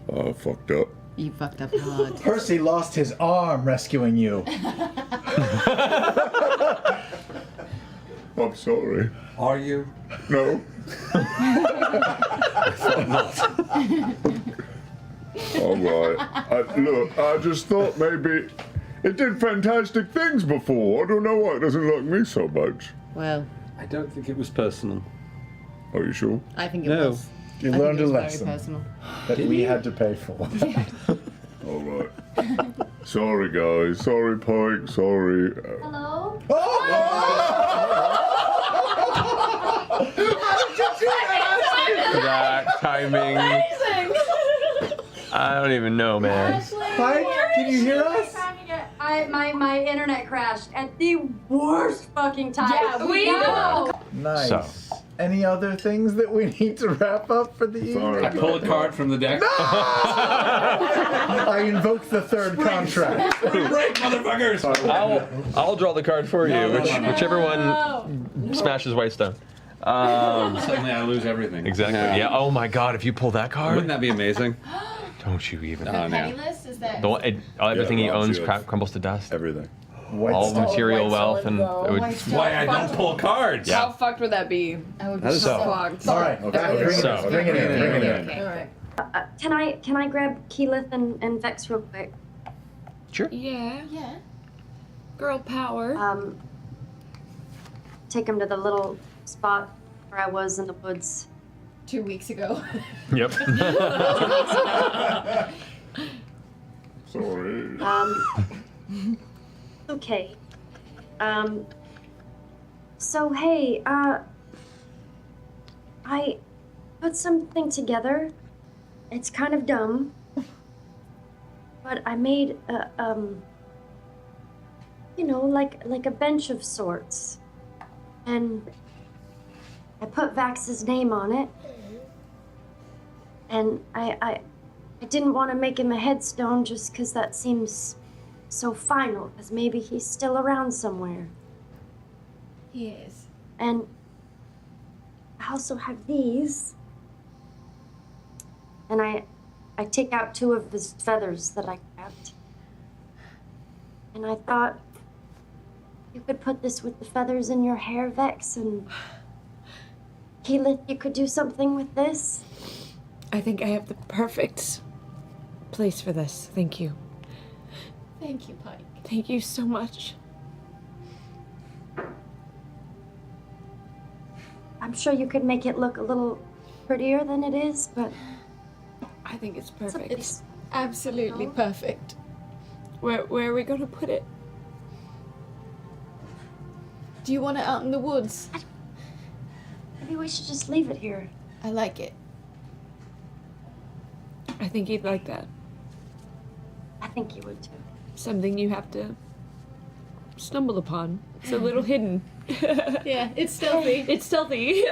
Oh, fucked up. You fucked up hard. Percy lost his arm rescuing you. I'm sorry. Are you? No. I thought not. All right. Look, I just thought maybe It did fantastic things before. I don't know why it doesn't like me so much. Well, I don't think it was personal. Are you sure? I think it No. was. You I think learned it a was lesson very personal. that we had to pay for. All right. Sorry, guys. Sorry, Pike. Sorry. Hello? That timing. I don't even know, man. Pike, can you hear us? My internet crashed at the worst fucking time. Yeah, we know. Nice. So. Any other things that we need to wrap up for the evening? I pull a card from the deck. I invoke the third contract. Break, motherfuckers! I'll draw the card for you, whichever one smashes Whitestone. Suddenly I lose everything. Exactly. Yeah. Oh my God! If you pull that card, Wouldn't that be amazing? don't you even? Penniless? Is that? Everything he owns yeah. crumbles to dust. Everything. All material wealth, and it would. That's why I don't pull cards. Yeah. How fucked would that be? I would be That is so fucked. All right, okay. Bring it in. Okay. All right. Can I grab Keyleth and Vex real quick? Sure. Yeah. Yeah. Girl power. Take him to the little spot where I was in the woods. 2 weeks ago. Yep. Sorry. Okay. So hey, I put something together. It's kind of dumb, but I made a like a bench of sorts, and I put Vax's name on it, and I didn't want to make him a headstone just because that seems so final, because maybe he's still around somewhere. He is. And I also have these. And I take out 2 of his feathers that I grabbed. And I thought you could put this with the feathers in your hair, Vex, and Keyleth, you could do something with this. I think I have the perfect place for this. Thank you. Thank you, Pike. Thank you so much. I'm sure you could make it look a little prettier than it is, but I think it's perfect. It's absolutely perfect. Where are we gonna put it? Do you want it out in the woods? Maybe we should just leave it here. I like it. I think you'd like that. I think you would too. Something you have to stumble upon. It's a little hidden. Yeah, it's stealthy. It's stealthy.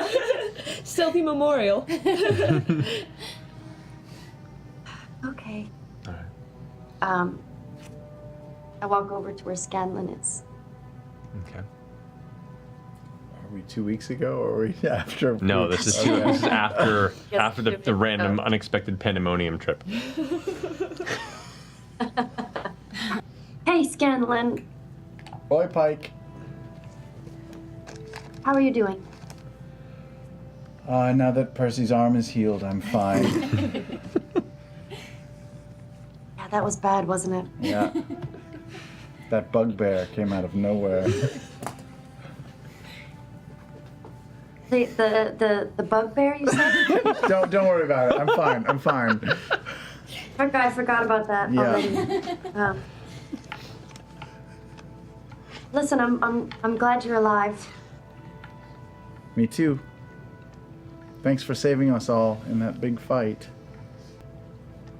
Stealthy memorial. Okay. All right. I walk over to where Scanlan is. Okay. Are we 2 weeks ago or are we after? No, this is Okay. this is after the random unexpected pandemonium trip. Hey, Scanlan. Boy, Pike. How are you doing? Now that Percy's arm is healed, I'm fine. Yeah, that was bad, wasn't it? Yeah. That bugbear came out of nowhere. The bugbear you said? Don't worry about it. I'm fine. I'm fine. I forgot about that Yeah. already. Listen, I'm glad you're alive. Me too. Thanks for saving us all in that big fight.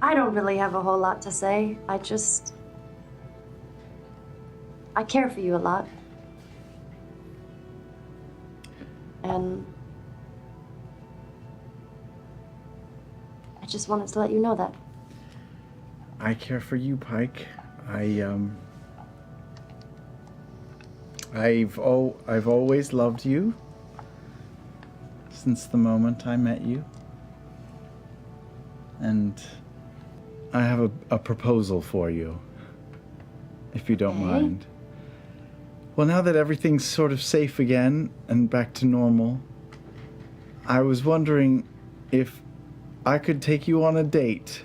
I don't really have a whole lot to say. I care for you a lot. And I just wanted to let you know that. I care for you, Pike. I've always loved you since the moment I met you. And I have a proposal for you, if you don't mind. Well, now that everything's sort of safe again and back to normal, I was wondering if I could take you on a date.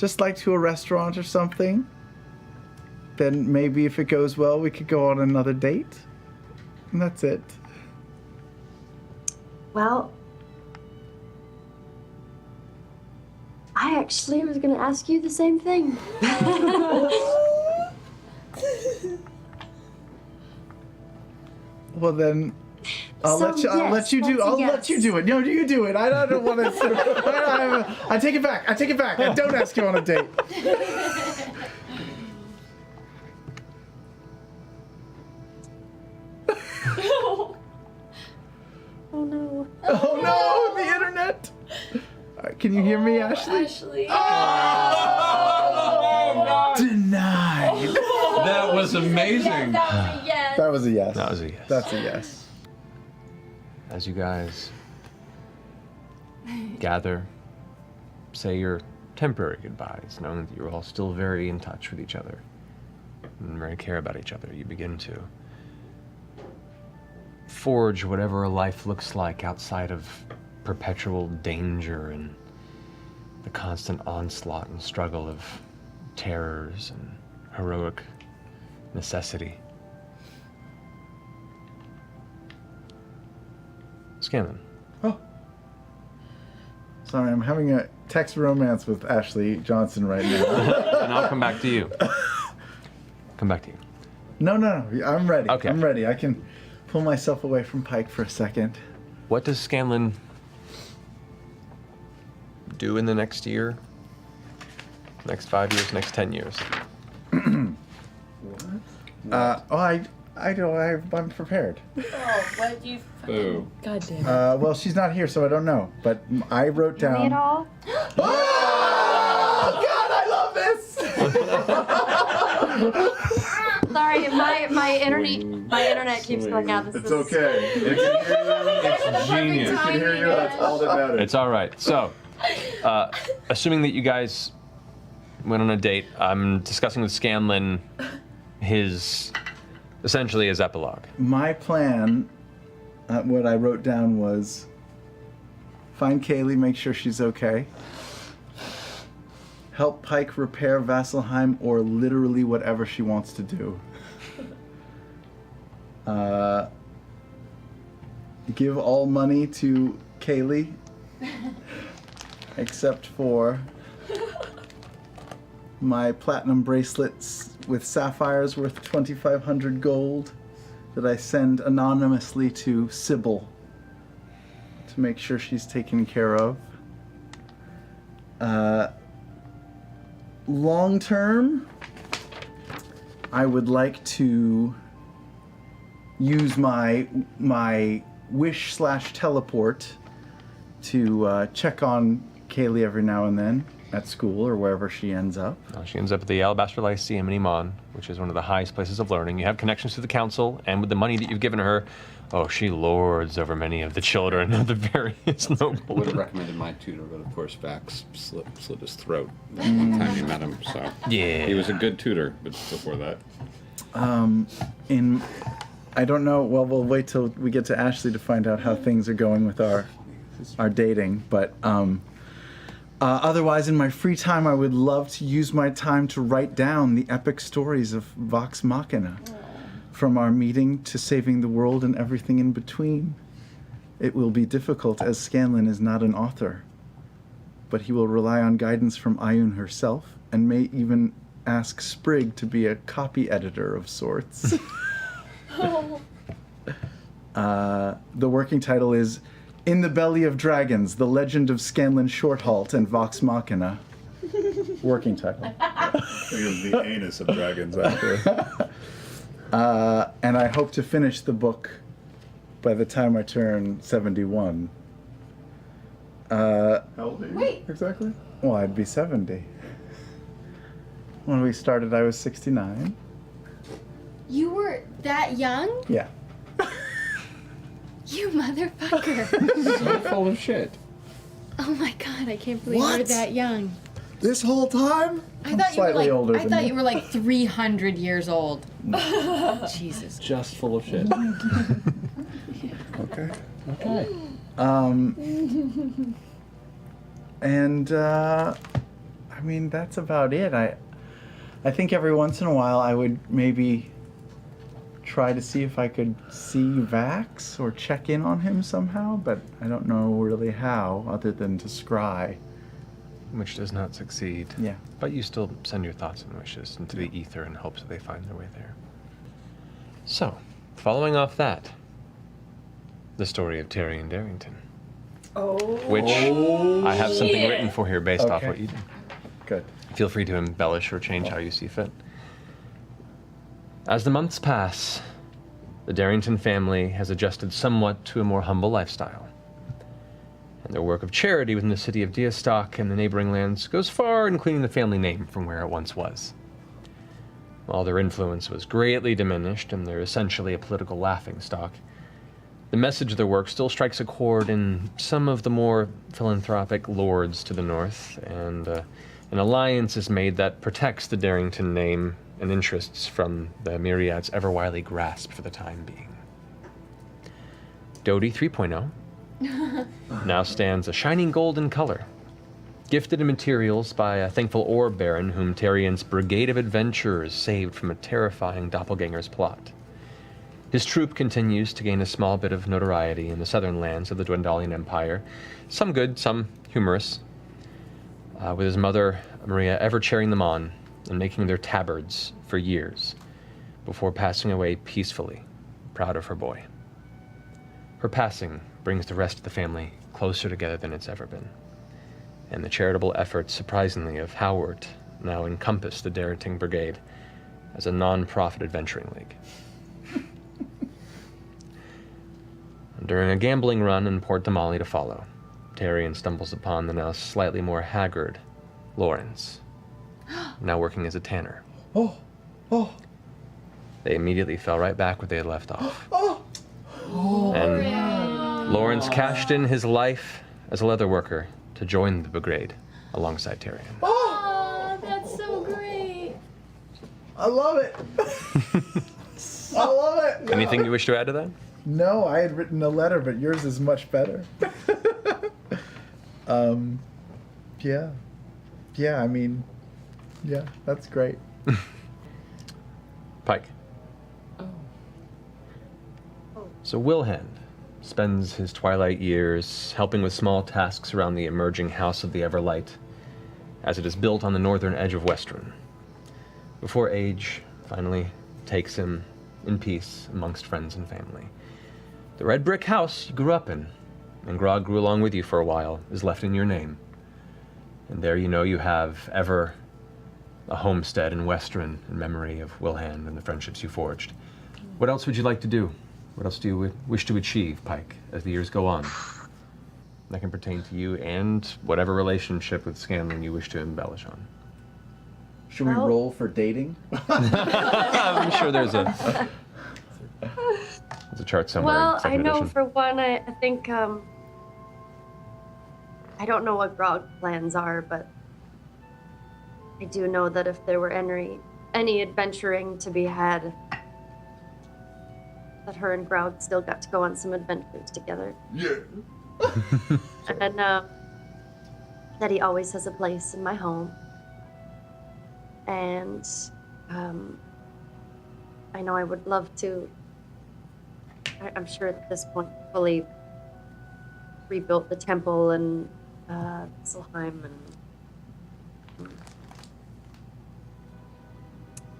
Just like to a restaurant or something. Then maybe if it goes well, we could go on another date. And that's it. Well, I actually was going to ask you the same thing. Well then, I'll So, let you. I'll yes, let you do. that's a I'll yes. let you do it. No, you do it. I don't want to. I take it back. I take it back. I don't ask you on a date. Oh no. Oh no! The internet. Can you hear me, Ashley? Ashley. Oh, denied. That was amazing. Yes. That was a yes. That was a yes. That's a yes. As you guys gather, say your temporary goodbyes, knowing that you're all still very in touch with each other and very care about each other, you begin to forge whatever a life looks like outside of perpetual danger and the constant onslaught and struggle of terrors and heroic necessity. Scanlan. Oh. Sorry, I'm having a text romance with Ashley Johnson right now. And I'll come back to you. Come back to you. No. I'm ready. Okay. I'm ready. I can pull myself away from Pike for a second. What does Scanlan do in the next year? Next 5 years? Next 10 years? I'm prepared. Oh, what do you? Boo. God damn it. Well, she's not here, so I don't know. But I wrote Me at down. all? Oh God, I love this! Sorry, my internet keeps going out. This It's is okay. It can hear you. It's genius. It can hear you. That's all that matters. It's all right. So, assuming that you guys went on a date, I'm discussing with Scanlan essentially his epilogue. My plan, what I wrote down was find Kaylee, make sure she's okay. Help Pike repair Vasselheim or literally whatever she wants to do. Give all money to Kaylee, except for my platinum bracelets with sapphires worth 2,500 gold that I send anonymously to Sybil to make sure she's taken care of. Long term, I would like to use my wish/teleport to check on Kaylee every now and then at school or wherever she ends up. She ends up at the Alabaster Lyceum in Iman, which is one of the highest places of learning. You have connections to the council, and with the money that you've given her, she lords over many of the children of the various nobles. I would have recommended my tutor, but of course Vax slit his throat that one time you met him, so. Yeah. He was a good tutor, but before that. I don't know, well, we'll wait till we get to Ashley to find out how things are going with our dating, but otherwise in my free time I would love to use my time to write down the epic stories of Vox Machina. From our meeting to saving the world and everything in between. It will be difficult as Scanlan is not an author, but he will rely on guidance from Ayun herself and may even ask Sprig to be a copy editor of sorts. The working title is In the Belly of Dragons, The Legend of Scanlan Shorthalt and Vox Machina. Working title. It was the anus of dragons, actually. And I hope to finish the book by the time I turn 71. How old are you? Wait. Exactly? Well, I'd be 70. When we started, I was 69. You were that young? Yeah. You motherfucker. So full of shit. Oh my god, I can't believe you were What? that young. This whole time? I thought slightly older I than thought you. you were like 300 years old. Jesus. Just full of shit. Okay. Okay. And I mean, that's about it. I think every once in a while I would maybe try to see if I could see Vax or check in on him somehow, but I don't know really how other than to scry. Which does not succeed. Yeah. But you still send your thoughts and wishes into the ether in hopes that they find their way there. So, following off that, the story of Terry and Darrington. Oh. Which I have something written for here based off Okay. what you did. Good. Feel free to embellish or change how you see fit. As the months pass, the Darrington family has adjusted somewhat to a more humble lifestyle. And their work of charity within the city of Deastock and the neighboring lands goes far in cleaning the family name from where it once was. While their influence was greatly diminished and they're essentially a political laughingstock, the message of their work still strikes a chord in some of the more philanthropic lords to the north, and an alliance is made that protects the Darrington name and interests from the Myriad's ever-wily grasp for the time being. Dodie 3.0 now stands a shining golden color, gifted in materials by a thankful ore baron whom Tarian's brigade of adventurers saved from a terrifying doppelganger's plot. His troop continues to gain a small bit of notoriety in the southern lands of the Dwendalian Empire, some good, some humorous, with his mother, Maria, ever cheering them on and making their tabards for years, before passing away peacefully, proud of her boy. Her passing brings the rest of the family closer together than it's ever been, and the charitable efforts, surprisingly, of Howard now encompass the Darrington Brigade as a non-profit adventuring league. During a gambling run in Port Damali to follow, Tarian stumbles upon the now slightly more haggard Lawrence, now working as a tanner. Oh. They immediately fell right back where they had left off. Oh. And Lawrence cashed in his life as a leather worker to join the brigade alongside Tarian. Oh, that's so great. I love it. I love it. Anything you wish to add to that? No, I had written a letter, but yours is much better. Yeah, I mean, yeah, that's great. Pike. So Wilhand spends his twilight years helping with small tasks around the emerging House of the Everlight, as it is built on the northern edge of Western, before age finally takes him in peace amongst friends and family. The red brick house you grew up in, and Grog grew along with you for a while, is left in your name. And there you know you have ever a homestead in Western in memory of Wilhand and the friendships you forged. What else would you like to do? What else do you wish to achieve, Pike, as the years go on? That can pertain to you and whatever relationship with Scanlan you wish to embellish on. Should we roll for dating? I'm sure there's a chart somewhere. Well, in second I know edition. for one, I think, I don't know what Grog's plans are, but I do know that if there were any adventuring to be had, that her and Grog still got to go on some adventures together. Yeah. And that he always has a place in my home. And I know I would love to, I'm sure at this point, fully rebuilt the temple and Solheim, and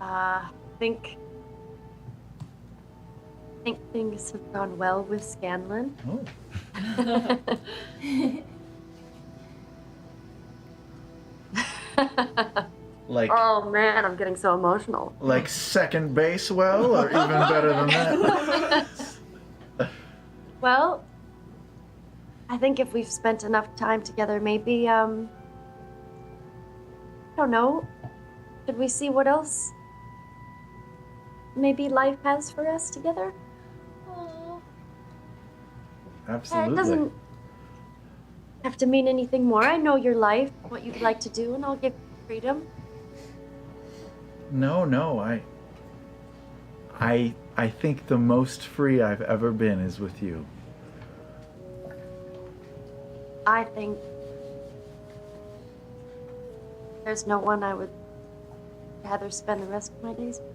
I think things have gone well with Scanlan. Oh. Like, oh man, I'm getting so emotional. like second base well, or even better than that? Well, I think if we've spent enough time together, maybe, I don't know, should we see what else maybe life has for us together? Absolutely. It doesn't have to mean anything more. I know your life, what you'd like to do, and I'll give you freedom. No, I think the most free I've ever been is with you. I think There's no one I would rather spend the rest of my days with.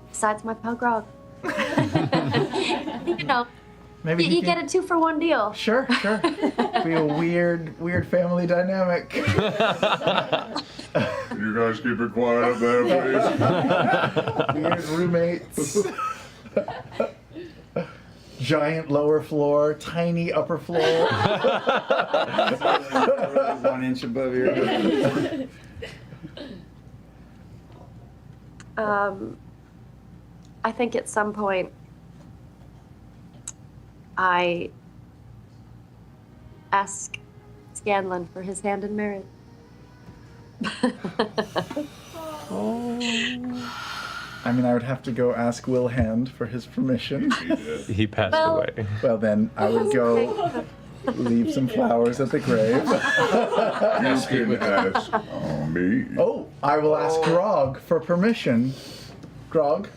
Besides my pal Grog. You know, Maybe you get a 2-for-1 deal. Sure. Be a weird family dynamic. You guys keep it quiet up there, please. Weird roommates. Giant lower floor, tiny upper floor. 1 inch above your head. I think at some point I ask Scanlan for his hand in marriage. I mean, I would have to go ask Will Hand for his permission. He passed Well- away. Well, then I would go leave some flowers at the grave. You can ask me. Oh, I will ask Grog for permission. Grog,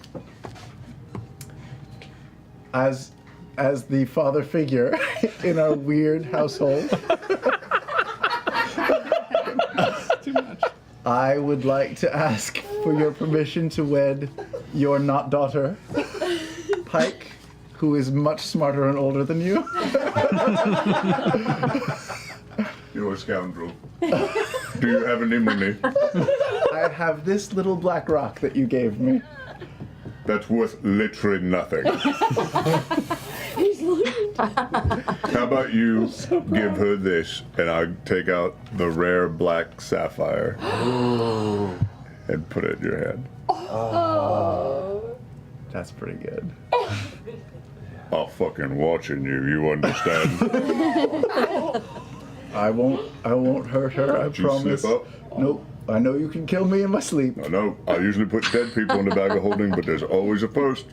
as the father figure in our weird household, I would like to ask for your permission to wed your not daughter, Pike, who is much smarter and older than you. You're a scoundrel. Do you have any money? I have this little black rock that you gave me. That's worth literally nothing. He's looking. How about you give her this, and I take out the rare black sapphire and put it in your hand. Oh. That's pretty good. I'm fucking watching you. You understand? I won't hurt her. I Did you promise. slip up? Nope. I know you can kill me in my sleep. I know. I usually put dead people in the bag of holding, but there's always a first.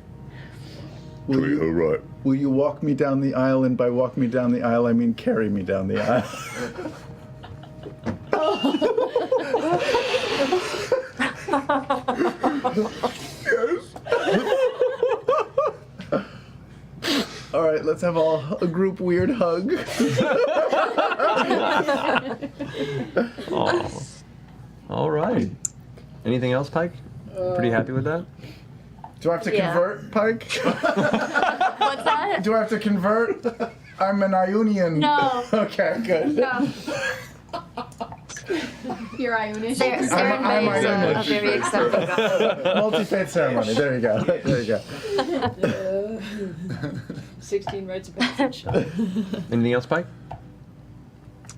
Will you, right. will you walk me down the aisle? And by walk me down the aisle, I mean carry me down the aisle. All right, let's have a group weird hug. Oh. All right. Anything else, Pike? Pretty happy with that? Do I have to convert, Pike? What's that? Do I have to convert? I'm an Ionian. No. Okay, good. No. You're Ionish. I'm Ceremony is a Ionish. very acceptable guy. Multi-faith ceremony. There you go. There you go. 16 rites of passage. Anything else, Pike?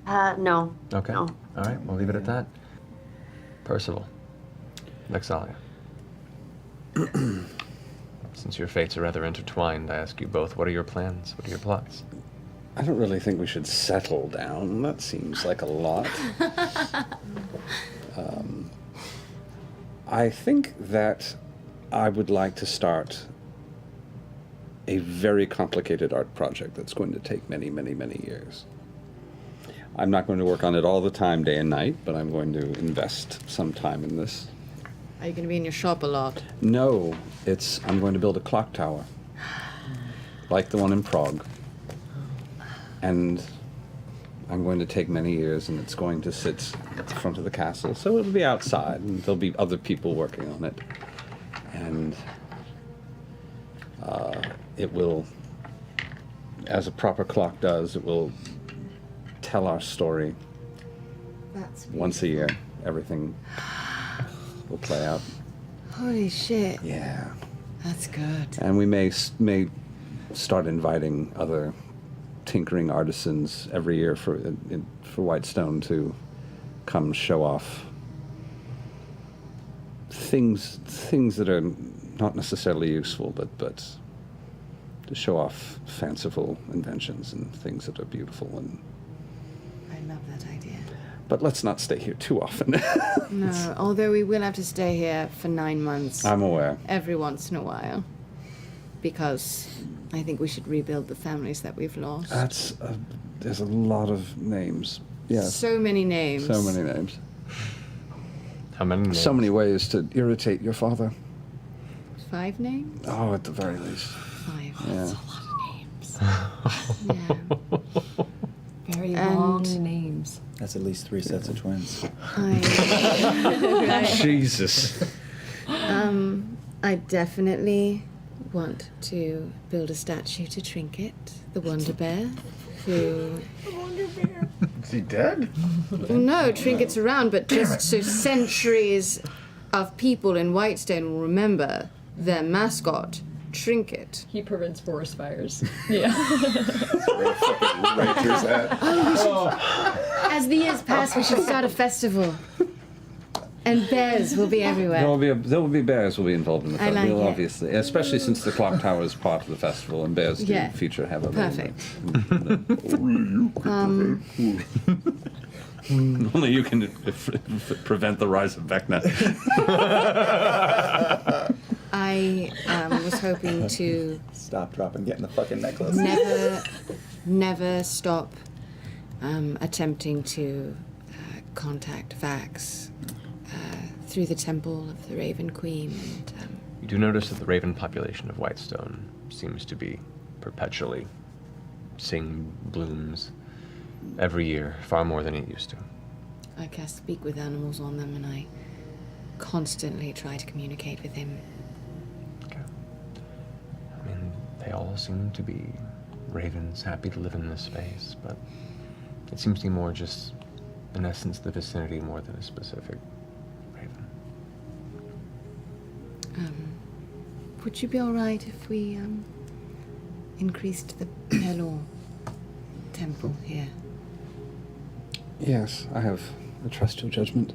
No. Okay. No. All right, we'll leave it at that. Percival. Vexalia. Since your fates are rather intertwined, I ask you both, what are your plans? What are your plots? I don't really think we should settle down. That seems like a lot. I think that I would like to start a very complicated art project that's going to take many, many, many years. I'm not going to work on it all the time, day and night, but I'm going to invest some time in this. Are you going to be in your shop a lot? No, I'm going to build a clock tower, like the one in Prague. And I'm going to take many years, and it's going to sit at the front of the castle, so it'll be outside, and there'll be other people working on it. And it will, as a proper clock does, it will tell our story. That's once a year. Everything will play out. Holy shit. Yeah. That's good. And we may start inviting other tinkering artisans every year for Whitestone to come show off things that are not necessarily useful, but to show off fanciful inventions and things that are beautiful. And I love that idea. but let's not stay here too often. No, although we will have to stay here for 9 months. I'm aware. Every once in a while. Because I think we should rebuild the families that we've lost. There's a lot of names. Yes. So many names. So many names. How many names? So many ways to irritate your father. 5 names? Oh, at the very least. 5. Yeah. That's a lot of names. Yeah. Very And long names. has at least 3 sets of twins. Right. Jesus. I definitely want to build a statue to Trinket, the Wonder Bear, who... Is he dead? No, Trinket's around, but just so centuries of people in Whitestone will remember their mascot, Trinket. He prevents forest fires. Yeah. As the years pass, we should start a festival. And bears will be everywhere. There will be bears will be involved in the I festival, like it. obviously, especially since the clock tower is part of the festival, and bears do Yeah. feature heavily. Perfect. Only you can prevent the rise of Vecna. I was hoping to Stop, drop, and get in the fucking necklace. never stop attempting to contact Vax through the temple of the Raven Queen. And, You do notice that the raven population of Whitestone seems to be perpetually seeing blooms every year, far more than it used to. I cast Speak with Animals on them, and I constantly try to communicate with him. I mean, they all seem to be ravens happy to live in this space, but it seems to be more just, in essence, the vicinity more than a specific raven. Would you be all right if we increased the Pelor temple here? Yes, I trust your judgment.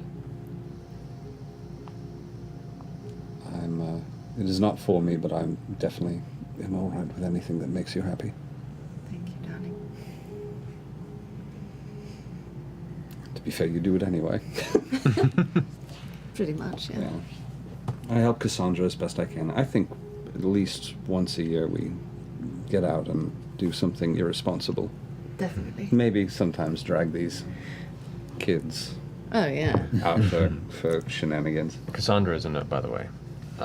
It is not for me, but I'm definitely am all right with anything that makes you happy. Thank you, darling. To be fair, you do it anyway. Pretty much, yeah. I help Cassandra as best I can. I think at least once a year we get out and do something irresponsible. Definitely. Maybe sometimes drag these kids Oh, yeah. out for shenanigans. Cassandra is a note, by the way.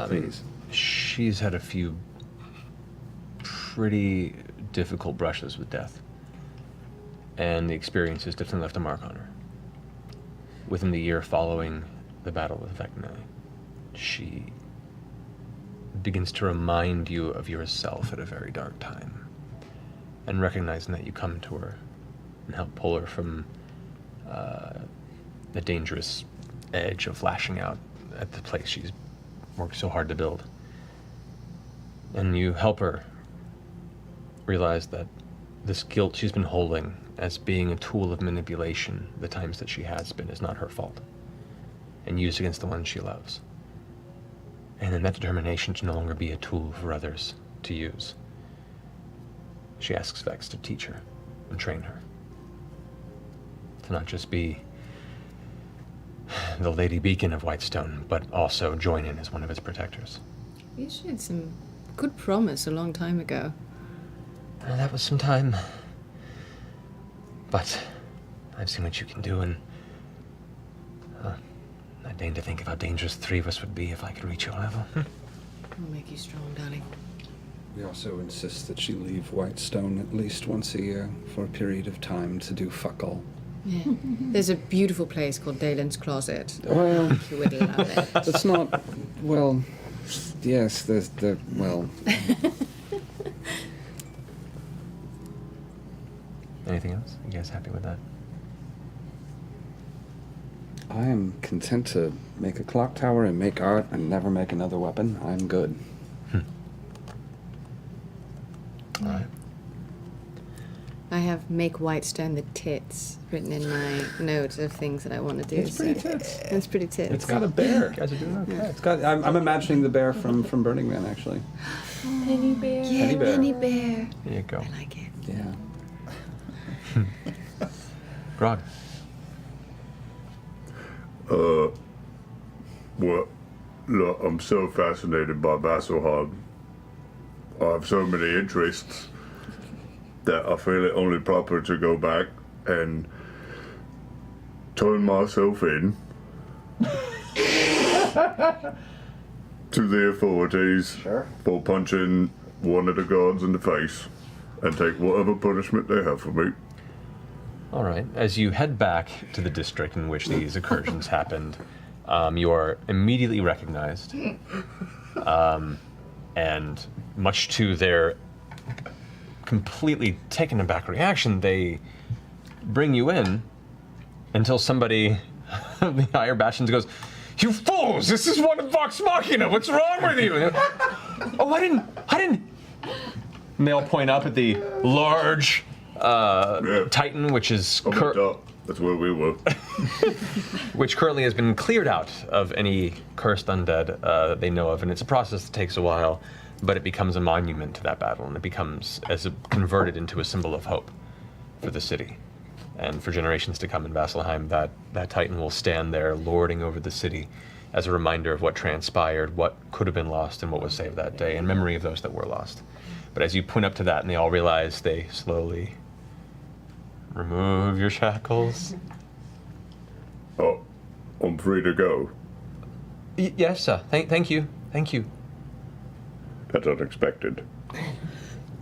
Please. She's had a few pretty difficult brushes with death, and the experience has definitely left a mark on her. Within the year following the battle with Vecna, she begins to remind you of yourself at a very dark time, and recognizing that you come to her and help pull her from the dangerous edge of lashing out at the place she's worked so hard to build. And you help her realize that this guilt she's been holding as being a tool of manipulation the times that she has been is not her fault, and used against the one she loves. And in that determination to no longer be a tool for others to use, she asks Vex to teach her and train her. To not just be the Lady Beacon of Whitestone, but also join in as one of its protectors. You showed some good promise a long time ago. That was some time. But I've seen what you can do, and I deign to think of how dangerous the three of us would be if I could reach your level. I'll make you strong, darling. We also insist that she leave Whitestone at least once a year for a period of time to do fuck all. Yeah. There's a beautiful place called Dalen's Closet. Well, If you would allow it. It's not, well, yes, there's the, well. Anything else? You guys happy with that? I am content to make a clock tower and make art and never make another weapon. I'm good. All right. I have make Whitestone the tits written in my notes of things that I want to do. It's pretty tits. It's pretty tits. It's got a bear. You guys are doing okay. Yeah, it's got. I'm imagining the bear from Burning Man, actually. Penny Bear. Yeah, Penny Bear. Penny Bear. There you go. I like it. Yeah. Grog. Well, look, I'm so fascinated by Vasselheim. I have so many interests that I feel it only proper to go back and turn myself in to the authorities for punching one of the guards in the face and take whatever punishment they have for me. All right. As you head back to the district in which these incursions happened, you are immediately recognized. And much to their completely taken aback reaction, they bring you in until somebody of the higher bastions goes, "You fools! This is one of Vox Machina! What's wrong with you?" "Oh, I didn't. And they all point up at the large Titan, which is that's where we were. which currently has been cleared out of any cursed undead that they know of, and it's a process that takes a while, but it becomes a monument to that battle, and it becomes converted into a symbol of hope for the city. And for generations to come in Vasselheim, that Titan will stand there lording over the city as a reminder of what transpired, what could have been lost, and what was saved that day, in memory of those that were lost. But as you point up to that and they all realize, they slowly remove your shackles. Oh, I'm free to go. Yes, sir. Thank you. Thank you. That's unexpected.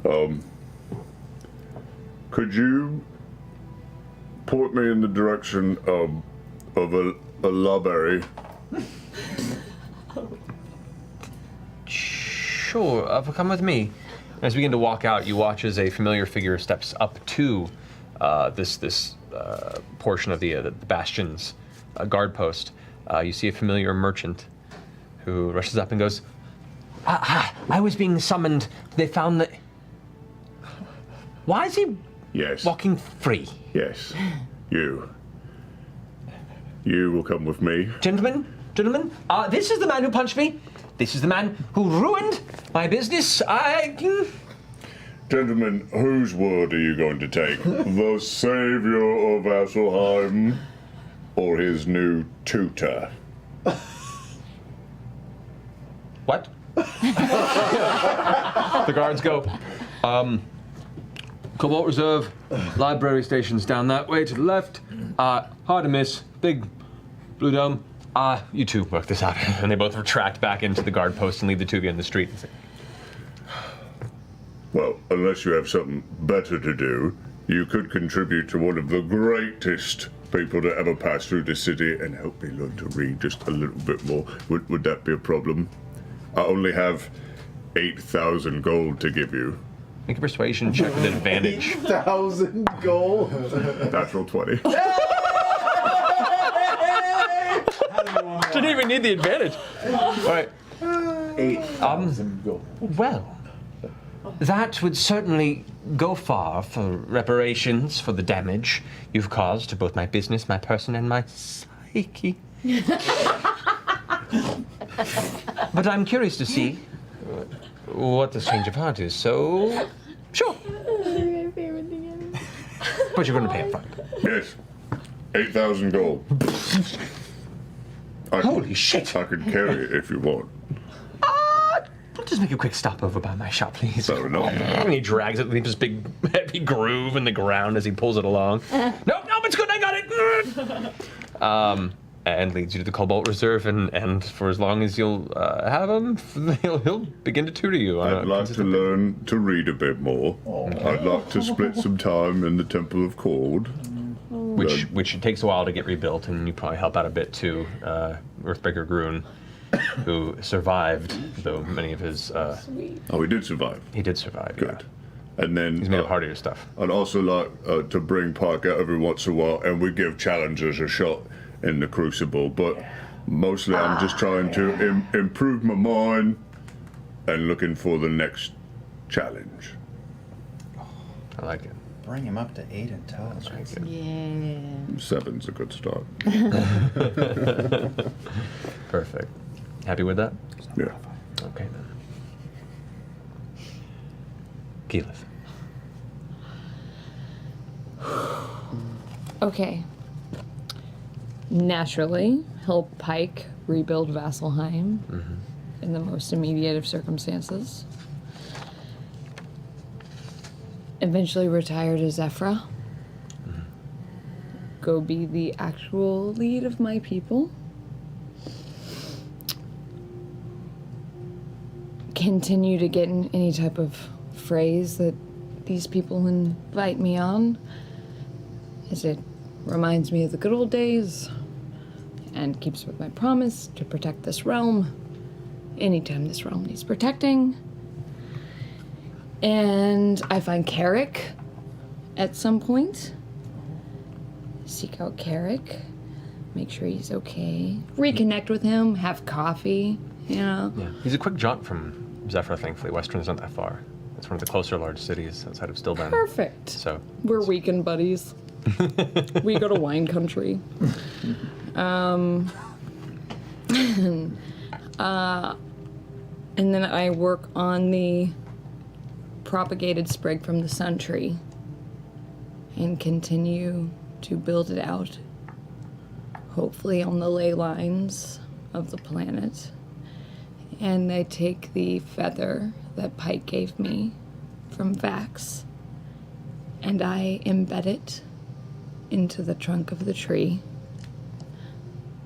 Could you point me in the direction of a library? Sure, come with me. As we begin to walk out, you watch as a familiar figure steps up to this portion of the bastion's guard post. You see a familiar merchant who rushes up and goes, I was being summoned. They found that... Why is he walking free? Yes, you. You will come with me. Gentlemen, this is the man who punched me. This is the man who ruined my business. Gentlemen, whose word are you going to take? The savior of Vasselheim or his new tutor? What? The guards go, Cobalt Reserve, library station's down that way to the left. Hard to miss, big blue dome. You two work this out. And they both retract back into the guard post and leave the two of you in the street. Well, unless you have something better to do, you could contribute to one of the greatest people to ever pass through the city and help me learn to read just a little bit more. Would that be a problem? I only have 8,000 gold to give you. Make a persuasion check with advantage. 8,000 gold. Natural 20. Didn't even need the advantage. All right. 8,000 gold. Well, that would certainly go far for reparations for the damage you've caused to both my business, my person, and my psyche. But I'm curious to see what this change of heart is, so sure. But you're going to pay up front. Yes. 8,000 gold. Holy shit. I could carry it if you want. I'll just make a quick stop over by my shop, please. Fair enough. And he drags it, leaves this big, heavy groove in the ground as he pulls it along. Nope, it's good, I got it! And leads you to the Cobalt Reserve, and for as long as you'll have him, he'll begin to tutor you. I'd like to learn to read a bit more. I'd like to split some time in the Temple of Cord. Which takes a while to get rebuilt, and you probably help out a bit too. Earthbreaker Groon, who survived, though many of his... Oh, he did survive? He did survive, Good. Yeah. And then... He's made up hardier stuff. I'd also like to bring Parker every once in a while, and we give challengers a shot in the Crucible, but mostly I'm just trying to improve my mind and looking for the next challenge. I like it. Bring him up to 8 intelligence. Yeah. 7's a good start. Perfect. Happy with that? Yeah. Okay, then. Keyleth. Okay. Naturally, help Pike rebuild Vasselheim in the most immediate of circumstances. Eventually retire to Zephyra. Go be the actual lead of my people. Continue to get in any type of phrase that these people invite me on as it reminds me of the good old days and keeps with my promise to protect this realm anytime this realm needs protecting. And I find Carrick at some point. Seek out Carrick, make sure he's okay, reconnect with him, have coffee, you know? Yeah, he's a quick jaunt from Zephyr, thankfully. Western is not that far. It's one of the closer large cities outside of Stillben. Perfect. So we're weekend buddies. We go to wine country. And then I work on the propagated sprig from the sun tree and continue to build it out, hopefully on the ley lines of the planet. And I take the feather that Pike gave me from Vax and I embed it into the trunk of the tree,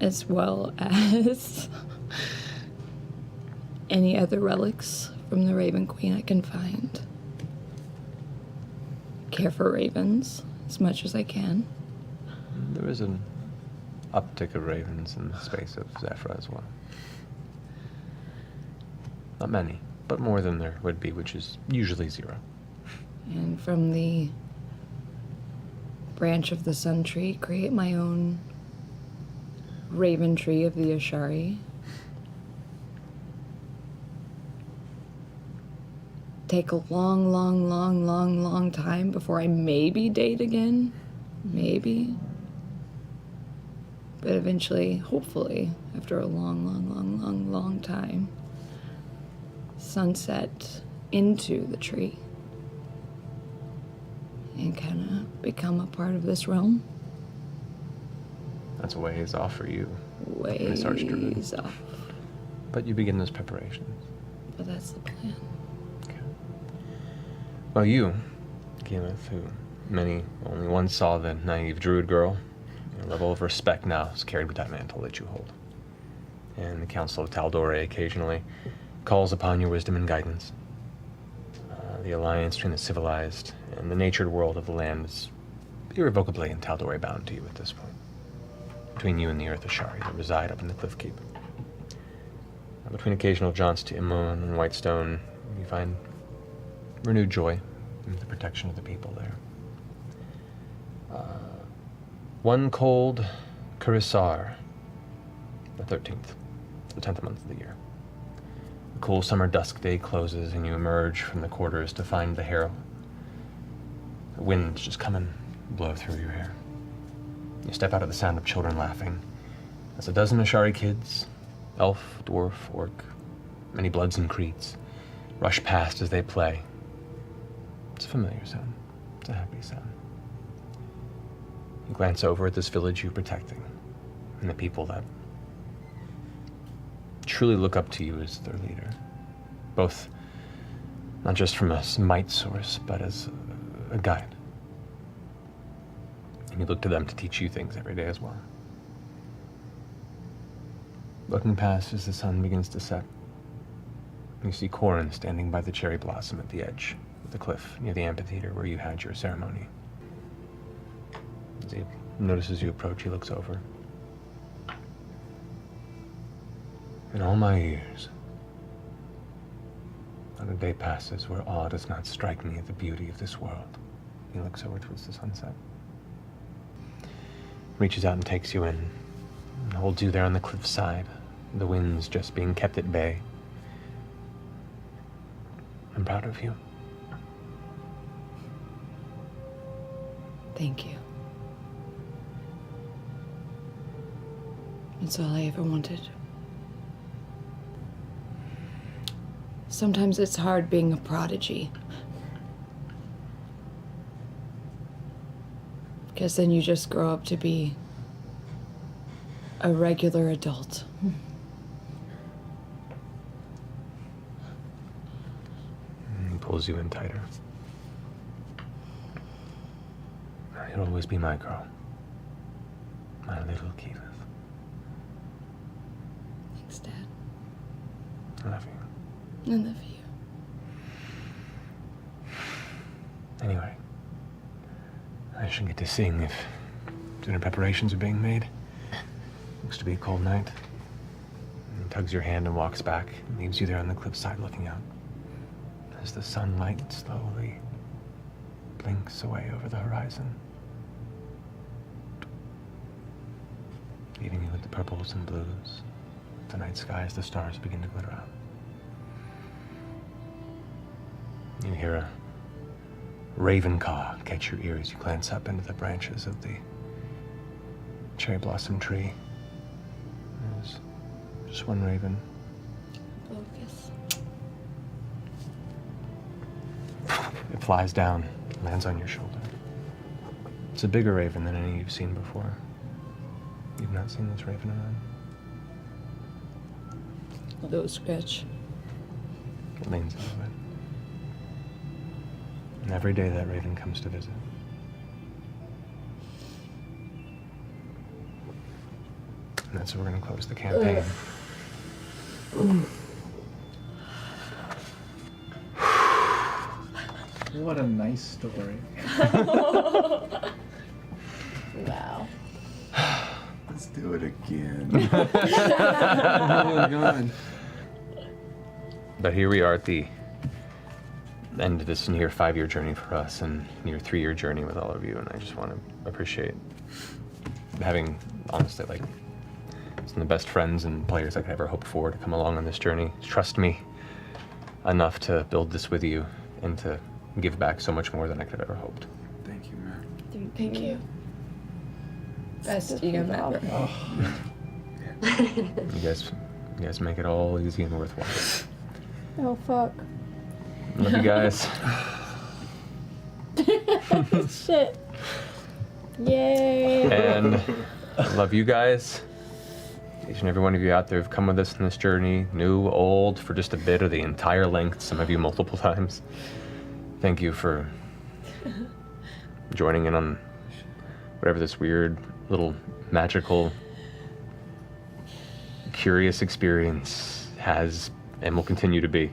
as well as any other relics from the Raven Queen I can find. Care for ravens as much as I can. there is an uptick of ravens in the space of Zephyr as well. Not many, but more than there would be, which is usually 0. And from the branch of the sun tree, create my own raven tree of the Ashari. Take a long, long, long, long, long time before I maybe date again. Maybe. But eventually, hopefully, after a long, long, long, long, long time, sunset into the tree and kind of become a part of this realm. That's a ways off for you. Ways off. But you begin those preparations. But that's the plan. Well, you, Keyleth, who many only once saw the naive druid girl, your level of respect now is carried with that mantle that you hold. And the Council of Tal'Dorei occasionally calls upon your wisdom and guidance. The alliance between the civilized and the natured world of the land is irrevocably in Tal'Dorei bound to you at this point. Between you and the Earth Ashari that reside up in the Cliff Keep. Between occasional jaunts to Immun and Whitestone, you find renewed joy in the protection of the people there. One cold Kurisar, the 13th, the 10th month of the year. The cool summer dusk day closes and you emerge from the quarters to find the harrow. The winds just come and blow through your hair. You step out at the sound of children laughing as a dozen Ashari kids, elf, dwarf, orc, many bloods and creeds, rush past as they play. It's a familiar sound. It's a happy sound. You glance over at this village you're protecting, and the people that truly look up to you as their leader. Both, not just from a might source, but as a guide. And you look to them to teach you things every day as well. Looking past as the sun begins to set, you see Corin standing by the cherry blossom at the edge of the cliff near the amphitheater where you had your ceremony. As he notices you approach, he looks over. In all my years, not a day passes where awe does not strike me at the beauty of this world. He looks over towards the sunset. Reaches out and takes you in, and holds you there on the cliffside, the winds just being kept at bay. I'm proud of you. Thank you. It's all I ever wanted. Sometimes it's hard being a prodigy. Because then you just grow up to be a regular adult. He pulls you in tighter. You'll always be my girl. My little Keyleth. Thanks, Dad. I love you. I love you. Anyway, I should get to seeing if Dinner preparations are being made. Looks to be a cold night. And he tugs your hand and walks back and leaves you there on the cliffside looking out. As the sunlight slowly blinks away over the horizon, leaving you with the purples and blues, the night sky as the stars begin to glitter out. You hear a raven caw catch your ear as you glance up into the branches of the cherry blossom tree. There's just one raven. Focus. It flies down, lands on your shoulder. It's a bigger raven than any you've seen before. You've not seen this raven around. I'll do a scratch. It leans into it. And every day that raven comes to visit. And that's where we're going to close the campaign. What a nice story. Wow. Let's do it again. Oh, God. But here we are at the end of this near 5-year journey for us and near 3-year journey with all of you. And I just want to appreciate having, honestly, like, some of the best friends and players I could ever hope for to come along on this journey. Trust me enough to build this with you and to give back so much more than I could have ever hoped. Thank you, Matt. Thank you. Best ego member. You guys make it all easy and worthwhile. Oh, fuck. Love you guys. Shit. Yay. And I love you guys. Each and every one of you out there who've come with us in this journey, new, old, for just a bit or the entire length, some of you multiple times. Thank you for joining in on whatever this weird, little, magical, curious experience has and will continue to be.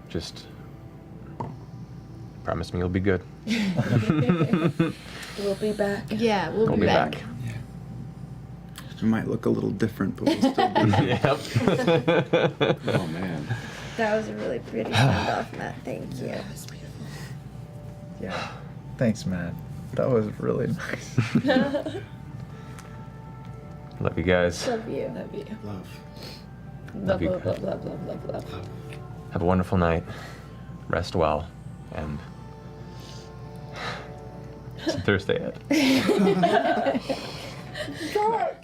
Just promise me you'll be good. We'll be back. Yeah, we'll be back. We might look a little different, but we'll still be here. Yep. Oh, man. That was a really pretty send-off, Matt. Thank you. Yeah. Thanks, Matt. That was really nice. Love you guys. Love you. Love you. Love. Love, you, love, guys. love, love, love, love, love. Have a wonderful night. Rest well. And it's Thursday yet. Fuck.